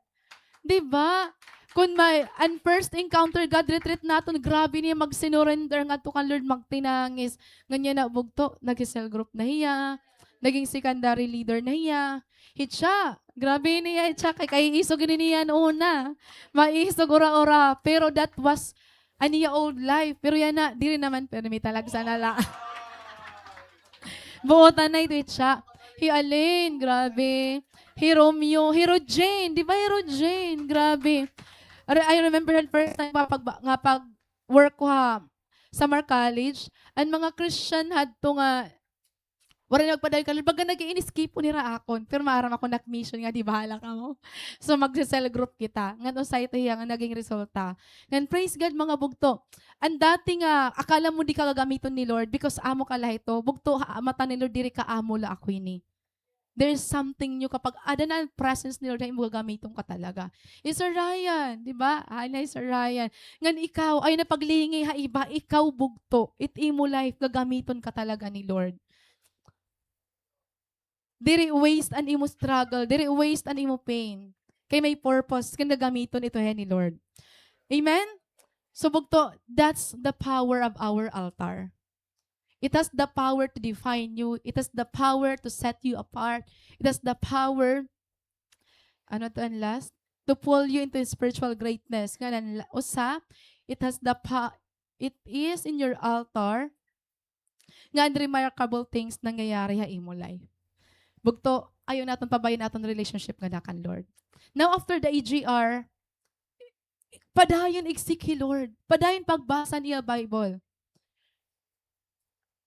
Diba? Kung may and first encounter God retreat naton, grabe niya mag-surrender nga to kan Lord, magtinangis. Ganyan na bugto, nag-cell group na hiya, naging secondary leader na hiya. Hitcha, grabe niya, hitcha, kay isog niya una. Maisog ora-ora. Pero that was aniya old life. Pero yan na, di rin naman, pero may talag sana la. Buotan na ito, hitcha. Alin, grabe. Romeo, Jane, di ba Jane? Grabe. I remember that first time pag work ko ha, summer college, and mga Christian had to nga, wala nagpadal ka, baga nag-i-escape po nila akon, pero maaram ako nak-mission nga, di bahala ka mo. So mag-cell group kita, nga no sa ito yung naging resulta. And praise God mga bugto. Ang dati nga, akala mo di ka gagamiton ni Lord because amo ka lah ito, bugto, mata ni Lord, diri ka amo la ako ini. There is something new kapag ada na ang presence ni Lord na imo gagamiton ka talaga. Sir Ryan, di ba? Ay, Sir Ryan. Ngan ikaw, ay napaglingi ha iba, ikaw bugto. It imo life, gagamiton ka talaga ni Lord. Diri waste an imo struggle, diri waste an imo pain. Kay may purpose, kaya gagamiton ito ni Lord. Amen? So bugto, that's the power of our altar. It has the power to define you. It has the power to set you apart. It has the power, ano to and last? To pull you into spiritual greatness. Nga usa, it has the it is in your altar nga remarkable things nangyayari ha imo life. Bugto, ayaw natin pabayin natin relationship nga nakan Lord. Now after the EGR, padayon igsiki Lord. Padayon pagbasa niya Bible.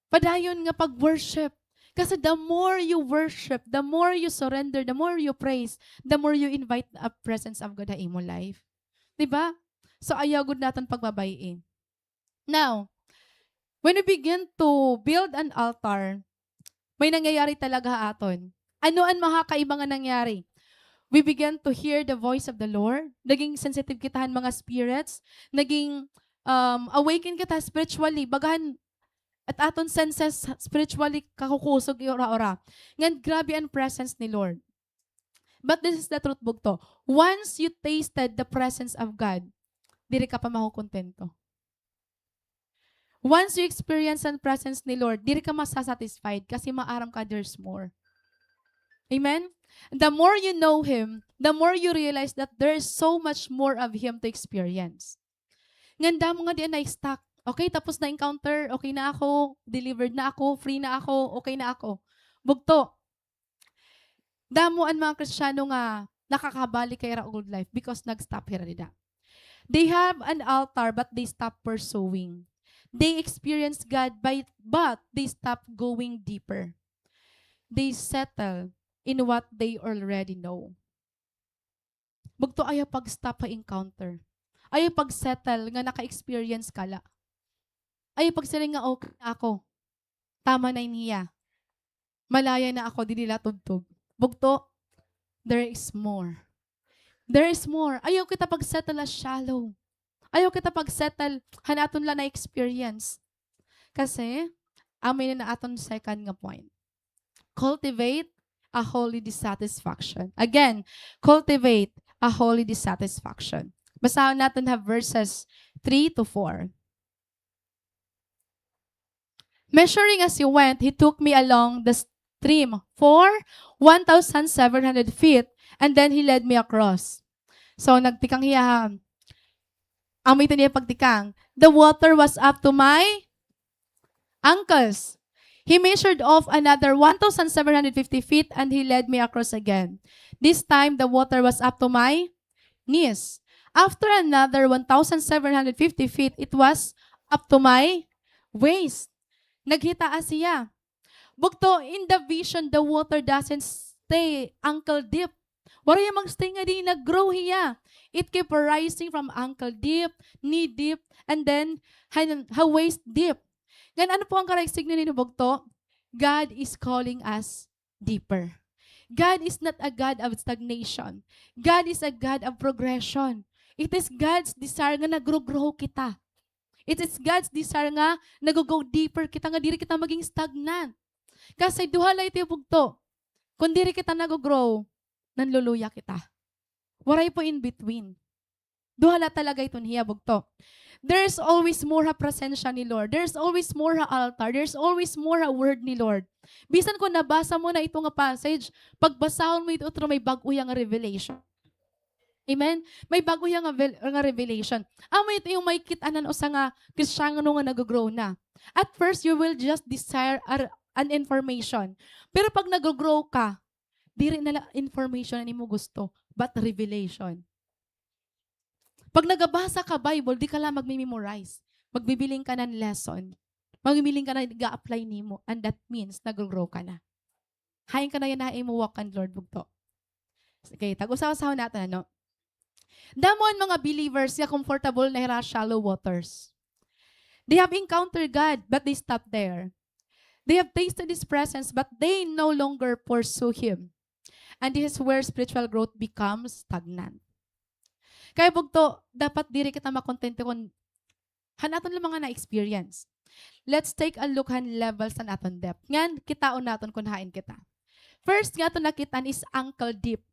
Padayon nga pag-worship. Kasi the more you worship, the more you surrender, the more you praise, the more you invite the presence of God sa imo life. Diba? So ayaw gud natin pagbabayin. Now, when we begin to build an altar, may nangyayari talaga aton. Ano ang makakaiba nga nangyari? We begin to hear the voice of the Lord. Naging sensitive kitahan mga spirits. Naging awaken kita spiritually. Bagahan at aton senses spiritually kakukusog ora-ora. Ngan grabe ang presence ni Lord. But this is the truth bugto. Once you tasted the presence of God, diri ka pa makukontento. Once you experience ang presence ni Lord, diri ka masasatisfied kasi maaram ka there's more. Amen? The more you know Him, the more you realize that there is so much more of Him to experience. Nganda mo nga di na stuck. Okay, tapos na encounter, okay na ako, delivered na ako, free na ako, okay na ako. Bugto. Damuan mga Kristiyano nga nakakabalik kay old life because nag-stop here nila. They have an altar but they stop pursuing. They experience God but they stop going deeper. They settle in what they already know. Bugto ayaw pag-stop pa encounter. Ayaw pag-settle nga naka-experience ka la. Ayaw pag-settle nga okay na ako. Tama na niya. Malaya na ako, di nila tubtub. Bugto, there is more. There is more. Ayaw kita pag-settle as shallow. Ayaw kita pag-settle, hanaton lang na experience. Kasi, amin na aton second nga point. Cultivate a holy dissatisfaction. Again, cultivate a holy dissatisfaction. Basahin natin ha verses 3 to 4. Measuring as he went, he took me along the stream for 1,700 feet, and then he led me across. So, nagtikang hiya. Amoy ito niya pagtikang. The water was up to my ankles. He measured off another 1,750 feet, and he led me across again. This time, the water was up to my knees. After another 1,750 feet, it was up to my waist. Naghitaas siya. Bugto, in the vision, the water doesn't stay ankle deep. Wala yung mag-stay nga di, nag-grow hiya. It keep rising from ankle deep, knee deep, and then waist deep. Gan ano po ang karakteristik ni Bugto? God is calling us deeper. God is not a God of stagnation. God is a God of progression. It is God's desire nga nag-grow kita. It is God's desire nga nag-go deeper kita nga diri kita maging stagnant. Kasi duha lang ito yung bugto. Kung diri kita nag-grow, nanluluya kita. Waray po in between. Duha lang talaga ito niya bugto. There's always more ha presensya ni Lord. There's always more ha altar. There's always more ha word ni Lord. Bisan kung nabasa mo na ito nga passage, pagbasahon mo ito, may bago yang revelation. Amen? May bago yang nga revelation. Amo ito yung may kitanan o sa nga Kristiyano nga nag-grow na. At first, you will just desire an information. Pero pag nag-grow ka, di rin nala information na mo gusto, but revelation. Pag nagabasa ka Bible, di ka lang magmi-memorize. Magbibiling ka ng lesson. Magbibiling ka na nag-a-apply nimo, and that means nag-grow ka na. Hayin ka na yan na imuwak ang Lord bugto. Okay, tag-usaw-usaw natin, ano? Damon mga believers nga comfortable na hira shallow waters. They have encountered God, but they stop there. They have tasted His presence, but they no longer pursue Him. And this is where spiritual growth becomes stagnant. Kaya bugto, dapat diri kita makontento kung hanaton lang mga na-experience. Let's take a look han levels and aton depth. Ngan, kitaon naton kung hain kita. First nga to nakitan is ankle deep.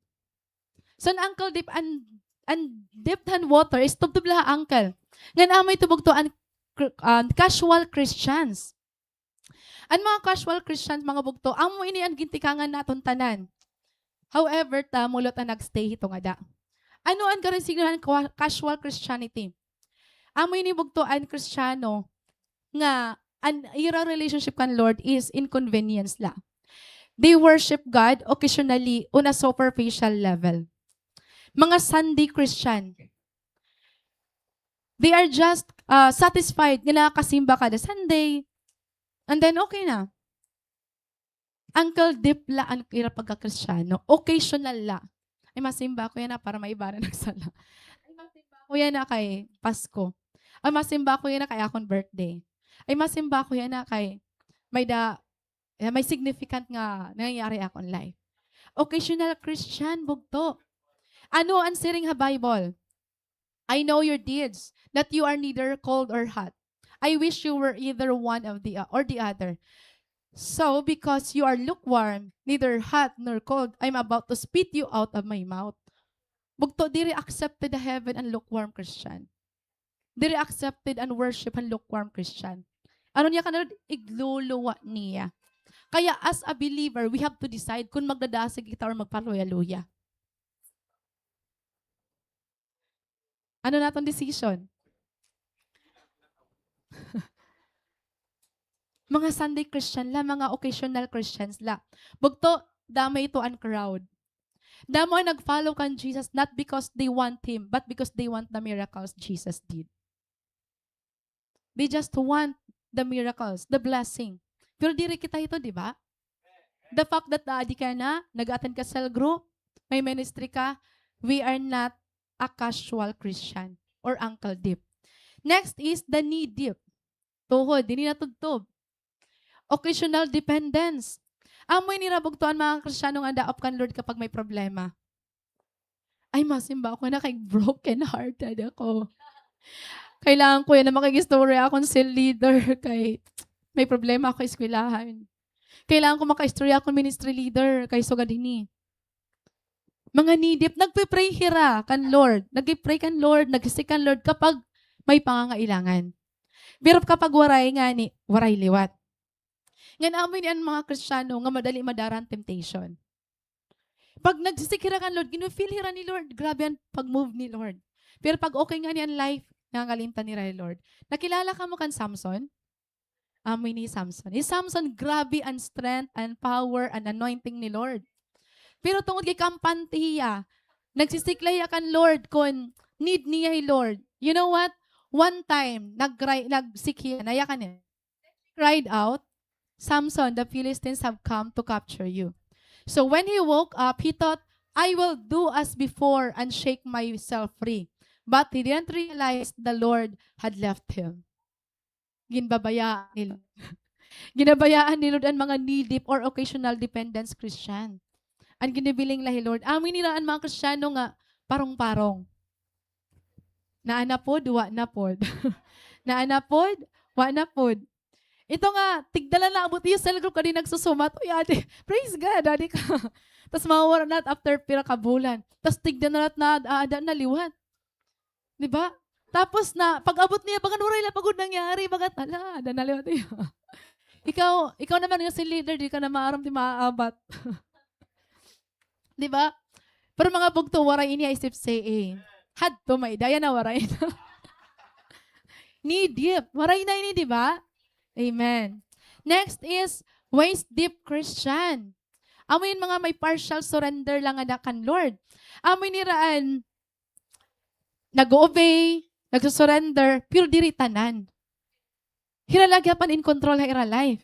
So, ang ankle deep, and depth and water is tubtub laha ankle. Ngan amay tubog to ang casual Christians. Ang mga casual Christians, mga bugto, amo ini ang gintikangan naton tanan. However, mulot ang nagstay ito nga da. Ano ang karon signalan casual Christianity? Amo ini bugto ang Kristiyano nga an ira relationship kan Lord is inconvenience la. They worship God occasionally on a superficial level. Mga Sunday Christian, they are just satisfied nga nakasimba kada Sunday, and then okay na. Uncle deep la ang ira pagka-Kristiyano. Occasional la. Ay masimba ko yan na para maibara ng sala. Ay masimba ko yan na kay Pasko. Ay masimba ko yan na kay akong birthday. Ay masimba ko yan na kay may significant nga nangyayari akong life. Occasional Christian, bugto. Ano ang siring ha Bible? I know your deeds, that you are neither cold or hot. I wish you were either one of the or the other. So, because you are lukewarm, neither hot nor cold, I'm about to spit you out of my mouth. Bugto, diri accepted the heaven and lukewarm Christian. Diri accepted and worship and lukewarm Christian. Ano niya kanila? Igluluwa niya. Kaya as a believer, we have to decide kung magdadasig kita or magpaluya-luya. Ano natong decision? Mga Sunday Christian la, mga occasional Christians la. Bugto, damay ito ang crowd. Damo ay nag-follow kan Jesus not because they want Him, but because they want the miracles Jesus did. They just want the miracles, the blessing. Pero diri kita ito, di ba? The fact that naadi ka na, nag-attend ka cell group, may ministry ka, we are not a casual Christian or ankle deep. Next is the knee deep. Tuhod, dini natugtob. Occasional dependence. Amoy nirabugtuan mga Kristiyano nga daop kan Lord kapag may problema. Ay, masimba ako na kay broken hearted ako. Kailangan ko yan na makikistorya akong cell leader kay may problema ako eskwelahan. Kailangan ko makaistorya akong ministry leader kay sugadini. Mga nidip, nagpipray hira kan Lord. Nagpipray kan Lord, nagsisik kan Lord kapag may pangangailangan. Pero kapag waray nga ni, waray liwat. Nga namin yan mga Kristiyano nga madali madaran temptation. Pag nagsisik hira kan Lord, ginufeel hira ni Lord. Grabe ang pag-move ni Lord. Pero pag okay nga niyan life, nangalimtan ni Lord. Nakilala ka mo kan Samson? Amoy ni Samson. Si Samson, grabe ang strength and power and anointing ni Lord. Pero tungod kay kampantiya, nagsisiklaya kan Lord kung need niya Lord. You know what? One time, nagsikya, nayakan niya. Cried out, Samson, the Philistines have come to capture you. So when he woke up, he thought, I will do as before and shake myself free. But he didn't realize the Lord had left him. Ginabayaan ni Lord. Ginabayaan ni Lord ang mga need or occasional dependence Christian. Ang ginibiling lahi Lord. Amin nila ang mga Kristiyano nga parong-parong. Naanapod, wa napod. Naanapod, wa napod. Ito nga, tigdala na abot yung cell group ka din nagsusumat. Uy, ate, praise God, ate ka. Tapos mawawala na after pira kabulan. Tapos tigdala na na liwat. Diba? Tapos na, pag abot niya, bagan waray lang pagod nangyari, bagat ala, naliwat niya. ikaw naman yung si leader, di ka na maaram, di maaabat. Di ba? Pero mga bugto, waray ini isip say, had to may daya na waray na. Knee deep. Waray na ini, di ba? Amen. Next is waist deep Christian. Amoy mga may partial surrender lang nga kan Lord. Amoy niraan, nag-obey, nagsusurrender, pero diri tanan. Hiralagyapan in control ha ira life.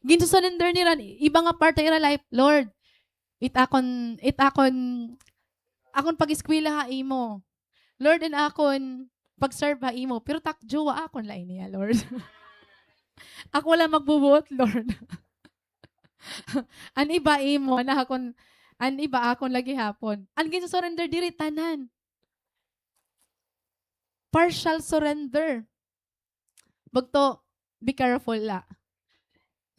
Ginsusurrender niran, iba nga part ha ira life, Lord, akon pag-eskwela ha imo. Lord, and akon pag-serve ha imo. Pero takjo wa akon lain niya, Lord. Ako lang magbubuot, Lord. An iba imo na akon an iba akon lagi hapon. An gin sa surrender diri tanan. Partial surrender. Bagto, be careful la.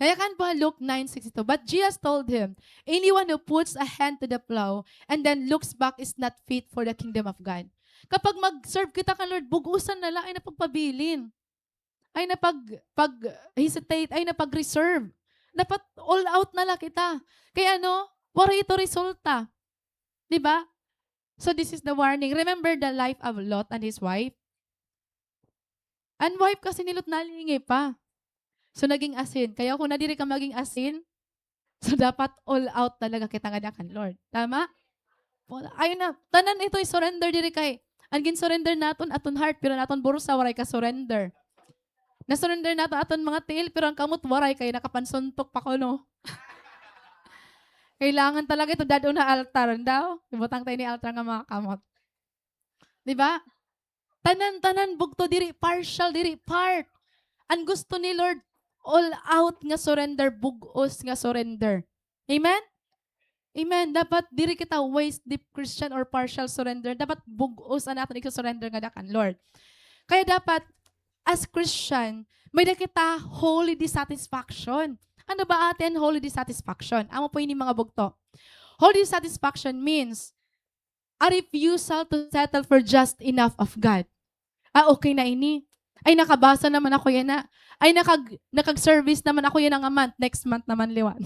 Kaya kan ba Luke 9:62? But Jesus told him, anyone who puts a hand to the plow and then looks back is not fit for the kingdom of God. Kapag mag-serve kita ka Lord, bugusan na lang ay napagpabilin. Ay napag-hesitate, ay napag-reserve. Dapat all out na lang kita. Kaya ano, wari ito resulta. Di ba? So this is the warning. Remember the life of Lot and his wife? Ang wife kasi ni Lot nalingi pa. So naging asin. Kaya kung nadiri ka maging asin, so dapat all out talaga kita ngadakan, Lord. Tama? Ayun na, tanan ito surrender diri kay. Angin surrender naton aton heart, pero naton bursa waray ka surrender. Na-surrender nato aton mga tiil, pero ang kamot waray kay nakapansuntok pa ko, no? Kailangan talaga ito dado na altar daw. Ibutang tayo ni altar nga mga kamot. Di ba? Tanan-tanan bugto diri, partial diri, part. Ang gusto ni Lord, all out nga surrender, bugos nga surrender. Amen? Amen. Dapat diri kita waist deep Christian or partial surrender. Dapat bugos ang natin surrender nga dakan, Lord. Kaya dapat, as Christian, may na kita holy dissatisfaction. Ano ba atin holy dissatisfaction? Amo po ini mga bugto. Holy dissatisfaction means a refusal to settle for just enough of God. Okay na ini. Ay, nakabasa naman ako yan na. Ay, nakag-service naman ako yan ng month. Next month naman liwan.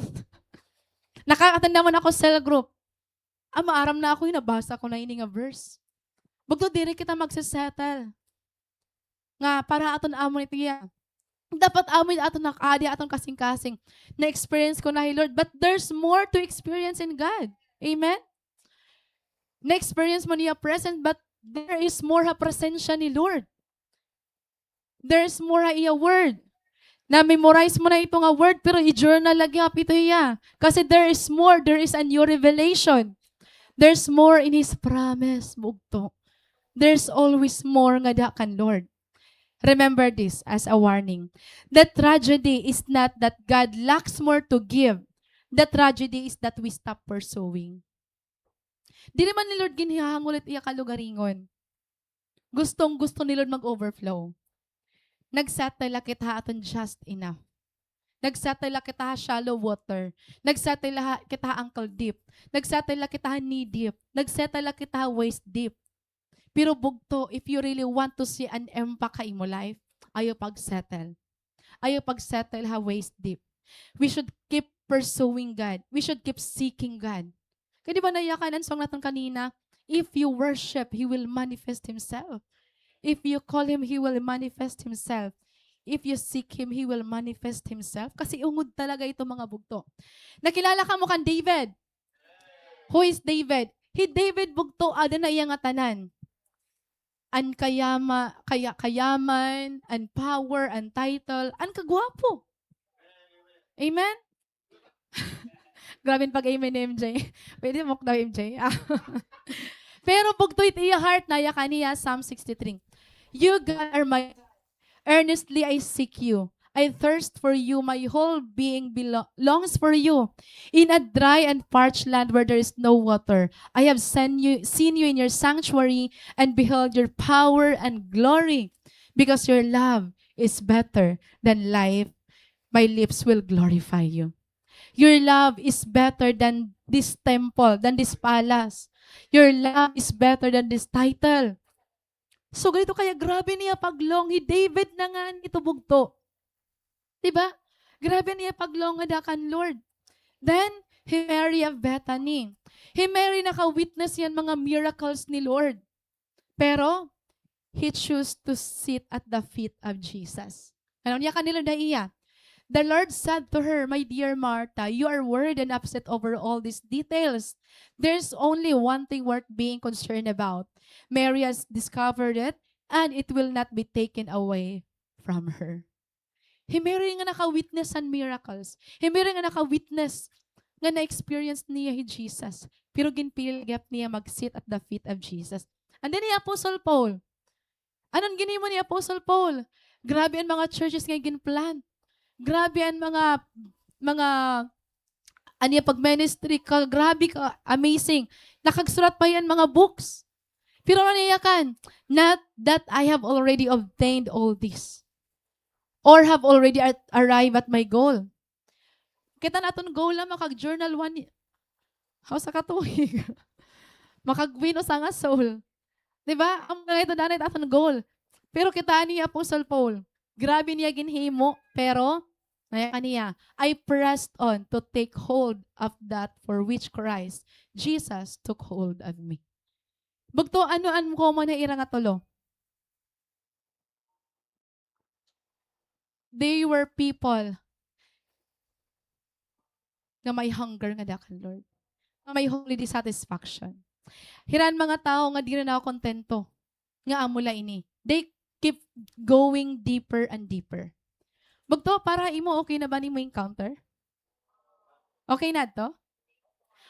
Nakaka-attend naman ako cell group. Maaram na ako yung nabasa ko na ini nga verse. Bugto diri kita magsisettle. Nga, para aton amon ito yan. Dapat amoy aton nakadi aton kasing-kasing. Na-experience ko na, Lord. But there's more to experience in God. Amen? Na-experience mo niya present, but there is more ha presensya ni Lord. There's more ha iya word. Na-memorize mo na ito nga word, pero i-journal lagi hap ito iya. Kasi there is more. There is a new revelation. There's more in His promise. Bugto. There's always more nga dakan, Lord. Remember this as a warning. The tragedy is not that God lacks more to give. The tragedy is that we stop pursuing. Di naman ni Lord ginihangulit iya kalugaringon. Gustong-gusto ni Lord mag-overflow. Nagsettle kita aton just enough. Nagsettle kita shallow water. Nagsettle kita ankle deep. Nagsettle kita knee deep. Nagsettle kita waist deep. Pero bugto, if you really want to see an impact ka imo life, ayaw pag-settle. Ayaw pag-settle ha waist deep. We should keep pursuing God. We should keep seeking God. Kaya di ba nayakan ang song natin kanina? If you worship, He will manifest Himself. If you call Him, He will manifest Himself. If you seek Him, He will manifest Himself. Kasi ungod talaga ito mga bugto. Nakilala ka mo kan David. Who is David? David bugto, ada na iya nga tanan. An kayaman, an power, an title, an kagwapo. Amen? Grabe pag amen ni MJ. Pwede mo daw MJ. Pero bugto ito iya heart na yakaniya Psalm 63. You God are my earnestly I seek you. I thirst for you. My whole being longs for you. In a dry and parched land where there is no water, I have seen you in your sanctuary and beheld your power and glory. Because your love is better than life, my lips will glorify you. Your love is better than this temple, than this palace. Your love is better than this title. So ganito kaya grabe niya paglonghi David na nga ito bugto. Diba? Grabe niya paglongadakan, Lord. Then, Mary of Bethany. Mary naka-witness yan mga miracles ni Lord. Pero, he chose to sit at the feet of Jesus. Ano niya kanila na iya? The Lord said to her, my dear Martha, you are worried and upset over all these details. There's only one thing worth being concerned about. Mary has discovered it, and it will not be taken away from her. Mary nga naka-witness ang miracles. Mary nga naka-witness nga na-experience niya Jesus. Pero ginpilgap niya mag-sit at the feet of Jesus. And then ni Apostle Paul. Anong ginimo ni Apostle Paul? Grabe ang mga churches nga ginplant. Grabe ang mga aniya pag ministry ka, grabe ka, amazing. Nakagsulat pa yan mga books. Pero ano niya kan? Not that I have already obtained all this or have already arrived at my goal. Kita naton goal lang makag-journal one. How sa katuig? Makag-win o sa nga soul. Diba? Ang mga ito danay aton goal. Pero kita ni Apostle Paul, grabe niya ginhimo, pero naya kaniya, I pressed on to take hold of that for which Christ, Jesus, took hold of me. Bugto, ano ko man na ira nga tulo? They were people na may hunger nga dakan, Lord. Na may holy dissatisfaction. Hiran mga tao nga di na ako kontento. Nga amula ini. They keep going deeper and deeper. Bugto, para imo, okay na ba ni mo encounter? Okay na to?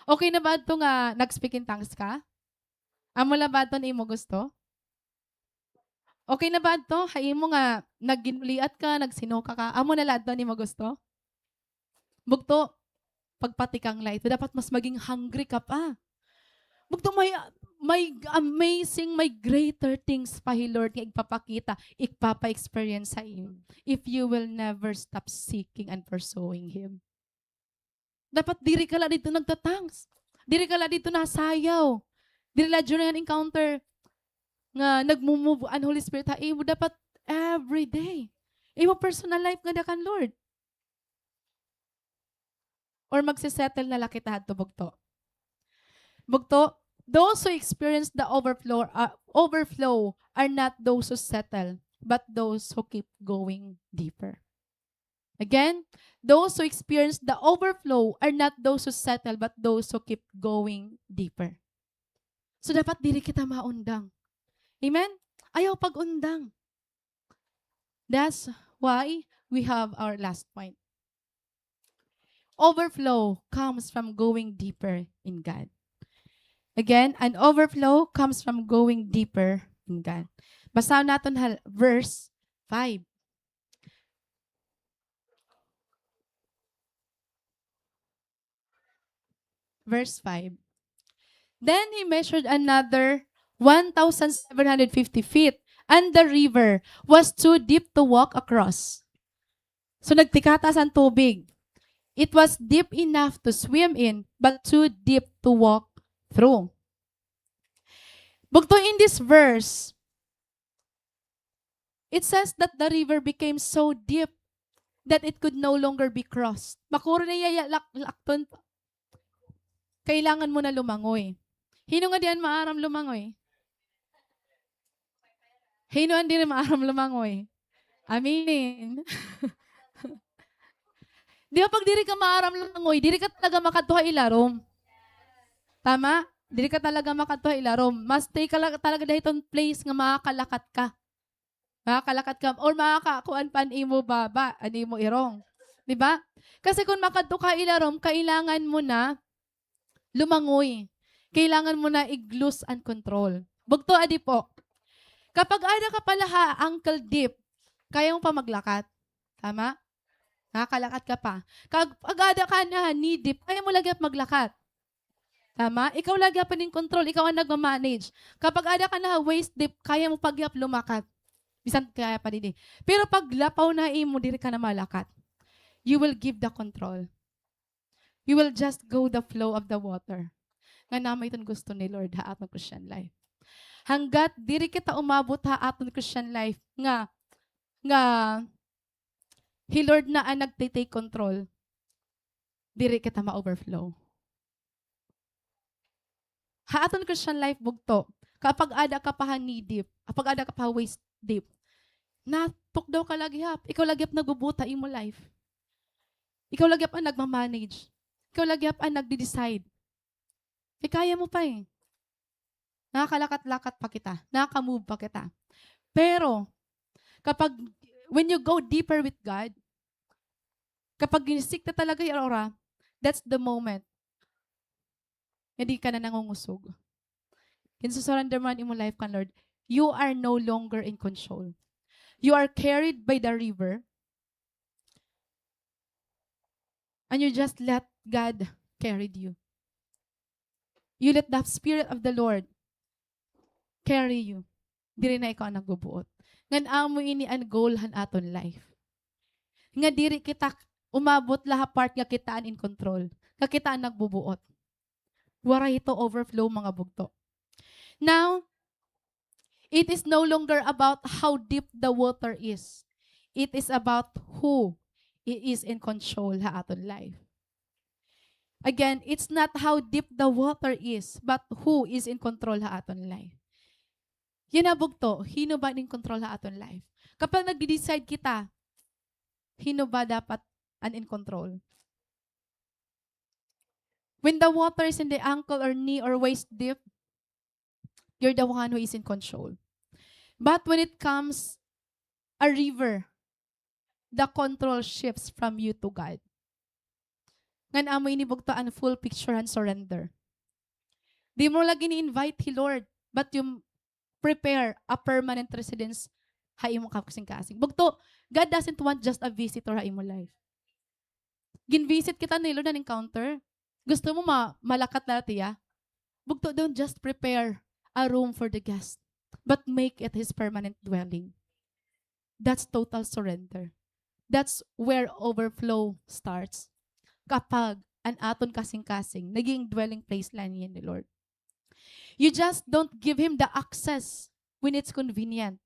Okay na ba ito nga nag-speak in tongues ka? Amula ba ito imo gusto? Okay na ba ito? Hay mo nga nagginuliat ka, nagsinoka ka. Amo na lahat ni mo gusto? Bugto, pagpatikang light, dapat mas maging hungry ka pa. Bugto, may amazing, may greater things pa, Lord, nga igpapakita, igpapa-experience sa iyo. If you will never stop seeking and pursuing Him. Dapat diri ka lang dito nagtatangs. Diri ka lang dito nasayaw. Diri lang dyan yung encounter nga nagmumove ang Holy Spirit ha. Imo dapat every day. Imo personal life nga dakan, Lord. Or magsisettle na laki tahat to bugto. Bugto, those who experience the overflow are not those who settle, but those who keep going deeper. Again, those who experience the overflow are not those who settle, but those who keep going deeper. So dapat dili kita maundang. Amen? Ayaw pag-undang. That's why we have our last point. Overflow comes from going deeper in God. Again, an overflow comes from going deeper in God. Basahin natin verse 5. Verse 5. Then he measured another 1,750 feet, and the river was too deep to walk across. So nagtikatas ang tubig. It was deep enough to swim in, but too deep to walk through. Bugto, in this verse, it says that the river became so deep that it could no longer be crossed. Makuro na lakton. Kailangan mo na lumangoy. Hino nga diyan maaram lumangoy? Hino ang di na maaram lumangoy? Amin. Di ba pag diri ka maaram lumangoy, diri ka talaga makatuha ilarom. Tama? Diri ka talaga makatuha ilarom. Mas stay ka talaga dahil place nga makakalakat ka. Makakalakat ka or makakakuan pan imo baba, ani mo irong. Di ba? Kasi kung makatuha ilarom, kailangan mo na lumangoy. Kailangan mo na i-loose and control. Bugto adi po. Kapag ada ka pala ankle deep, kaya mo pa maglakat. Tama? Nakakalakat ka pa. Kapag ada ka na knee deep, kaya mo lagi maglakat. Tama? Ikaw lagi pa ng control. Ikaw ang nagmamanage. Kapag ada ka na waist deep, kaya mo pagyap lumakat. Bisan kaya pa din. Pero pag lapaw na imo, diri ka na malakat. You will give the control. You will just go the flow of the water. Nga naman itong gusto ni Lord ha atong Christian life. Hanggat diri kita umabot ha atong Christian life nga He Lord na ang nagtitake control, diri kita ma-overflow. Ha atong Christian life bugto, kapag ada ka pa knee deep, kapag ada ka pa waist deep, natuk daw ka lagi hap. Ikaw lagi hap nagbubuta imo life. Ikaw lagi hap ang nagmamanage. Ikaw lagi hap ang nagde-decide. Kaya mo pa eh. Nakakalakat-lakat pa kita. Nakaka-move pa kita. Pero, when you go deeper with God, kapag ginisik na talaga yung aura, that's the moment. Hindi ka na nangungusog. Kinsusurrender man imo life kan Lord, you are no longer in control. You are carried by the river. And you just let God carry you. You let the Spirit of the Lord carry you. Diri na ikaw ang nagbubuot. Ngan amo ini ang goal han aton life. Nga diri kita umabot laha part nga kitaan in control. Nga kitaan nagbubuot. Wara ito overflow mga bugto. Now, it is no longer about how deep the water is. It is about who is in control ha aton life. Again, it's not how deep the water is, but who is in control ha aton life. Yan na bugto, hino ba in control ha aton life? Kapag nag-decide kita, hino ba dapat in control? When the water is in the ankle or knee or waist deep, you're the one who is in control. But when it comes a river, the control shifts from you to God. Ngan amo inibugto ang full picture and surrender. Di mo lagi ni-invite He Lord, but you prepare a permanent residence ha imo kasing-kasing. Bugto, God doesn't want just a visitor ha imo life. Gin-visit kita ni Lord na encounter. Gusto mo malakat na tiya? Bugto, don't just prepare a room for the guest, but make it His permanent dwelling. That's total surrender. That's where overflow starts. Kapag an aton kasing-kasing, naging dwelling place lang yan ni Lord. You just don't give Him the access when it's convenient.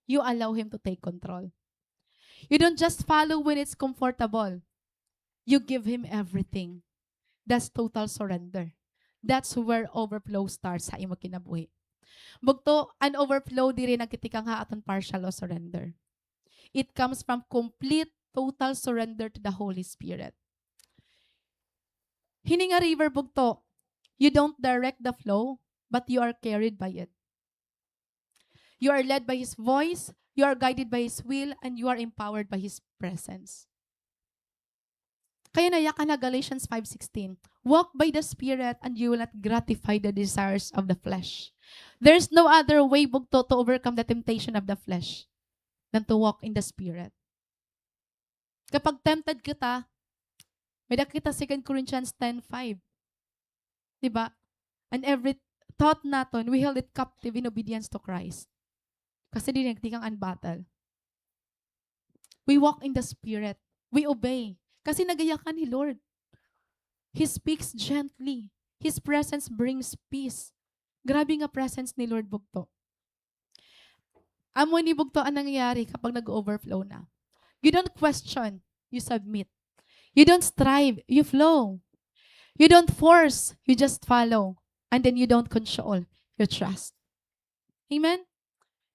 You allow Him to take control. You don't just follow when it's comfortable. You give Him everything. That's total surrender. That's where overflow starts sa imo kinabuhi. Bugto, an overflow diri nagkitikang ha aton partial o surrender. It comes from complete, total surrender to the Holy Spirit. Hini nga river bugto, you don't direct the flow, but you are carried by it. You are led by His voice, you are guided by His will, and you are empowered by His presence. Kaya naya ka na Galatians 5:16. Walk by the Spirit and you will not gratify the desires of the flesh. There's no other way bugto to overcome the temptation of the flesh than to walk in the Spirit. Kapag tempted kita, may nakita 2 Corinthians 10:5. Diba? And every thought naton, we held it captive in obedience to Christ. Kasi di nagtikang unbattle. We walk in the Spirit. We obey. Kasi nagayakan ni Lord. He speaks gently. His presence brings peace. Grabe nga presence ni Lord bugto. Amo ni bugto ang nangyayari kapag nag-overflow na. You don't question, you submit. You don't strive, you flow. You don't force, you just follow. And then you don't control, you trust. Amen?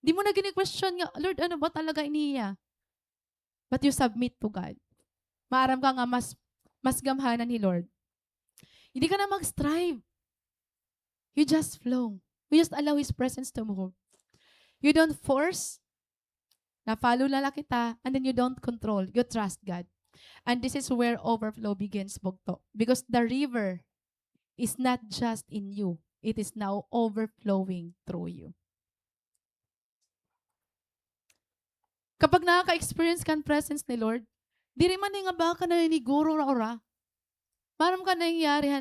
Di mo na gini-question nga, Lord, ano ba talaga iniya? But you submit to God. Maaram ka nga mas gamhanan ni Lord. Hindi ka na mag-strive. You just flow. You just allow His presence to move. You don't force. Na-follow na lang kita. And then you don't control. You trust God. And this is where overflow begins, bugto. Because the river is not just in you. It is now overflowing through you. Kapag nakaka-experience ka ng presence ni Lord, diri man nga ba ka naniniguro na ora? Maram ka nangyayari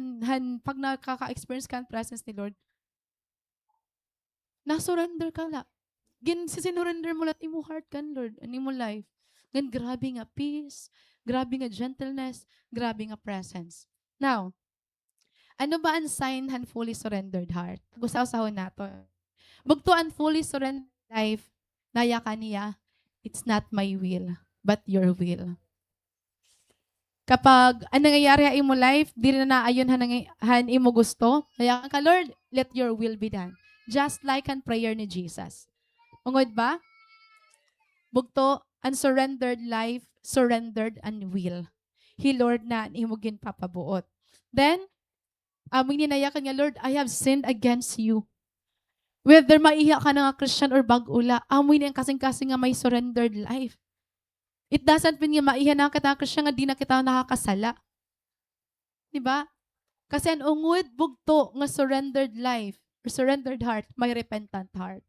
pag nakaka-experience ka ng presence ni Lord, na-surrender ka la. Sinurrender mo lahat imo heart kan Lord, ani mo life. Gan grabe nga peace, grabe nga gentleness, grabe nga presence. Now, ano ba ang sign han fully surrendered heart? Gusaw-sahon nato. Bugto ang fully surrendered life, naya ka niya, it's not my will, but your will. Kapag ang nangyayari sa imo life, di na naayon han imo gusto, kaya ka, Lord, let your will be done. Just like ang prayer ni Jesus. Ungod ba? Bugto, unsurrendered life, surrendered and will. He, Lord, na imo ginpapabuot. Then, aming ninayakan nga, Lord, I have sinned against you. Whether maiya ka na nga Christian or bag-ula, amoy na yung kasing-kasing nga may surrendered life. It doesn't mean nga maiya na kita Christian nga di na kita nakakasala. Diba? Kasi ang ungod bugto nga surrendered life or surrendered heart, may repentant heart.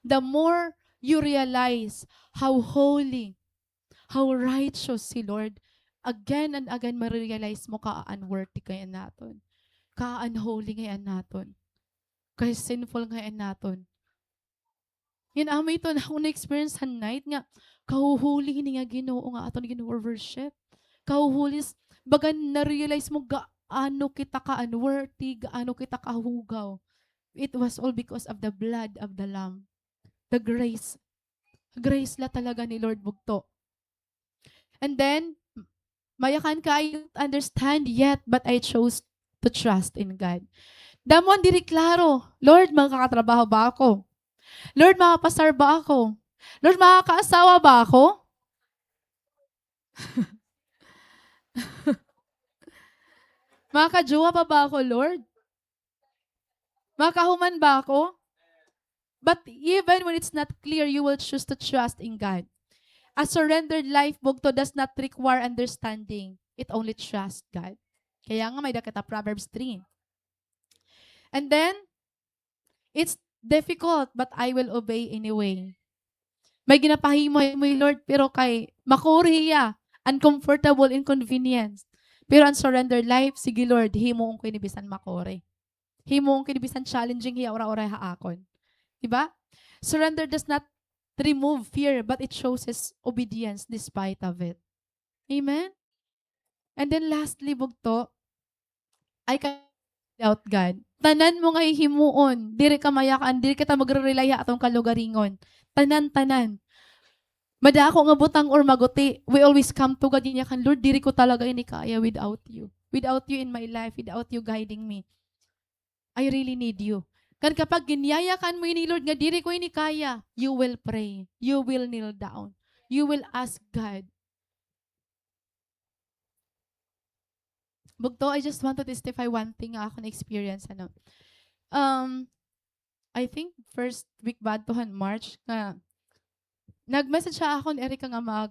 The more you realize how holy, how righteous si Lord, again and again ma-realize mo ka-unworthy kaya naton. Ka-unholy kaya naton. Kaya sinful kaya naton. Yan amay ito na akong na-experience sa night nga, kahuhuli ni nga Ginoo nga aton gino-worship. Kahuhuli, baga na-realize mo gaano kita ka-unworthy, gaano kita kahugaw. It was all because of the blood of the Lamb. The grace. Grace la talaga ni Lord bugto. And then, mayakan ka, I don't understand yet, but I chose to trust in God. Damon diri klaro, Lord, makakatrabaho ba ako? Lord, makapasar ba ako? Lord, makakaasawa ba ako? Makakajowa pa ba ako, Lord? Makahuman ba ako? But even when it's not clear, you will choose to trust in God. A surrendered life, bugto, does not require understanding. It only trusts God. Kaya nga may dakita Proverbs 3. And then, it's difficult, but I will obey anyway. May ginapahimo mo, Lord, pero kay makuriya, uncomfortable, inconvenience. Pero ang surrendered life, sige Lord, himo ang kinibisan makore. Himo ang kinibisan challenging hiya ora-ora haakon. Diba? Surrender does not remove fear, but it shows his obedience despite of it. Amen? And then lastly, bugto, I can doubt God. Tanan mo nga himuon, diri ka mayakan, diri kita magre-relaya atong kalugaringon. Tanan-tanan. Madako nga butang or maguti, we always come to God kan, Lord, diri ko talaga ini kaya without you. Without you in my life, without you guiding me. I really need you. Kan kapag ginyayakan mo ini Lord nga diri ko ini kaya, you will pray. You will kneel down. You will ask God. Bugto, I just want to testify one thing nga ako na experience ano. I think first week ba to March nga nag-message siya ako ni Erica nga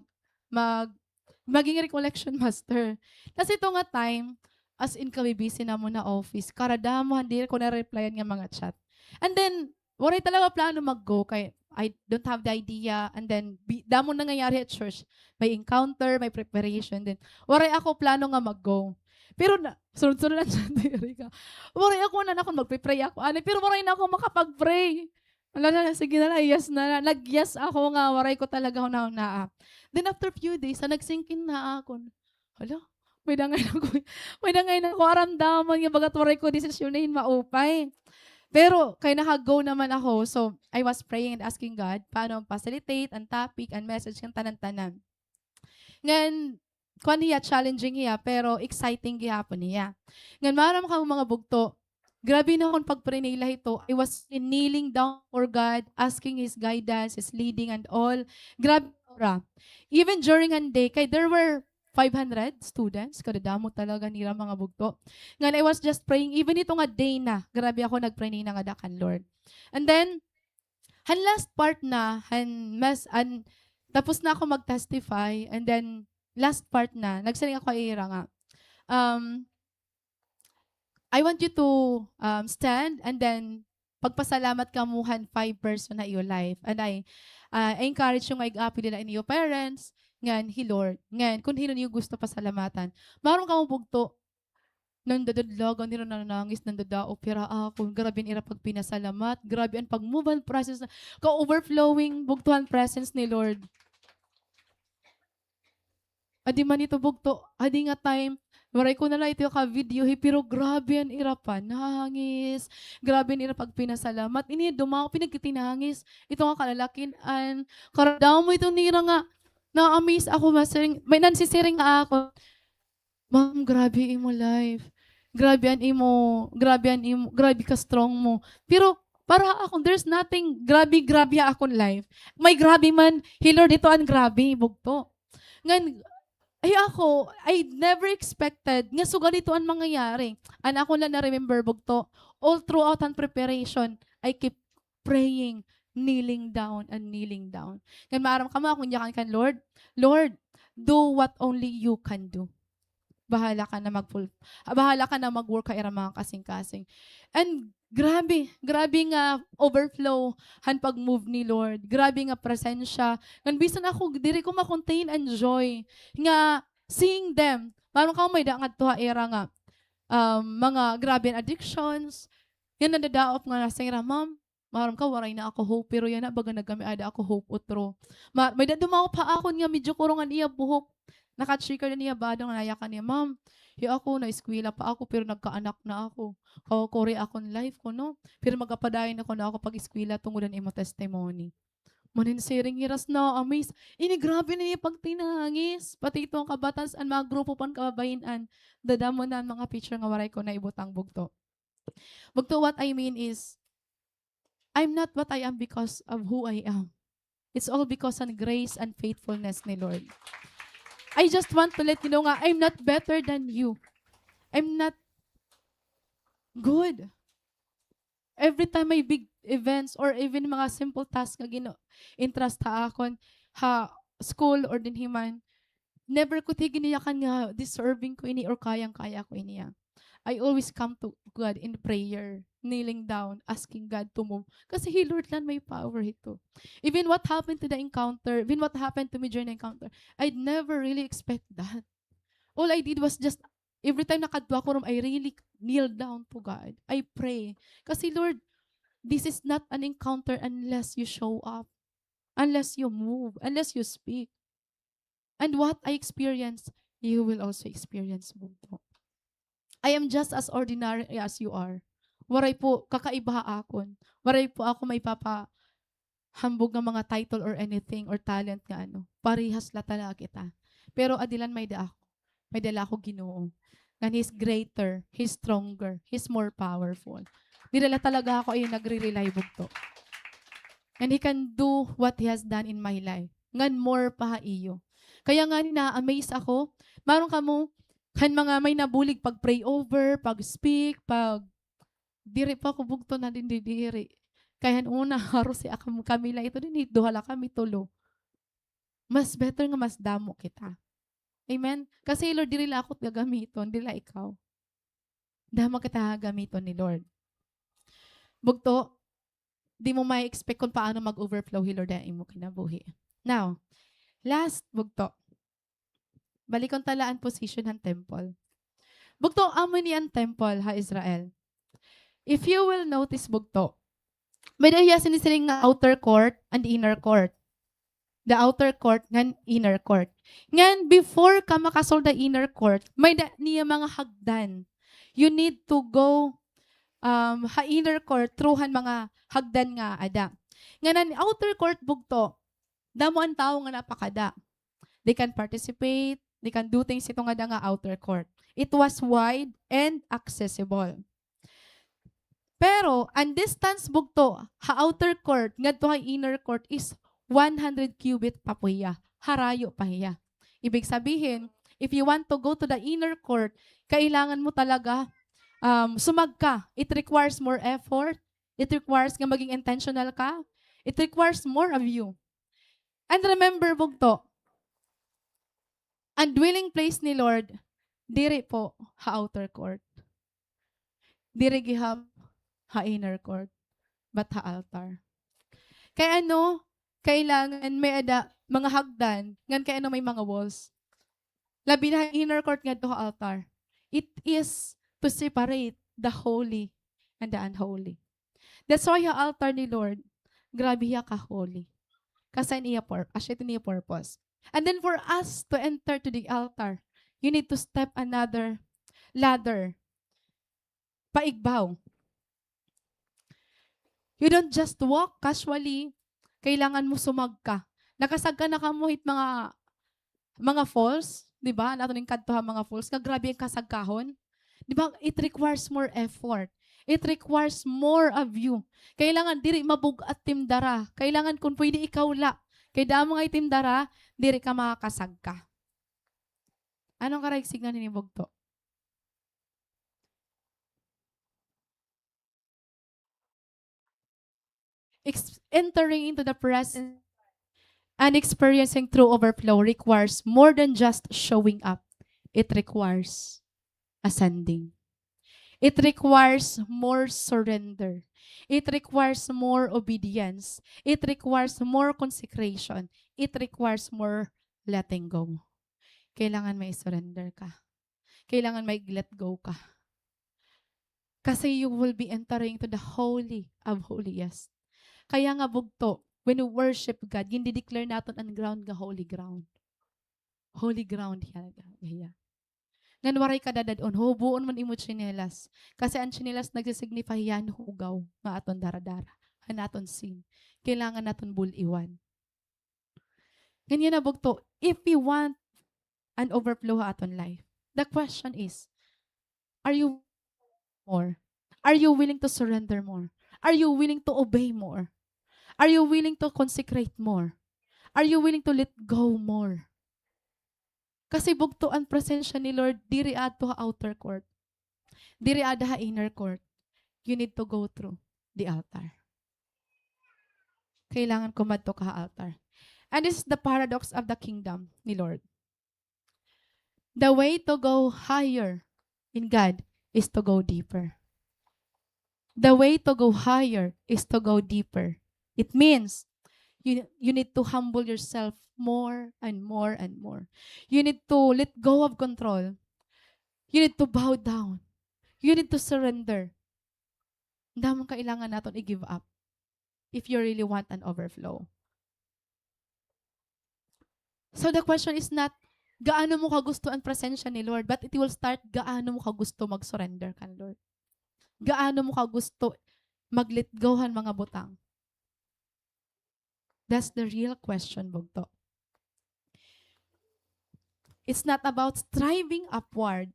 maging recollection master. Kasi ito nga time, as in kami busy na mo na office, karadamo, hindi ko na-replyan nga mga chat. And then, waray talaga plano mag-go, kay I don't have the idea, and then, damo nangyayari at church. May encounter, may preparation, then, waray ako plano nga mag-go. Pero na, sunod-sunod lang siya, Erica. Waray ako na ako, mag-pray ako, pero waray na ako makapag-pray. Wala na, sige na, yes na. Nag-yes ako nga, waray ko talaga na. Then after few days, nagsinkin na ako. Hala, may dangay na ako, aramdaman yung bagat waray ko, desisyonin, maupay. Pero, kaya naka-go naman ako. So, I was praying and asking God, paano facilitate, ang topic, ang message, ang tanan-tanan. Ngayon, kuan niya, challenging niya, pero exciting gihapon niya. Ngayon, maram ka mga bugto, grabe na akong pag-pray nila ito. I was kneeling down for God, asking His guidance, His leading and all. Grabe ora. Even during a day, kay there were 500 students, kadadamo talaga nila mga bugto. Ngayon, I was just praying, even ito nga day na, grabe ako nag-pray na nga dakan, Lord. And then, last part na, tapos na ako mag-testify, and then, last part na, nagsaling ako ira nga, I want you to stand and then pagpasalamat ka muhan 5 person na iyo life. And I encourage yung mag-api nila in your parents, ngan hi Lord, ngan kung hino niyo gusto pasalamatan. Maron ka mong bugto, nandadadlagan nila nanangis, nandadao, pira ako, grabe ang ira pag pinasalamat, grabe ang pag-move on process, ka-overflowing, bugtuhan presence ni Lord. Adi man ito bugto, adi nga time, maray ko na lang ito ka video, pero grabe ang ira pa, nahangis, grabe ang ira pag pinasalamat, ini dumako, pinagkitinangis, ito nga kalalakin, karadaw mo ito nira nga, na-amaze ako, may nansisiring nga ako, Ma'am, grabe imo life, grabe ka strong mo, pero para ako, there's nothing, grabe akong life, may grabe man, Lord, ito ang grabe, bugto. Ngayon, I never expected nga so ganito ang mangyayari. Ako lang na-remember bugto. All throughout ang preparation, I keep praying, kneeling down and kneeling down. Ngayon maaram ka mo, kung yakan kan, Lord, do what only you can do. Bahala ka na mag-work ka ira mga kasing-kasing. And grabe nga overflow han pag-move ni Lord. Grabe nga presensya. Ngan bisan ako diri ko ma-contain and joy nga Seeing them, maron ka may daangat tuha era nga, mga grabe ang addictions, yan nadadaop nga nasa nga, ma'am, maram ka, waray na ako hope, pero yan na, baga nagami ada ako hope utro. May dumaw pa ako nga, medyo kurungan iya buhok, nakatrika na niya, badong nayakan niya, ma'am, ako, na-eskwela pa ako, pero nagkaanak na ako. Kore akong life ko, no? Pero magapadayin ako na ako pag-eskwela, tungudan imo testimony. Manin siring hiras na, amaze. Ini grabe na niya pag tinangis. Pati itong kabatas, ang mga grupo pan kababayinan, dadamo na mga picture nga waray ko na ibutang bugto. Bugto, what I mean is, I'm not what I am because of who I am. It's all because of grace and faithfulness ni Lord. I just want to let you know nga, I'm not better than you. I'm not good. Every time may big events or even mga simple tasks nga entrust ha akon, ha school or din himan, never ko giniyakan nga deserving ko ini or kayang-kaya ko iniya. I always come to God in prayer, kneeling down, asking God to move. Kasi He, Lord, lang may power ito. Even what happened to the encounter, even what happened to me during the encounter, I'd never really expect that. All I did was just, every time nakadwa ko rum, I really kneel down to God. I pray. Kasi Lord, this is not an encounter unless you show up, unless you move, unless you speak. And what I experience, you will also experience mo. I am just as ordinary as you are. Waray po, kakaiba akon. Waray po ako may hambog ng mga title or anything or talent nga ano. Parihas la talaga kita. Pero adilan may da ako. May dala ako Ginoo. And He's greater, He's stronger, He's more powerful. Dinala talaga ako ay nagre-rely bugto. And He can do what He has done in my life. Ngan more pa iyo. Kaya nga na-amaze ako. Maron ka mo, kan mga may nabulig pag pray over, pag speak, pag diri pa ko bugto na din diri. Kaya una haro si akam Camila ito din duhala kami tulo. Mas better nga mas damo kita. Amen. Kasi Lord diri la akot gagamiton, dili ikaw. Damo kita gamiton ni Lord. Bugto, di mo may expect kung paano mag-overflow hi Lord ang imo kinabuhi. Now, last bugto. Balikon talaan position ng temple. Bugto, amo ni ang temple, ha Israel. If you will notice, bugto, may dahiya sinisiling nga outer court and inner court. The outer court ngan inner court. Ngan before ka makasol the inner court, may niya mga hagdan. You need to go ha inner court throughhan mga hagdan nga ada. Nganan outer court bugto, damo ang tao nga napakada. They can participate, they can do things ito nga da nga outer court. It was wide and accessible. Pero ang distance bugto ha outer court ngadto ha inner court is 100 cubit pa po iya. Harayo pa iya. Ibig sabihin, if you want to go to the inner court, kailangan mo talaga sumag ka. It requires more effort. It requires nga maging intentional ka. It requires more of you. And remember, bugto, ang dwelling place ni Lord, diri po ha outer court. Diri gihap ha inner court, but ha altar. Kaya ano, kailangan may ada mga hagdan, ngan kaya ano may mga walls. Labi na inner court nga to ha altar. It is to separate the holy and the unholy. That's why ha altar ni Lord, grabe ya ka holy. Kasi niya purpose. And then for us to enter to the altar, you need to step another ladder. Paigbaw. You don't just walk casually. Kailangan mo sumag ka. Nakasag ka na kamuhit mga falls, di ba? Nato ning kadto ha mga falls, nga grabe ang kasagkahon. Di ba? It requires more effort. It requires more of you. Kailangan diri mabugat timdara. Kailangan kung pwede ikaw la. Kay damo nga timdara, diri ka makakasag ka. Anong karagsig na ninibugto? Entering into the presence and experiencing true overflow requires more than just showing up. It requires ascending. It requires more surrender. It requires more obedience. It requires more consecration. It requires more letting go. kailangan may surrender ka. Kailangan may let go ka. Kasi you will be entering to the holy of holiest. Kaya nga bugto, when we worship God, hindi declare natin ang ground nga holy ground. Holy ground yan. Ngan waray ka dadadon, hubuon man imo chinelas. Kasi ang chinelas nagsisignify yan hugaw, nga aton daradara, aton sin. Kailangan naton buliwan. Ganyan na bugto, if we want an overflow ha aton life, the question is, are you more? Are you willing to surrender more? Are you willing to obey more? Are you willing to consecrate more? Are you willing to let go more? Kasi bugto ang presensya ni Lord, diri adto ha outer court. Diri ada ha inner court. You need to go through the altar. Kailangan kumadto ka ha altar. And this is the paradox of the kingdom ni Lord. The way to go higher in God is to go deeper. The way to go higher is to go deeper. It means you need to humble yourself more and more and more. You need to let go of control. You need to bow down. You need to surrender. Hindi mo kailangan natin i-give up if you really want an overflow. So the question is not, gaano mo kagusto ang presensya ni Lord, but it will start, gaano mo kagusto mag-surrender kan Lord. Gaano mo kagusto mag-let gohan mga butang. That's the real question, bugto. It's not about striving upward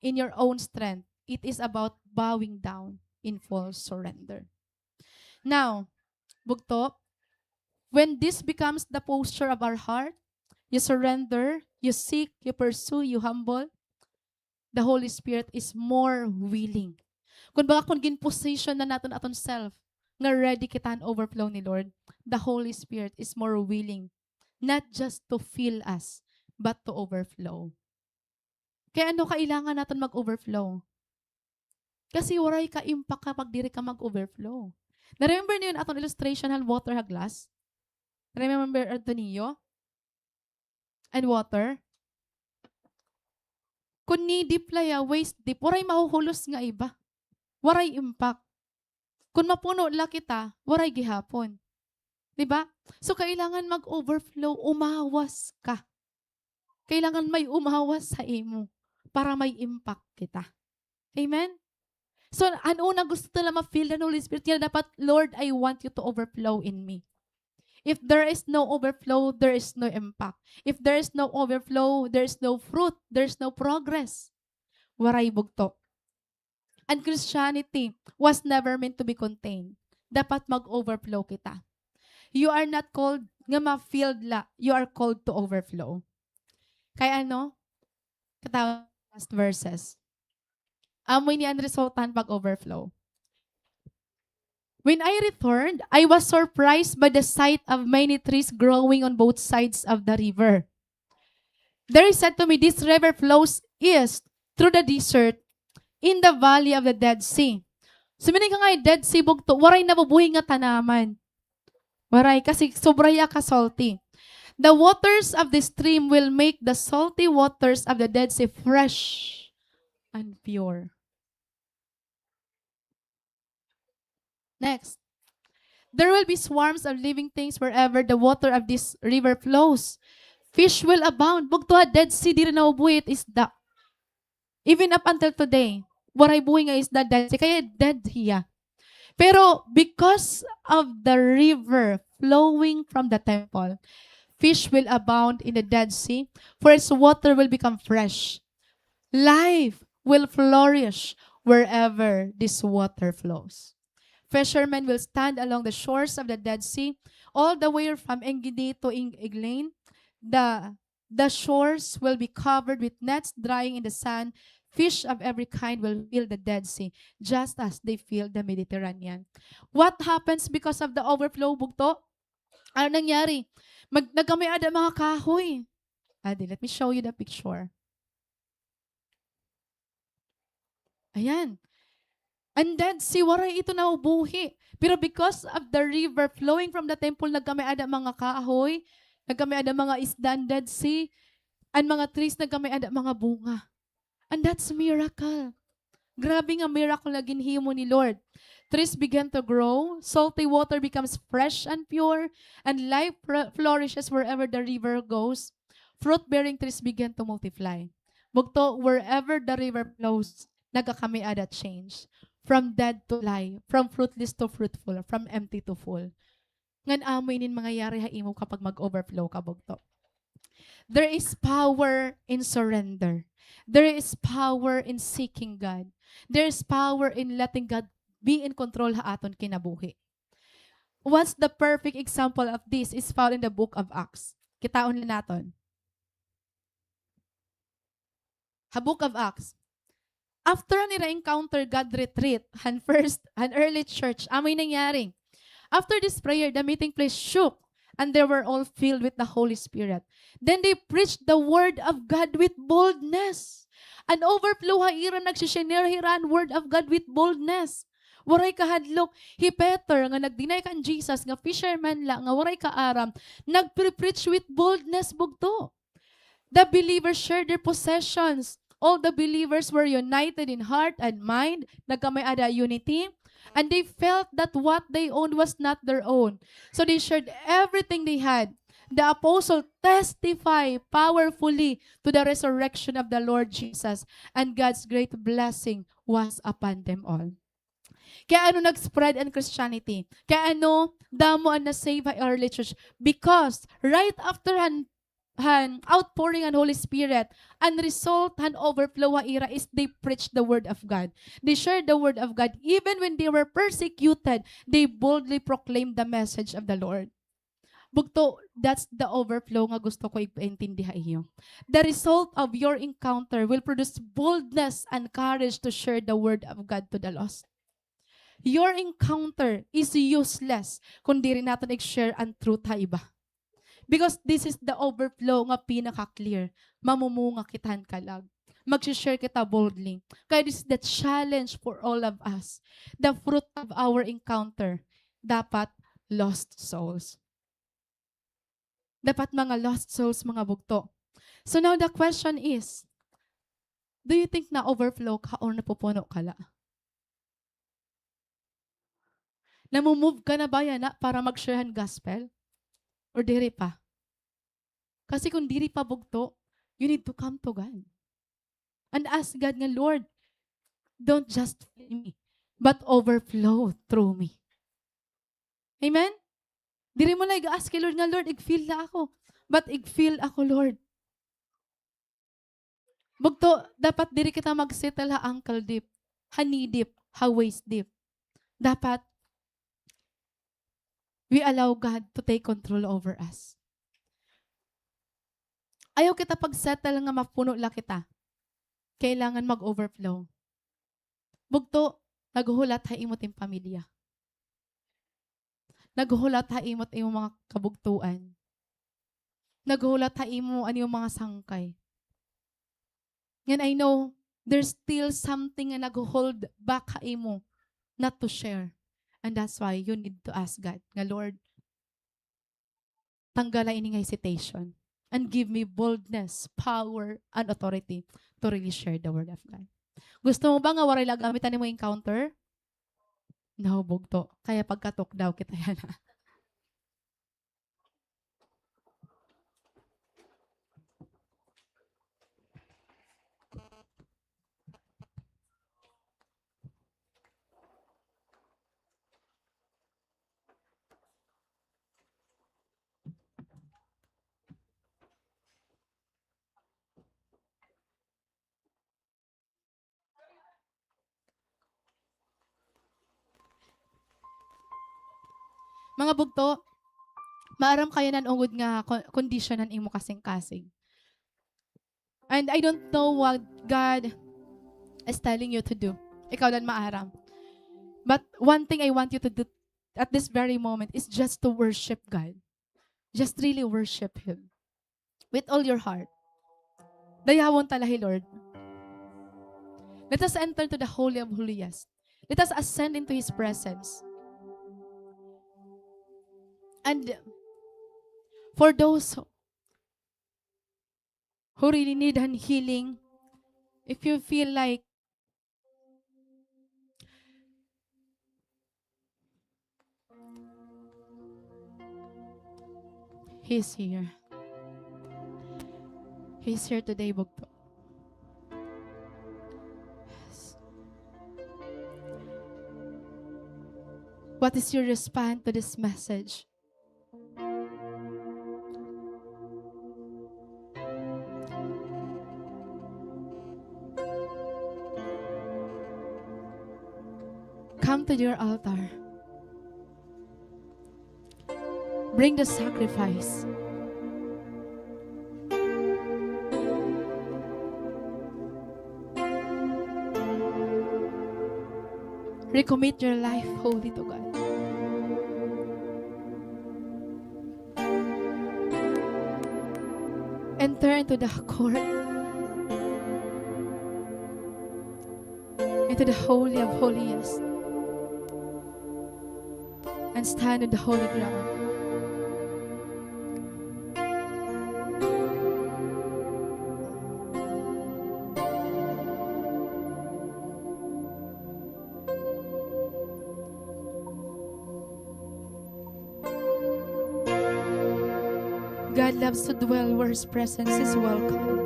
in your own strength. It is about bowing down in full surrender. Now, bugto, when this becomes the posture of our heart, you surrender, you seek, you pursue, you humble, the Holy Spirit is more willing. Kung gin-position na natin aton self, nga ready kita ang overflow ni Lord, the Holy Spirit is more willing, not just to fill us, but to overflow. Kaya ano kailangan natin mag-overflow? Kasi waray ka impact kapag diri ka mag-overflow. Na-remember niyo yun atong illustration ng water ha glass? Remember ito niyo? And water? Kung ni deep laya, waist deep, waray mahuhulos nga iba. Waray impact. Kung mapuno la kita, waray gihapon. Diba? So, kailangan mag-overflow, umawas ka. Kailangan may umawas sa imo para may impact kita. Amen? So, ano na gusto nila ma-feel ng Holy Spirit niya, dapat, Lord, I want you to overflow in me. If there is no overflow, there is no impact. If there is no overflow, there is no fruit, there is no progress. Waray bugto. And Christianity was never meant to be contained. Dapat mag-overflow kita. You are not called nga ma-filled la. You are called to overflow. Kaya ano? Katawag last verses. Amoy ni ang resultan pag-overflow. When I returned, I was surprised by the sight of many trees growing on both sides of the river. There is said to me, this river flows east through the desert in the valley of the Dead Sea. Suminay ka nga Dead Sea bugto, waray nabubuhay nga tanaman. Waray, kasi sobraya ka salty. The waters of the stream will make the salty waters of the Dead Sea fresh and pure. Next. There will be swarms of living things wherever the water of this river flows. Fish will abound. Bugto ha, Dead Sea, di rin nabubuhay at isda. Even up until today, waray buhay nga isda Dead Sea, kaya dead hiya. Pero because of the river flowing from the temple, fish will abound in the Dead Sea, for its water will become fresh. Life will flourish wherever this water flows. Fishermen will stand along the shores of the Dead Sea, all the way from Engedi to Eglain. The shores will be covered with nets drying in the sun. Fish of every kind will fill the Dead Sea, just as they fill the Mediterranean. What happens because of the overflow, bugto? Ano nangyari? Nagkamay ada mga kahoy. Adi, let me show you the picture. Ayan. And then, si waray ito na ubuhi. Pero because of the river flowing from the temple, nagkamay ada mga kahoy, nagkamay ada mga isda, Dead Sea, And mga trees nagkamay ada mga bunga. And that's miracle. Grabe nga miracle na ginhimo ni Lord. Trees began to grow, salty water becomes fresh and pure, and life flourishes wherever the river goes. Fruit-bearing trees began to multiply. Bugto, wherever the river flows, nagkakami ada change. From dead to life, from fruitless to fruitful, from empty to full. Ngan amoy nin mangyayari ha imo kapag mag-overflow ka bugto. There is power in surrender. There is power in seeking God. There is power in letting God be in control ha aton kinabuhi. Once the perfect example of this is found in the book of Acts. Kitaon na naton. Ha book of Acts. After nila encounter God retreat, han early church, amoy nangyari. After this prayer, the meeting place shook, and they were all filled with the Holy Spirit. Then they preached the word of God with boldness. An overflow hairan nagsishinerahiran word of God with boldness. Waray kahadlok, hi Peter nga nagdinay kan Jesus nga fisherman la nga waray kaaram, nagpreach with boldness bugto. The believers shared their possessions. All the believers were united in heart and mind. Nagkamay ada unity. And they felt that what they owned was not their own. So they shared everything they had. The apostle testified powerfully to the resurrection of the Lord Jesus, and God's great blessing was upon them all. Kaya ano nag-spread ang Christianity? Kaya ano damo ang na-save ang early church? Because right after outpouring an Holy Spirit, and result and overflow ha ira is they preached the word of God. They shared the word of God. Even when they were persecuted, they boldly proclaimed the message of the Lord. Bugto, that's the overflow nga gusto ko ipaintindihan iyo. The result of your encounter will produce boldness and courage to share the word of God to the lost. Your encounter is useless kung di rin natin i-share ang truth ha iba. Because this is the overflow nga pinaka-clear. Mamumunga kitan kalag. Mag-share kita boldly. Kaya this is the challenge for all of us. The fruit of our encounter, dapat lost souls. Dapat mga lost souls, mga bugto. So now the question is, do you think na overflow ka or napupuno ka la? Namumove ka na ba yan na para mag-sharehan gospel? Or diri pa? Kasi kung diri pa bugto, you need to come to God. And ask God nga, Lord, don't just fill me, but overflow through me. Amen? Diri mo na i-ask kay Lord nga, Lord, ig-fill na ako. But ig-fill ako, Lord. Bugto, dapat diri kita mag-settle ha ankle deep, ha knee deep, ha waist deep. Dapat, we allow God to take control over us. Ayaw kita pag-settle nga mapuno la kita. Kailangan mag-overflow. Bugto, naghuhulat ha imot yung pamilya. Naghuhulat ha imot yung mga kabugtuan. Naghuhulat ha imo ano yung mga sangkay. Yan, I know, there's still something na nag-hold back ha imo not to share. And that's why you need to ask God, nga Lord, tanggala ini nga hesitation. And give me boldness, power, and authority to really share the word of God. Gusto mo ba nga waray lang gamitan mo encounter? No, bugto. Kaya pagkatok daw kita yan. Mga bugto, maaram kayo nan ungod nga condition nan imo kasing-kasing. And I don't know what God is telling you to do. Ikaw dan maaram. But one thing I want you to do at this very moment is just to worship God. Just really worship Him. With all your heart. Dayawon talahi, Lord. Let us enter to the Holy of Holies. Let us ascend into His presence. And for those who really need an healing, if you feel like He's here. He's here today, Bugto. Yes. What is your response to this message? Come to your altar. Bring the sacrifice. Recommit your life wholly to God. Enter into the court, into the holy of holiest, and stand on the holy ground. God loves to dwell where His presence is welcome.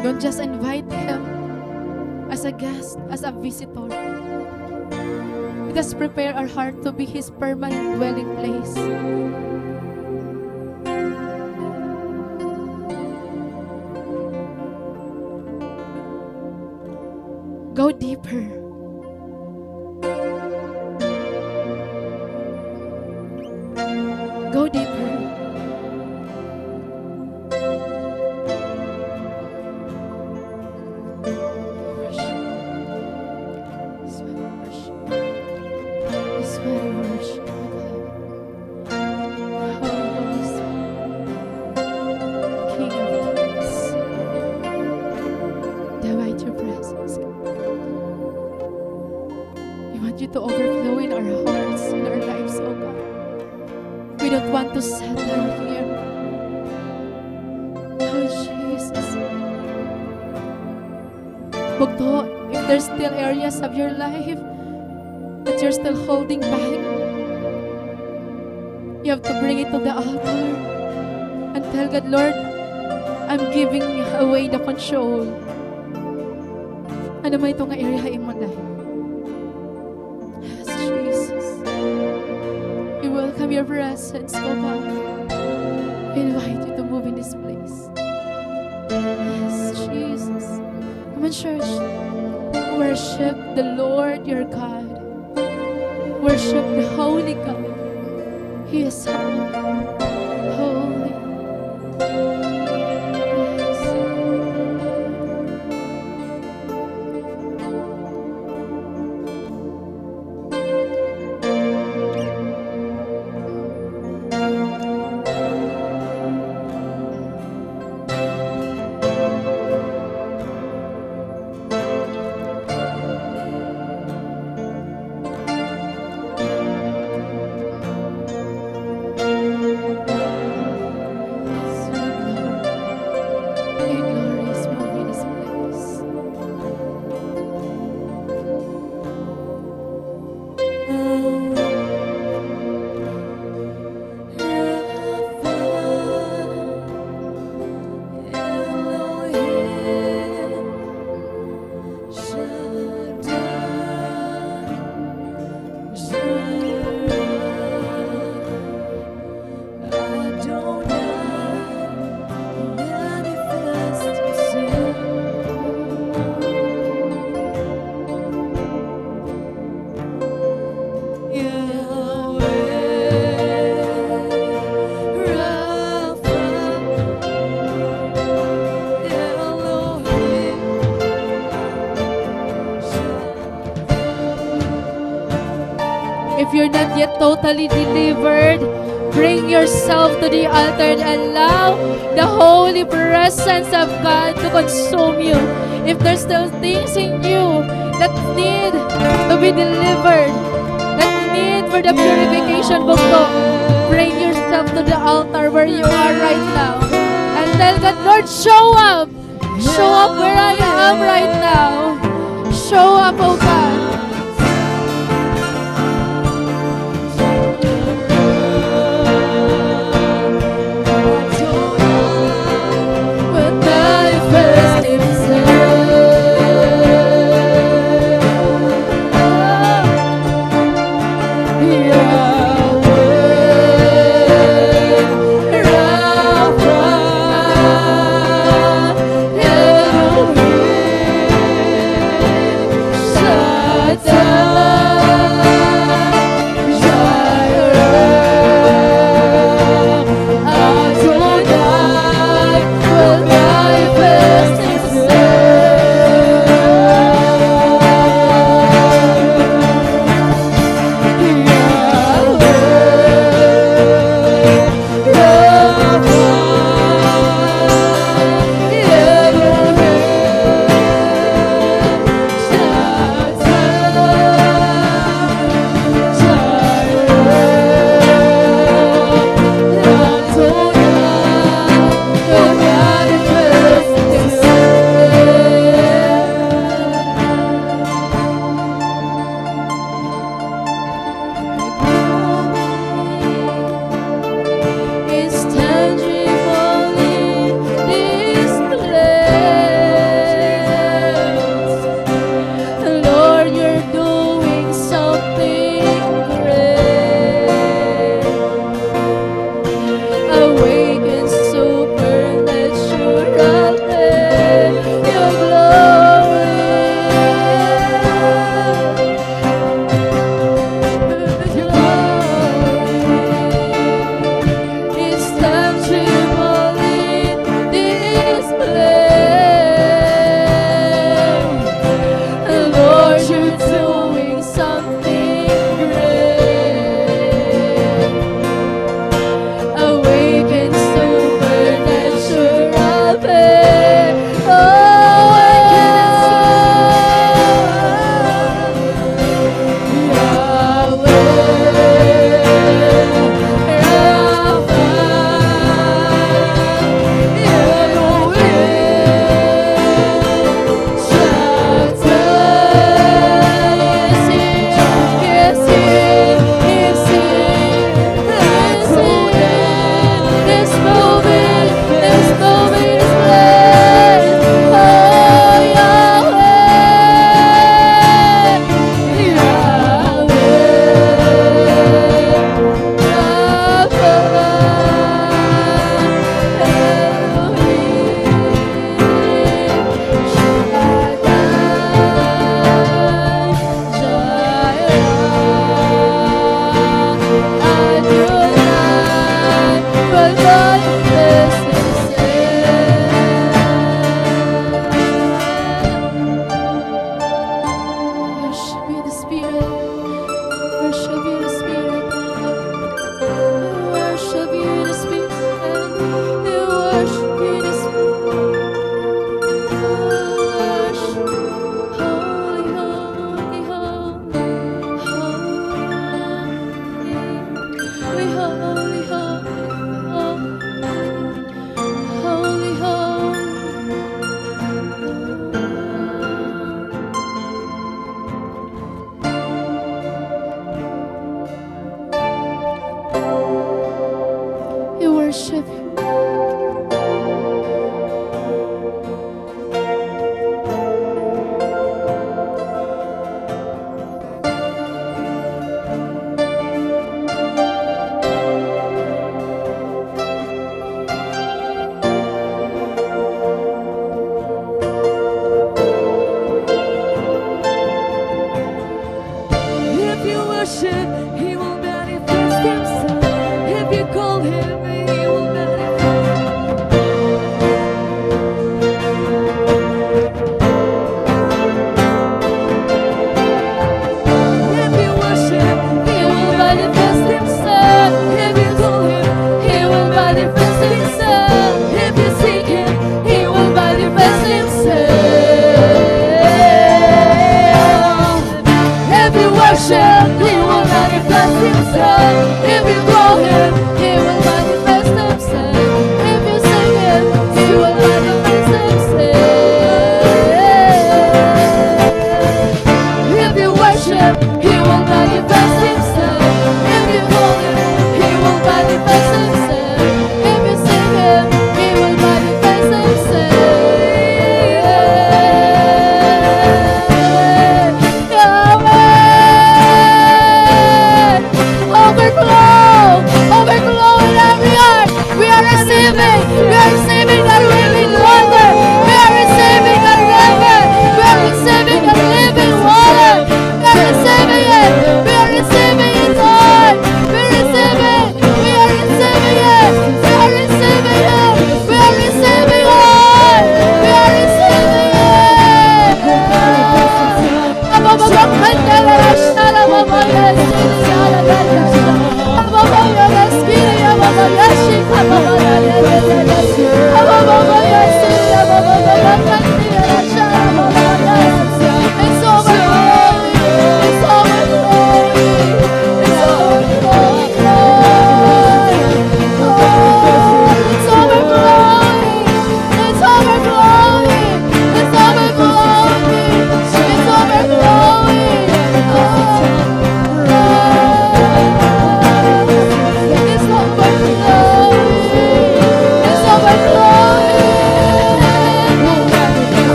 Don't just invite Him as a guest, as a visitor. Let us prepare our heart to be His permanent dwelling place. Go deeper. Go deeper. Worship. This way we worship. This way we worship, oh God. Holy Spirit, King of Kings, divide your presence, God. We want you to overflow in our hearts, in our lives, oh God. We don't want to settle here. Oh, Jesus. Bugto, if there's still areas of your life that you're still holding back, you have to bring it to the altar and tell God, Lord, I'm giving away the control. Ano man itong area mo dahil. Yes, Jesus. We welcome your presence, oh God. We invite you to move in this place. Yes, Jesus. Come on, church. Worship the Lord your God. Worship the Holy God. He is holy. Holy. Yes. If you're not yet totally delivered, bring yourself to the altar and allow the holy presence of God to consume you. If there's still things in you that need to be delivered, that need for the purification book to bring yourself to the altar where you are right now. And tell God, Lord, show up. Show up where I am right now. Show up, oh God. When manifest himself.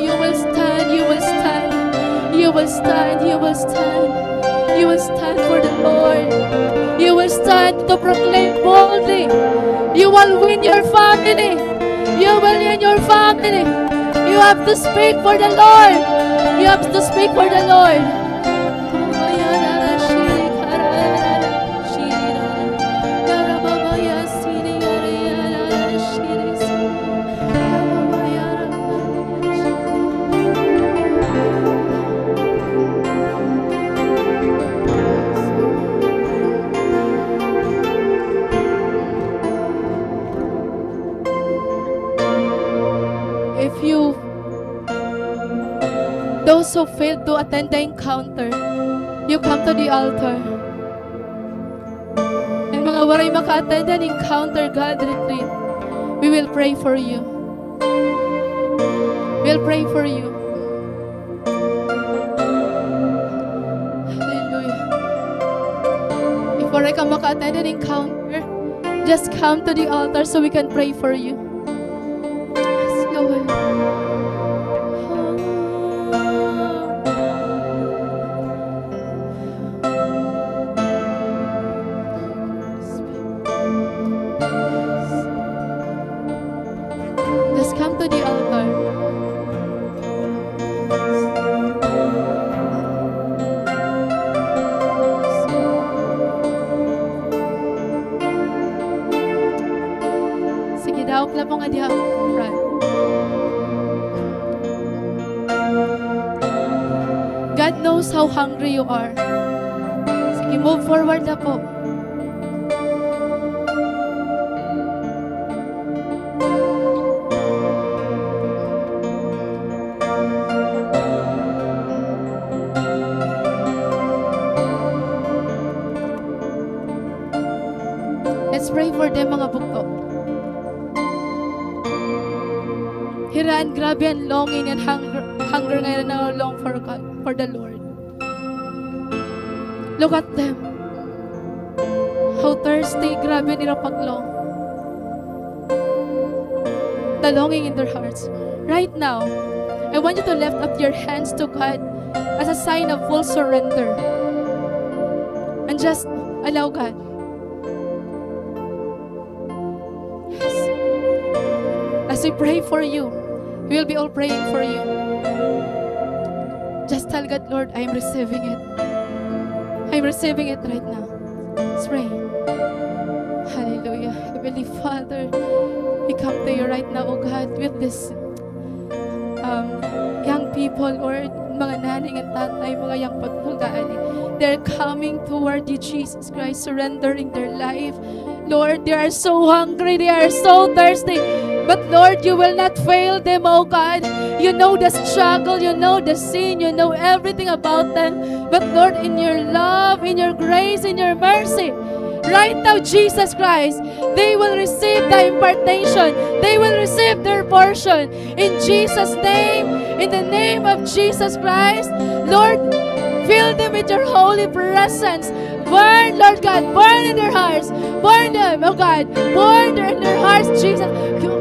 You will stand, you will stand, you will stand, you will stand, you will stand for the Lord. You will stand to proclaim boldly. You will win your family. You will win your family. You have to speak for the Lord. You have to speak for the Lord. If you, those who failed to attend the encounter, you come to the altar. And mga waray maka-attend an encounter God retreat, we will pray for you. We'll pray for you. Hallelujah. If waray ka maka-attend an encounter, just come to the altar so we can pray for you. Yes, Lord. Just come to the altar. Sige, daog lang mo nga diha, friend. God knows how hungry you are. Sige, move forward na po. Let's pray for them, mga bukto. Hiraan, grabe ang longing and hunger ngayon na long for God, for the Lord. Look at them. How thirsty, grabe nila paglong. The longing in their hearts. Right now, I want you to lift up your hands to God as a sign of full surrender. And just allow God. Yes. As we pray for you, we will be all praying for you. Just tell God, Lord, I am receiving it. I am receiving it right now. Let's pray. Hallelujah. Heavenly Father, we come to you right now, oh God, with this young people, Lord, mga naning and tatay, mga young patulgaani. They're coming toward you, Jesus Christ, surrendering their life. Lord, they are so hungry, they are so thirsty. But Lord, you will not fail them, oh God. You know the struggle, you know the sin, you know everything about them. But Lord, in your love, in your grace, in your mercy, right now, Jesus Christ, they will receive the impartation. They will receive their portion. In Jesus' name, in the name of Jesus Christ, Lord, fill them with your holy presence. Burn, Lord God, burn in their hearts. Burn them, oh God. Burn in their hearts, Jesus.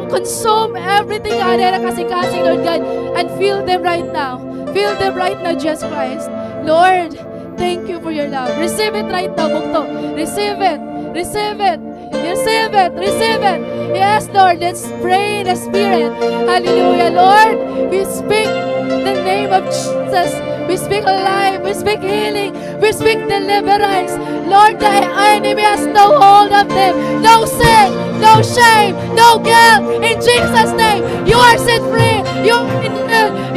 Consume everything, God, kasi, Lord God, and fill them right now. Fill them right now, Jesus Christ. Lord, thank you for your love. Receive it right now, bukto. Receive it. Receive it. Receive it. Receive it. Yes, Lord, let's pray in the Spirit. Hallelujah, Lord. We speak the name of Jesus. We speak life, we speak healing, we speak deliverance. Lord, the enemy has no hold of them. No sin, no shame, no guilt. In Jesus' name, you are set free. You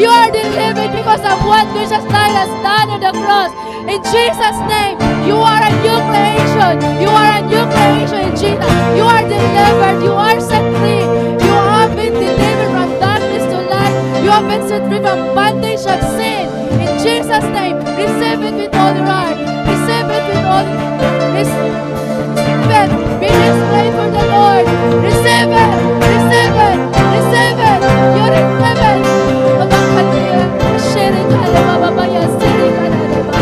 are delivered because of what Jesus Christ has done on the cross. In Jesus' name, you are a new creation. You are a new creation in Jesus. You are delivered. You are set free. You have been delivered from darkness You have been set free from bondage of sin. In Jesus' name, receive it with all your heart. Receive it with all. Receive it. Be displayed for the Lord. Receive it. Receive it. Receive it. You receive it. Abakaliya, sharing kalama babaya, sharing kalama.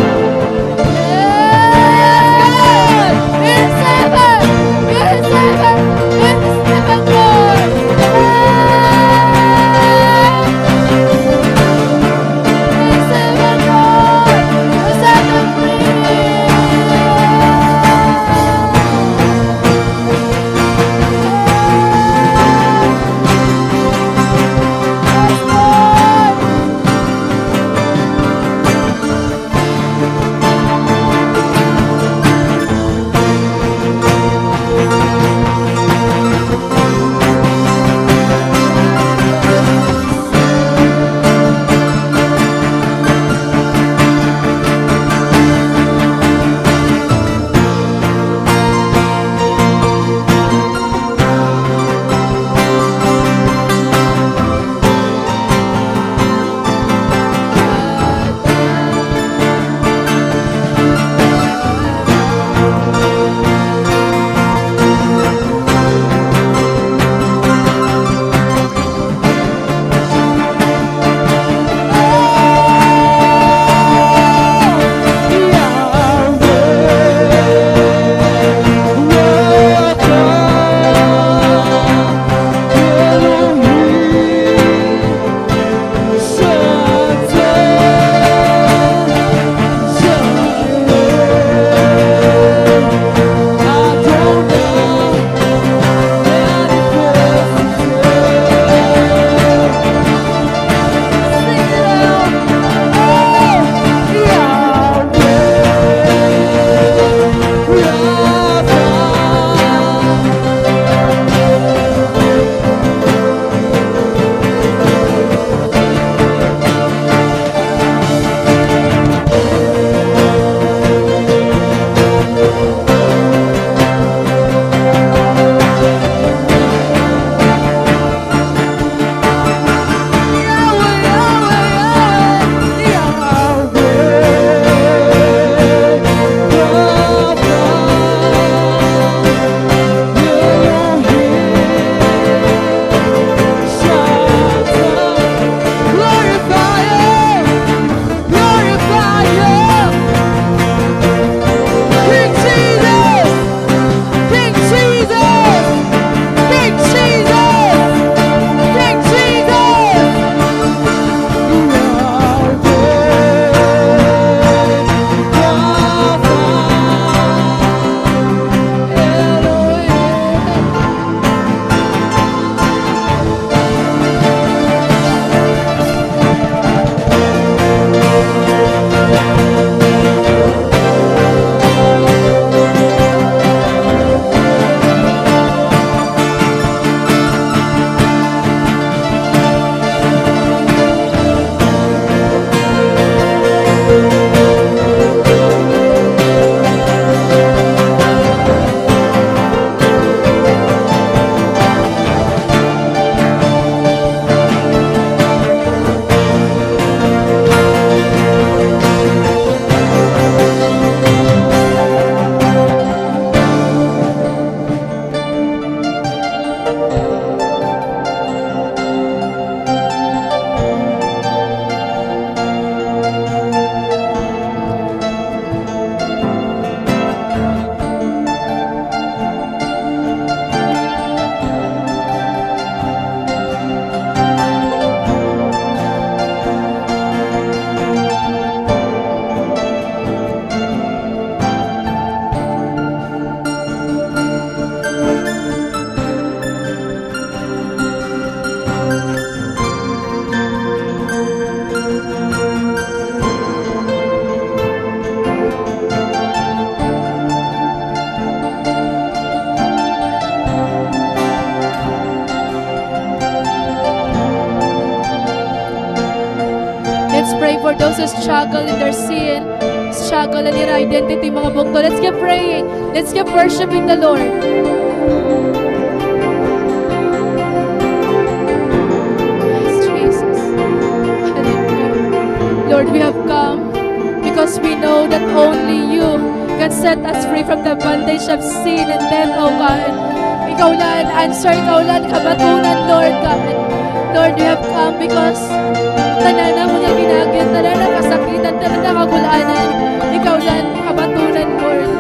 Yes, God. We receive it. We receive it. We receive it, Lord. Receive it, Lord. Receive it pray for those who struggle in their sin, struggle in their identity, mga bungto. Let's keep praying. Let's keep worshiping the Lord. Yes, Jesus. because we know that only you can set us free from the bondage of sin and death, O God. Ikaw lang ang answer, ikaw lang ang kabatunan, Lord God. Lord, we have come because tanan na mo na ginagin, tanan na kasakitan, tanan na kagulanan. Ikaw lang ang kabatunan, Lord.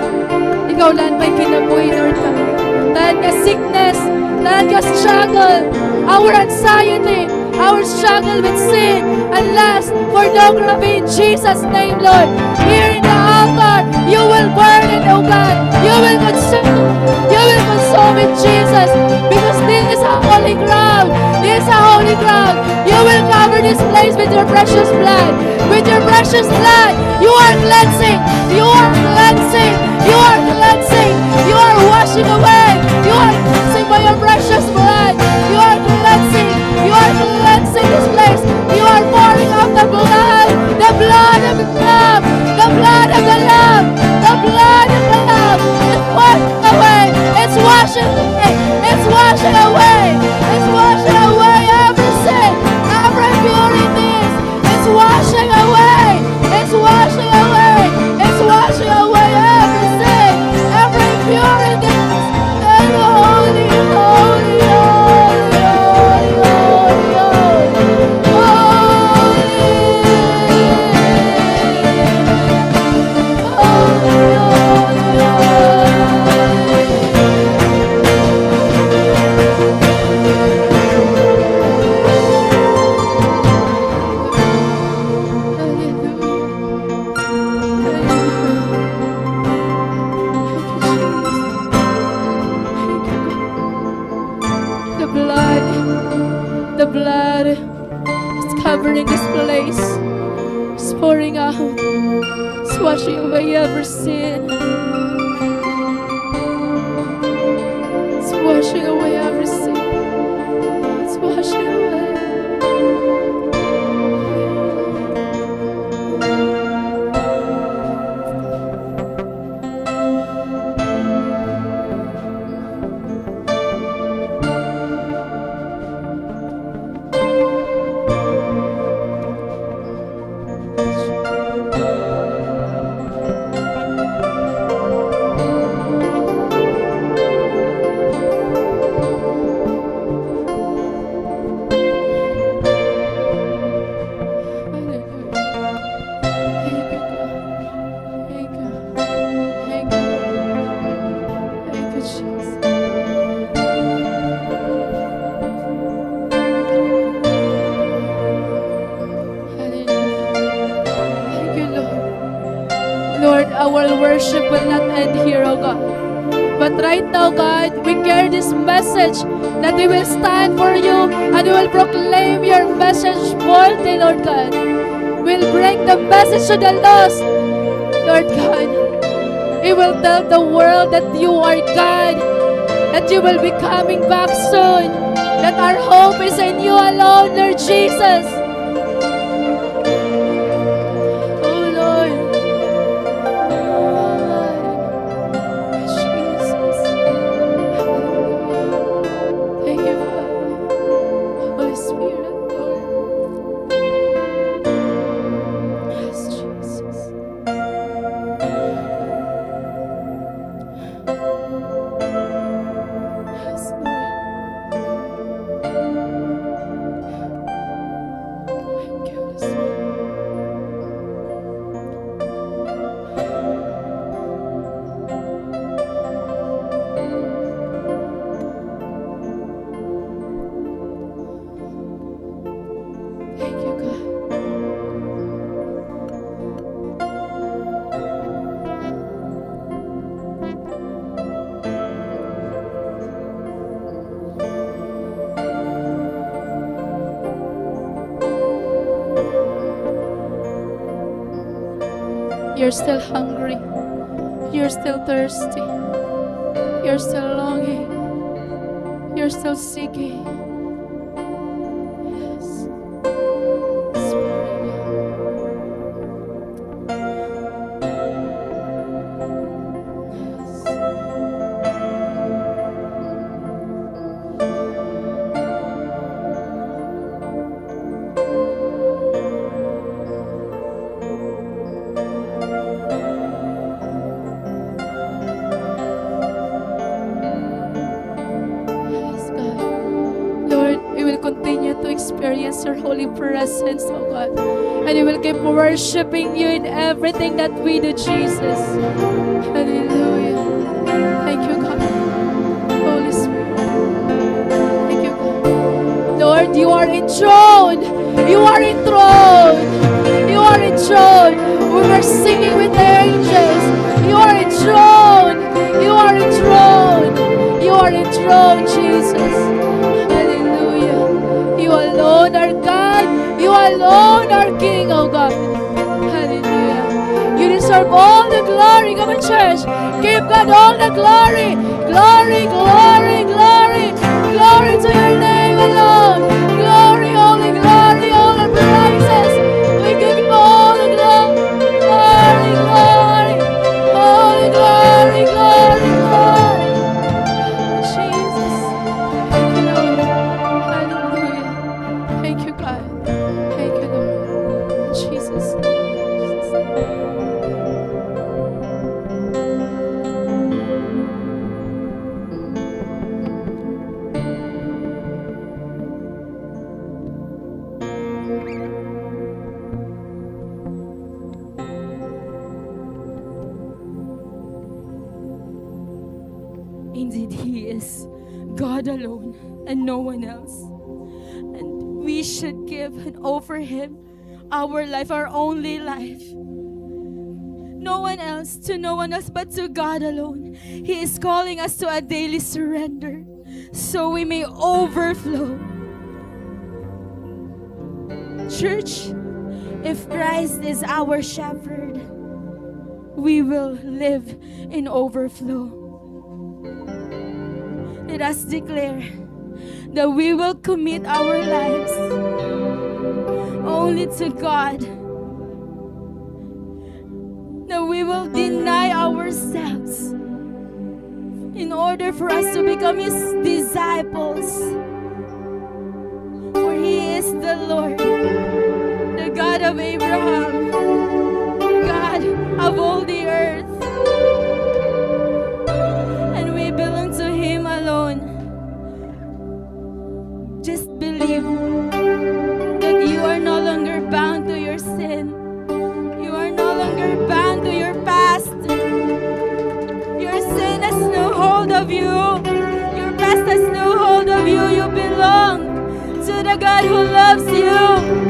Ikaw lang may kinabuhi, Lord God. Tanan ka sickness, tanan ka struggle, our anxiety, our struggle with sin and lust, pornography in Jesus' name, Lord. Here in the altar, you will burn it, oh God. You will consume it, Jesus, because this is a holy ground. This is a holy ground. You will cover this place with your precious blood. With your precious blood, you are cleansing. You are cleansing. You are cleansing. You are washing away. You are cleansing by your precious blood. You are cleansing. You are cleansing this place. You are pouring out the blood. The blood of the Lamb. The blood of the Lamb. The blood of the Lamb. It's washing away. It's washing away. It's washing away every sin. Every impurities. It's washing away. It's washing away. It's washing away every sin. Every impurities. And holy, holy, holy, holy, holy, the blood is covering this place. It's pouring out. It's washing away every sin. It's washing away every sin. It's washing away. Lord, our worship will not end here, O God. But right now, God, we carry this message that we will stand for you and we will proclaim your message boldly, Lord God. We'll bring the message to the lost, Lord God. We will tell the world that you are God, that you will be coming back soon, that our hope is in you alone, Lord Jesus. Oh, Lord. Jesus. Thank you, Father. Holy Spirit, Lord. Yes, Jesus. Yes, Lord. Thank you, Holy Spirit. Thank you, God. You're still hungry. You're still thirsty. You're still longing. You're still seeking. Yes. Spirit. holy presence, oh God. And we will keep worshiping you in everything that we do, Jesus. Hallelujah. Thank you, God. Holy Spirit. Thank you, God. Lord, you are enthroned. You are enthroned. You are enthroned. We were singing with the angels. You are enthroned. You are enthroned. You are enthroned, Jesus. Hallelujah. You alone are God. You alone are King, oh God. Hallelujah. You deserve all the glory. Come on, church. Give God all the glory. Glory, glory, glory. Glory to your name alone. Glory, holy glory, all the praises. We give you all the glory. Glory, glory. Holy glory, glory, glory. Jesus. Thank you, Lord. Hallelujah. Thank you, God. Thank you, Lord. Jesus. Indeed, He is God alone and no one else. And we should give and offer Him our life, our only life. No one else, to no one else but to God alone. He is calling us to a daily surrender so we may overflow. Church, if Christ is our shepherd, we will live in overflow. Let us declare that we will commit our lives only to God. That we will deny ourselves in order for us to become His disciples. For He is the Lord, the God of Abraham, God of all the earth. And we belong to Him alone. Just believe that you are no longer bound to your sin. You are no longer bound to your past. Your sin has no hold of you. Your past has no hold of you. You belong to the God who loves you.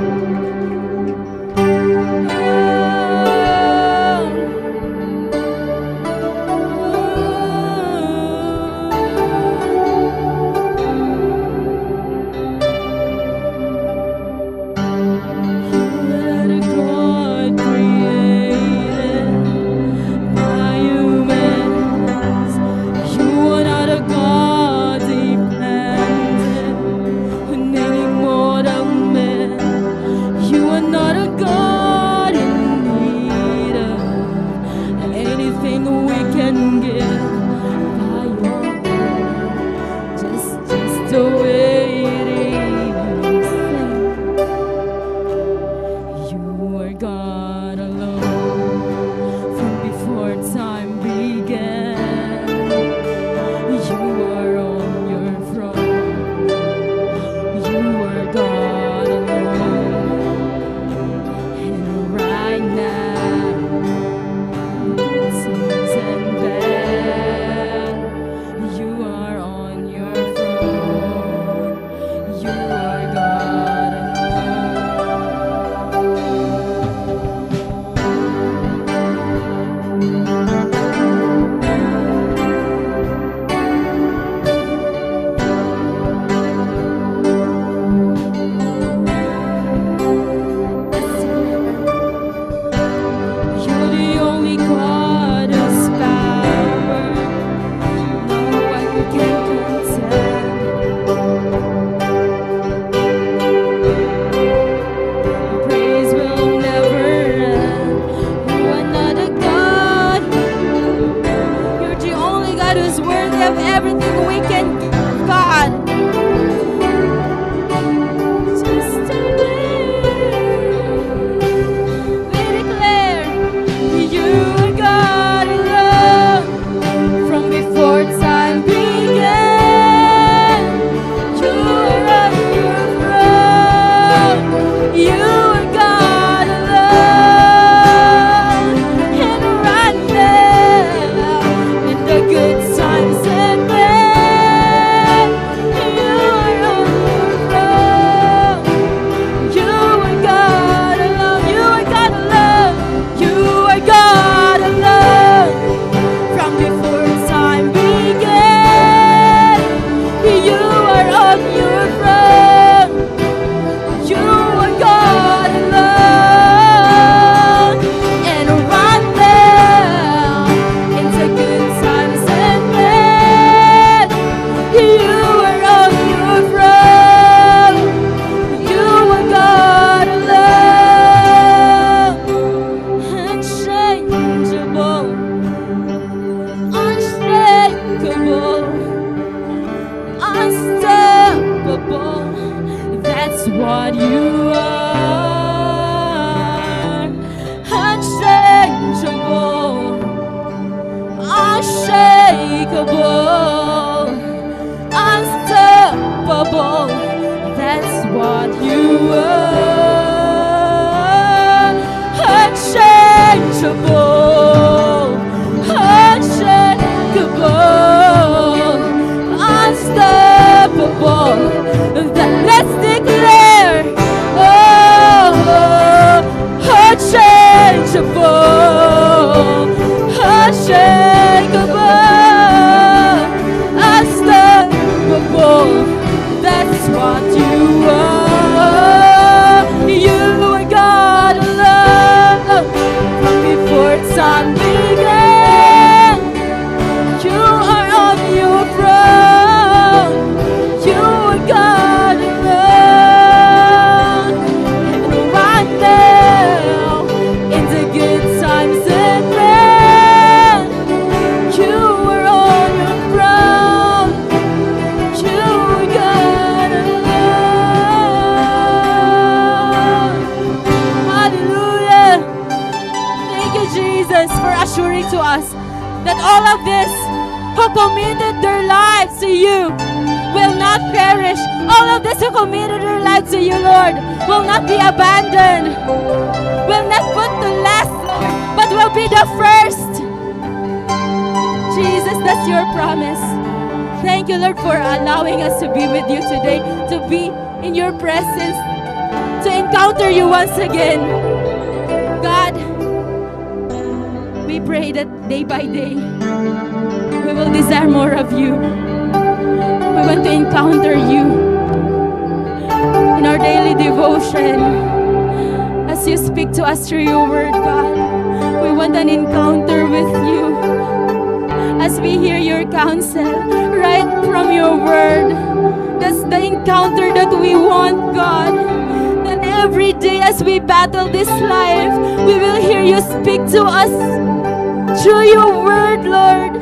to us that all of this who committed their lives to you will not perish. All of this who committed their lives to you, Lord, will not be abandoned, will not put to last, but will be the first. Jesus, that's your promise. Thank you, Lord, for allowing us to be with you today, to be in your presence, to encounter you once again. God, we pray that day by day, we will desire more of you. We want to encounter you in our daily devotion. As you speak to us through your word, God, we want an encounter with you. As we hear your counsel right from your word, that's the encounter that we want, God. That every day as we battle this life, we will hear you speak to us through your word, Lord,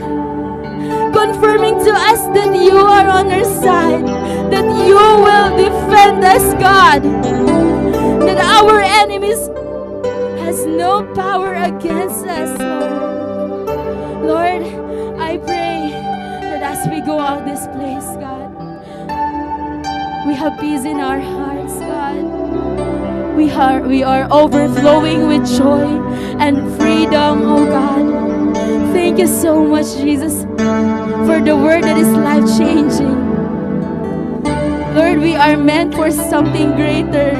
confirming to us that you are on our side, that you will defend us, God, that our enemies has no power against us, Lord. Lord, I pray that as we go out this place, God, we have peace in our hearts, God. We are overflowing with joy and freedom, oh God. Thank you so much, Jesus, for the word that is life-changing. Lord, we are meant for something greater.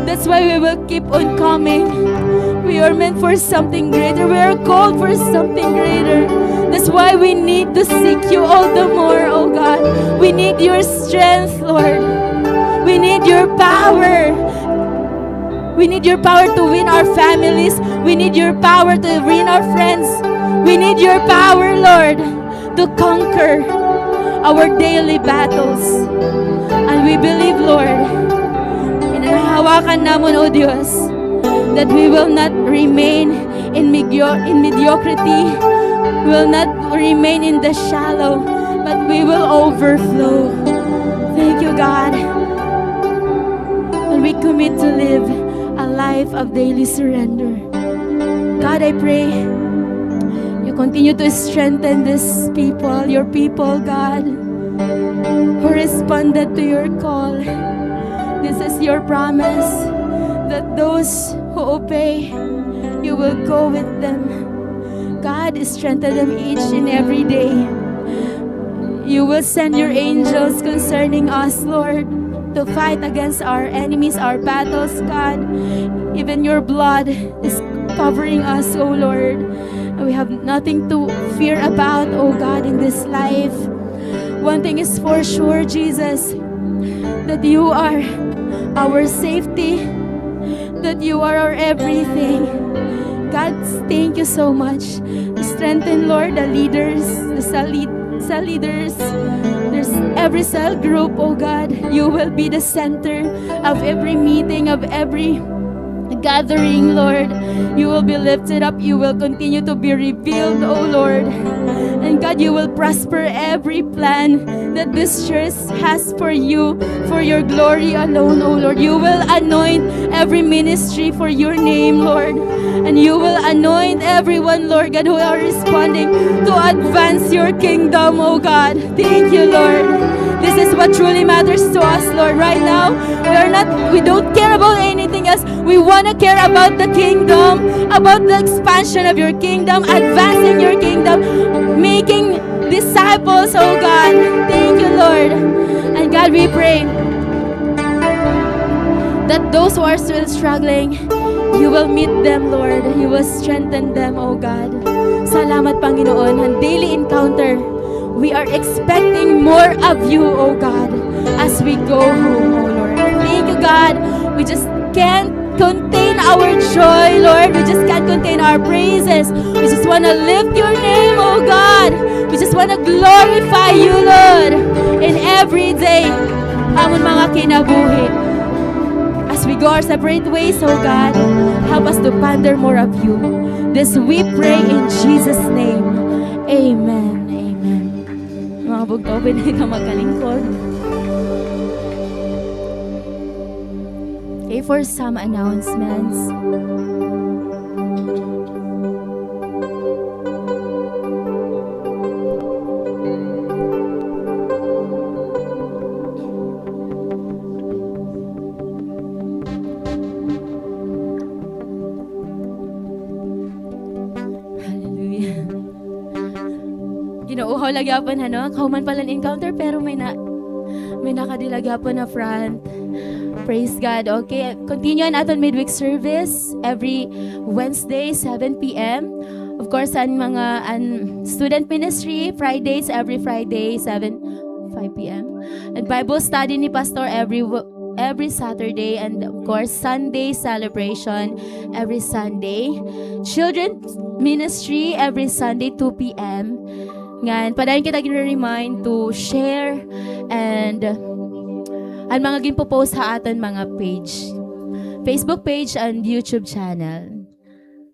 That's why we will keep on coming. We are meant for something greater. We are called for something greater. That's why we need to seek you all the more, oh God. We need your strength, Lord. We need your power. We need your power to win our families. We need your power to win our friends. We need your power, Lord, to conquer our daily battles. And we believe, Lord, inahawakan namon, O Diyos, that we will not remain in mediocrity. We will not remain in the shallow, but we will overflow. Thank you, God. And we commit to live a life of daily surrender. God, I pray you continue to strengthen these people, your people, God, who responded to your call. This is your promise that those who obey, you will go with them. God, strengthen them each and every day. You will send your angels concerning us, Lord, to fight against our enemies, our battles, God. Even your blood is covering us, oh Lord. And we have nothing to fear about, oh God, in this life. One thing is for sure, Jesus, that you are our safety, that you are our everything. God, thank you so much. Strengthen, Lord, the leaders, the cell leaders. There's every cell group, oh God. You will be the center of every meeting, of every gathering, Lord. You will be lifted up. You will continue to be revealed, oh Lord. And God, you will prosper every plan that this church has for you, for your glory alone, oh Lord. You will anoint every ministry for your name, Lord. And you will anoint everyone, Lord God, who are responding to advance your kingdom, oh God. Thank you, Lord. This is what truly matters to us, Lord. Right now, we don't care about anything else. We want to care about the kingdom, about the expansion of your kingdom, advancing your kingdom, making disciples, oh God. Thank you, Lord. And God, we pray that those who are still struggling, you will meet them, Lord. You will strengthen them, oh God. Salamat, Panginoon. Ang daily encounter, we are expecting more of you, oh God, as we go home, oh Lord. Thank you, God. We just can't contain our joy, Lord. We just can't contain our praises. We just want to lift your name, oh God. We just want to glorify you, Lord, in every day. Amon mga kinabuhi. As we go our separate ways, oh God, help us to ponder more of you. This we pray in Jesus' name. Amen. Amen. Mga bugto, pinay ka magkalingkod. Okay, for some announcements. Maholag yapon kauman pala encounter pero may nakadilag yapon na front. Praise God. Okay, continue on aton midweek service every Wednesday 7 p.m. Of course, student ministry Fridays every Friday 5 p.m. And Bible study ni Pastor every Saturday, and of course Sunday celebration every Sunday. Children's ministry every Sunday 2 p.m. Ngan padayon kita gina-remind to share and ang mga ginpo-post ha aton mga page. Facebook page and YouTube channel.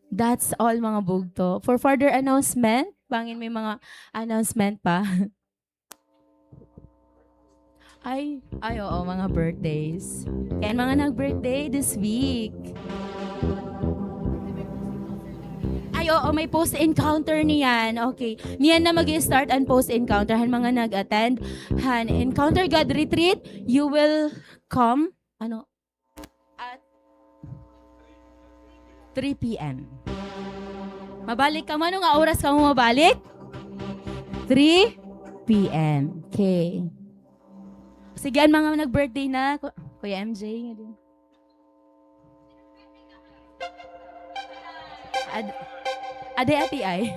That's all mga bugto. For further announcement, bangin may mga announcement pa. Ay, oo, mga birthdays. Kaya mga nag-birthday this week. Ay, oo, may post-encounter niyan. Okay. Niyan na mag-start ang post-encounter. Han mga nag-attend. Han, Encounter God Retreat, you will come, at 3 p.m. Mabalik ka man, nga oras ka mo mabalik? 3 p.m. Okay. Sige, ang mga nag-birthday na, Kuya MJ. Ade ati ay.